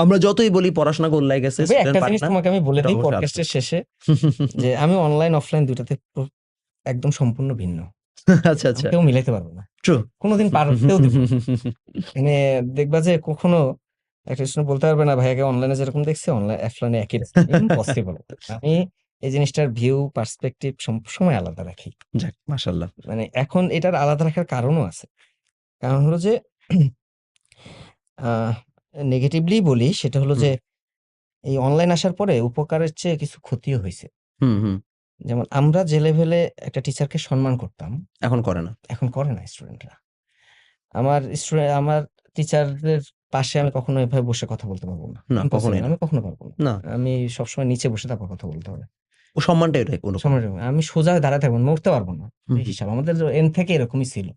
আমরা যতই বলি পড়াশোনা গোল্লায় গেছে, তবে স্টুডেন্ট একটা পারে জিনিস না, তোমাকে আমি বলে এটা দিই অবশ্যই আছে। পডকাস্টের শেষে, যে আমি অনলাইন অফলাইন দুটাতে একদম সম্পূর্ণ ভিন্ন। আচ্ছা, আচ্ছা। কেউ মিলাইতে পারবে না। ট্রু। কোনোদিন পারতেও দিব না। মানে দেখবা যে কখনো একটা স্টুডেন্ট বলতে পারবে না ভাইয়াকে অনলাইনে যেরকম দেখছি অফলাইনে একই রকম। ইম্পসিবল। আমি এই জিনিসটার ভিউ পার্সপেক্টিভ সবসময় আলাদা রাখি। যাক মাশাআল্লাহ। মানে এখন এটার আলাদা রাখার কারণও আছে। কারণ হলো যে আহ নেগেটিভলি বলি, সেটা হলো যে হুম, এই অনলাইন আসার পরে উপকারের চেয়ে কিছু ক্ষতিও হইছে। হুম। যেমন আমরা যে লেভেলে একটা টিচারকে সম্মান করতাম, এখন করে না। এখন করে না স্টুডেন্টরা। আমার টিচারদের পাশে আমি কখনো এভাবে বসে কথা বলতে পারবো না। না, ইম্পসিবল, কখনোই না। আমি কখনো পারবো না। না, আমি সবসময় নিচে বসে তারপর কথা বলতে হবে। ও সম্মানটা এটাই ওরকম। আমি সোজা হয়ে দাঁড়ায় থাকবো, নড়তে পারবো না। হুম, এই হুম। হিসাব আমাদের এন্ড থেকে এরকমই ছিল।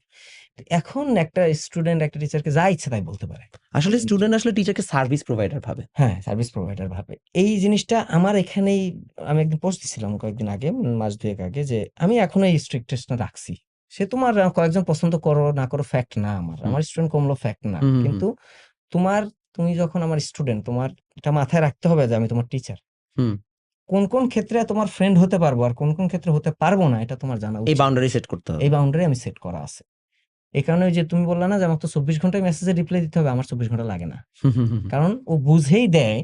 তো এখন একটা স্টুডেন্ট একটা টিচারকে যা ইচ্ছা তাই বলতে পারে। আসলে স্টুডেন্ট আসলে টিচারকে সার্ভিস প্রোভাইডার ভাবে। হ্যাঁ, সার্ভিস প্রোভাইডার ভাবে। এই জিনিসটা আমার এখানেই, আমি একদিন পোস্ট দিছিলাম কয়েকদিন আগে, মাস ২ এক আগে, যে আমি এখনো এই স্ট্রিক্টনেসটা রাখছি। সে তোমার কয়েকজন পছন্দ করো না করো ফ্যাক্ট না আমার। হুম, আমার স্টুডেন্ট কমলো ফ্যাক্ট না। হুম। কিন্তু তোমার তুমি যখন আমার স্টুডেন্ট, তোমার এটা মাথায় রাখতে হবে যে আমি তোমার টিচার। হুম। কোন, কোন ক্ষেত্রে তোমার ফ্রেন্ড হতে পারবো আর কোন, কোন ক্ষেত্রে হতে পারবো না এটা তোমার জানা এই উচিত। বাউন্ডারি সেট করতে হবে। এই বাউন্ডারি আমি সেট করা আছে। এই কারণে ওই যে তুমি বললা না যে আমার তো 24 ঘন্টায় মেসেজে রিপ্লাই দিতে হবে, আমার 24 ঘন্টা লাগে না। কারণ ও বুঝেই দেয়,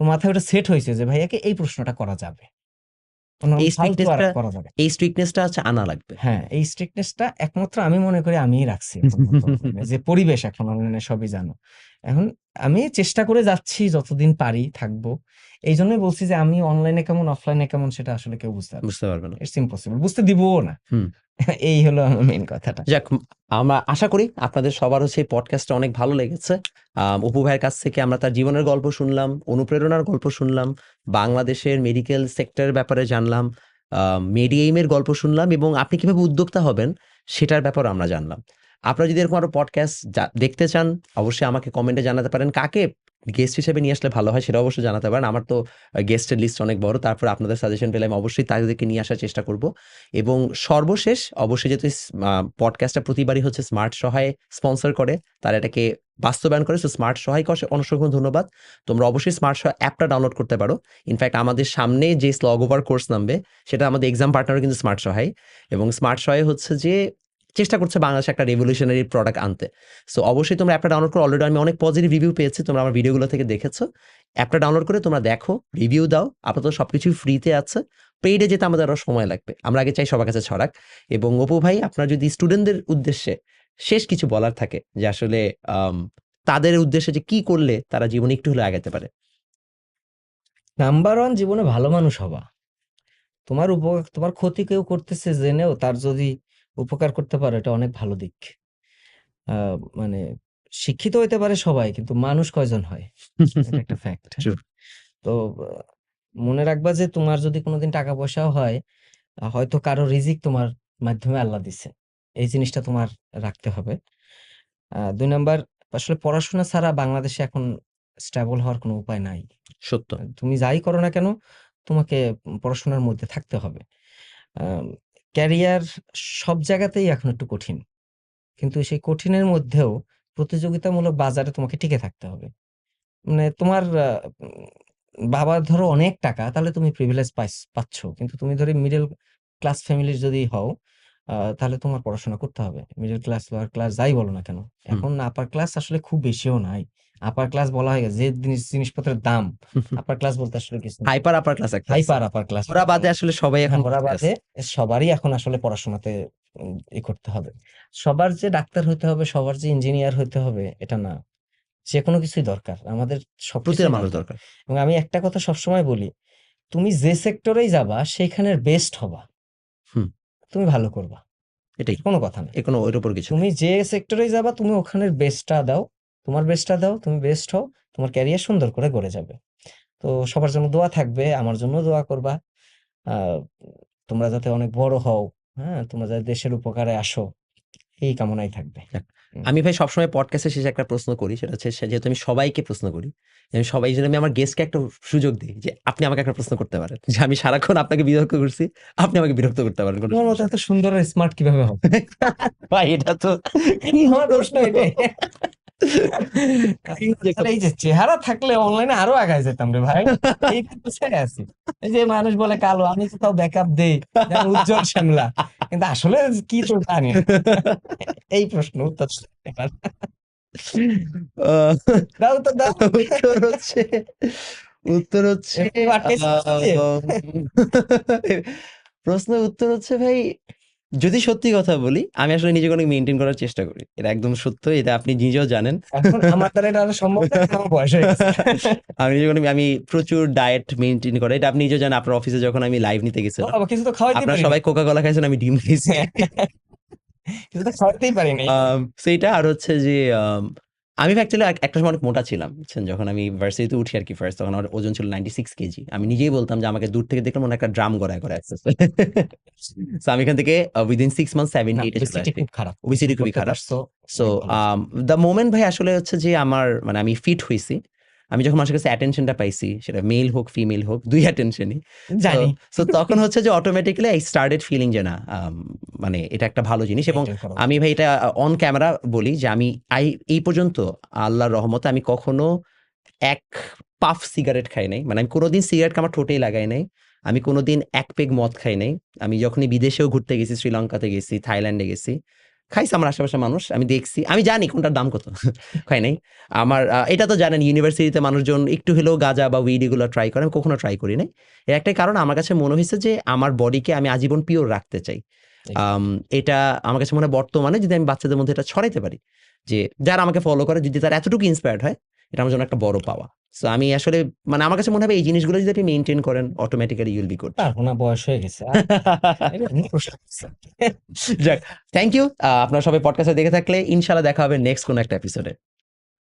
ওর মাথায় ওটা সেট হইছে যে ভাইয়াকে এই প্রশ্নটা করা যাবে। এই ফালতু আর স্ট্রিক্টনেসটা করা যাবে। এই স্ট্রিক্টনেসটা হচ্ছে আনা লাগবে। হ্যাঁ, এই স্ট্রিক্টনেসটা একমাত্র আমি মনে করি আমিই রাখছি এখন বর্তমানে। যে পরিবেশ এখন অনলাইনে সবই জানো। এখন আমি চেষ্টা করে যাচ্ছি যতদিন পারি থাকবো। এইজন্যই বলছি যে আমি অনলাইনে কেমন অফলাইনে কেমন সেটা আসলে কেউ বুঝতে পারবে না। বুঝতে পারবে না। It's impossible. বুঝতে দিবও না। হুম। এই হলো আমার মেইন কথাটা। যাক, আমরা আশা করি আপনাদের সবার হচ্ছে এই পডকাস্টটা অনেক ভালো লেগেছে। অপু ভাইয়ের কাছ থেকে আমরা তার জীবনের গল্প শুনলাম, অনুপ্রেরণার গল্প শুনলাম, বাংলাদেশের মেডিকেল সেক্টরের ব্যাপারে জানলাম, মেডিএইমের গল্প শুনলাম এবং আপনি কিভাবে উদ্যোক্তা হবেন সেটার ব্যাপারে আমরা জানলাম। আপনারা যদি এরকম আরো পডকাস্ট দেখতে চান অবশ্যই আমাকে কমেন্টে জানাতে পারেন। কাকে গেস্ট হিসেবে নিয়ে আসলে ভালো হয় সেটা অবশ্যই জানাতে পারেন। আমার তো গেস্টের লিস্ট অনেক বড়। তারপর আপনাদের সাজেশন পেলে আমি অবশ্যই তাদেরকে নিয়ে আসার চেষ্টা করব। এবং সর্বশেষ অবশ্যই যেহেতু পডকাস্টটা প্রতিবারই হচ্ছে স্মার্ট সহায় স্পন্সর করে, তারা এটাকে বাস্তবায়ন করে। সো স্মার্ট সহায়কে অসংখ্য ধন্যবাদ। তোমরা অবশ্যই স্মার্ট সহায় অ্যাপটা ডাউনলোড করতে পারো। ইনফ্যাক্ট আমাদের সামনে যে স্লগ ওভার কোর্স নামবে সেটা আমাদের এক্সাম পার্টনারও কিন্তু স্মার্ট সহায়। এবং স্মার্ট সহায় হচ্ছে যে চেষ্টা করছে বাংলাদেশে একটা রেভলিউশনারি প্রোডাক্ট আনতে। সো অবশ্যই তোমরা অ্যাপটা ডাউনলোড করো। অলরেডি আমি অনেক পজিটিভ রিভিউ পেয়েছি, তোমরা আমার ভিডিওগুলো থেকে দেখেছো। অ্যাপটা ডাউনলোড করে তোমরা দেখো, রিভিউ দাও। আপাতত সবকিছুই ফ্রিতে আছে। পেইডে যেতে আমাদের আরো সময় লাগবে। আমরা আগে চাই সবার কাছে ছড়াক। এবং অপু ভাই, আপনার যদি স্টুডেন্টদের উদ্দেশ্যে শেষ কিছু বলার থাকে যে আসলে তাদের উদ্দেশ্যে যে কি করলে তারা জীবনে একটু হলে আগাতে পারে। নাম্বার 1 জীবনে ভালো মানুষ হবা। তোমার ক্ষতি কেউ করতেছে জেনেও তার যদি উপকার করতে পারো এটা অনেক ভালো দিক। মানে শিক্ষিত হইতে পারে সবাই কিন্তু মানুষ কয়জন হয়? এটা একটা ফ্যাক্ট। True. তো মনে রাখবা যে তোমার যদি কোনোদিন টাকা পয়সাও হয়, হয়তো কারো রিজিক তোমার মাধ্যমে আল্লাহ দিছে। এই জিনিসটা তোমার রাখতে হবে। ২ নাম্বার আসলে পড়াশোনা ছাড়া বাংলাদেশে এখন স্টেবল হওয়ার কোনো উপায় নাই। সত্য। তুমি যাই করো না কেন তোমাকে পড়াশোনার মধ্যে থাকতে হবে। আম ক্যারিয়ার সব জায়গাতেই এখন একটু কঠিন। কিন্তু সেই কঠিনের মধ্যেও প্রতিযোগিতামূলক বাজারে তোমাকে টিকে থাকতে হবে। মানে তোমার বাবার ধরো অনেক টাকা তাহলে তুমি প্রিভিলেজ পাচ্ছ। কিন্তু তুমি ধরো মিডল ক্লাস ফ্যামিলির যদি হও, তাহলে তোমার পড়াশোনা করতে হবে। মিডল ক্লাস, লোয়ার ক্লাস যাই বলো না কেন। এখন আপার ক্লাস আসলে খুব বেশিও নাই। আপার ক্লাস বলা হয়ে গেছে যে জিনিসপত্রের দাম, আপার ক্লাস বলতে আসলে কিছু না। হাইপার আপার ক্লাস একটা আছে। Hyper upper class. ওরা বাদে আসলে সবাই এখন হ্যাঁ, ওরা করতে বাদে আছে। সবারই এখন আসলে পড়াশোনাতে করতে হবে। সবার যে ডাক্তার হইতে হবে, সবার যে ইঞ্জিনিয়ার হইতে হবে এটা না। যেকোনো কিছুই দরকার। আমাদের সবকিছুই প্রতিটা মানুষ দরকার। দরকার। এবং আমি একটা কথা সবসময় বলি, তুমি যে সেক্টরেই যাবা সেইখানের বেস্ট হবা। হুম। তুমি ভালো করবা। এটাই। কোনো কথা না। কোনো ওর উপর কিছু তুমি নেই। যে সেক্টরেই যাবা তুমি ওখানের বেস্টটা দাও। তোমার বেস্টটা দাও, তুমি বেস্ট হও। তোমার ক্যারিয়ার সুন্দর করে গড়ে যাবে। তো সবার জন্য দোয়া থাকবে, আমার জন্যও দোয়া করবা। আ তোমরা যাতে অনেক বড় হও, হ্যাঁ? তোমরা যাতে দেশের উপকারে আসো, এই কামনাই থাকবে। যাক, আমি ভাই সবসময় পডকাস্টের শেষে একটা প্রশ্ন করি, সেটা হচ্ছে যেহেতু আমি সবাইকে প্রশ্ন করি, আমি সবাই জন্য আমি আমার গেস্টকে একটা সুযোগ দিই যে আপনি আমাকে একটা প্রশ্ন করতে পারেন। যে আমি সারাক্ষণ আপনাকে বিরক্ত করছি, আপনি আমাকে বিরক্ত করতে পারেন। কোনো তোমার মতো এত সুন্দর আর স্মার্ট কিভাবে হবে? ভাই এটা তো কি আমার প্রশ্ন এটাই। আসলে এই যে চেহারা থাকলে অনলাইনে আরো আগায় যেতাম রে ভাই। এই তো পিছায় আছি। এই যে মানুষ বলে কালো, আমি তো তাও ব্যাকআপ দেই। যেমন উজ্জ্বল শ্যামলা। কিন্তু আসলে কি তো জানি না। এই প্রশ্ন উত্তর এবার। আহ, দাও তো দাও। উত্তর হচ্ছে এমনি আটকাইছি দিয়ে। প্রশ্নের উত্তর হচ্ছে ভাই, যদি সত্যি কথা বলি আমি আসলে নিজেকে অনেক মেনটেন করার চেষ্টা করি। এটা একদম সত্য, এটা আপনি নিজেও জানেন। এখন আমার দ্বারা এটা আরো সম্ভব না, কারণ আমার বয়স হয়ে গেছে। আমি প্রচুর ডায়েট মেনটেন করি, এটা আপনি নিজেও জানেন। আপনার অফিসে যখন আমি লাইভ নিতে গেছিলাম, বাবা, কিছু তো খাওয়াইতেই আপনারা পারি সবাই নাই। কোকা কোলা খাইছেন, আমি ডিম খাইছি। কিছু তো খাওয়াইতেই পারি নাই। সেইটা আর হচ্ছে যে আমি অ্যাকচুয়ালি একটা সময় অনেক মোটা ছিলাম, বুঝছেন? যখন আমি ভার্সিটিতে উঠি আর কি ফার্স্ট, তখন আমার ওজন ছিল 96 কেজি। আমি নিজেই বলতাম যে আমাকে দূর থেকে দেখলে মনে হয় একটা ড্রাম গড়ায় গড়ায় আসতেছে। সো আমি এখান থেকে উইদিন 6 মান্থ না, 78 এ চলে obesity আসি। খুব খারাপ। ওবেসিটি খুবই করতে খারাপ। পারছো, সো অনেক ভালো। দ্য মোমেন্ট ভাই আসলে হচ্ছে যে আমার মানে আমি ফিট হইছি, আমি যখন মানুষের কাছে অ্যাটেনশনটা পাইছি, সেটা মেল হোক, ফিমেল হোক, 2 অ্যাটেনশনই। সো জানি। সো তখন হচ্ছে যে অটোমেটিক্যালি আই স্টার্টেড ফিলিং যে না মানে এটা একটা ভালো জিনিস। এবং মেইনটেইন করা আমি উচিত। ভাই এটা অন ক্যামেরা বলি যে আমি এই পর্যন্ত আল্লাহর রহমতে আমি কখনো 1 পাফ সিগারেট খাই নাই। মানে আমি কোনোদিন সিগারেট আমার ঠোঁটেই লাগাই নাই। আমি কোনোদিন 1 পেগ মদ খাই নাই। আমি যখনই বিদেশেও ঘুরতে গেছি, শ্রীলঙ্কাতে গেছি, থাইল্যান্ডে গেছি, খাইছে আমার আশেপাশের মানুষ। আমি দেখছি। আমি জানি কোনটার দাম কত। খাই নাই। আমার এটা তো জানেন ইউনিভার্সিটিতে মানুষজন একটু হলেও গাঁজা বা উইড এগুলো ট্রাই করে। আমি কখনো ট্রাই করি নাই। এর একটাই কারণ আমার কাছে মনে হইছে যে আমার বডিকে আমি আজীবন পিওর রাখতে চাই। আম এটা আমার কাছে মনে হয় বর্তমানে যদি আমি বাচ্চাদের মধ্যে এটা ছড়াইতে পারি, যে যারা আমাকে ফলো করে যদি তারা এতটুকু ইন্সপায়ার্ড হয়, এটা আমার জন্য একটা বড় পাওয়া। সো আমি আসলে মানে আমার কাছে মনে হবে এই জিনিসগুলো যদি আপনি মেইনটেইন করেন automatically you will be good. পারবো না, বয়স হয়ে গেছে। এটা এমনি প্রশ্ন করছে। যাক, থ্যাংক ইউ। আপনারা সবাই পডকাস্টে দেখে থাকলে ইনশাআল্লাহ দেখা হবে নেক্সট কোনো একটা এপিসোডে।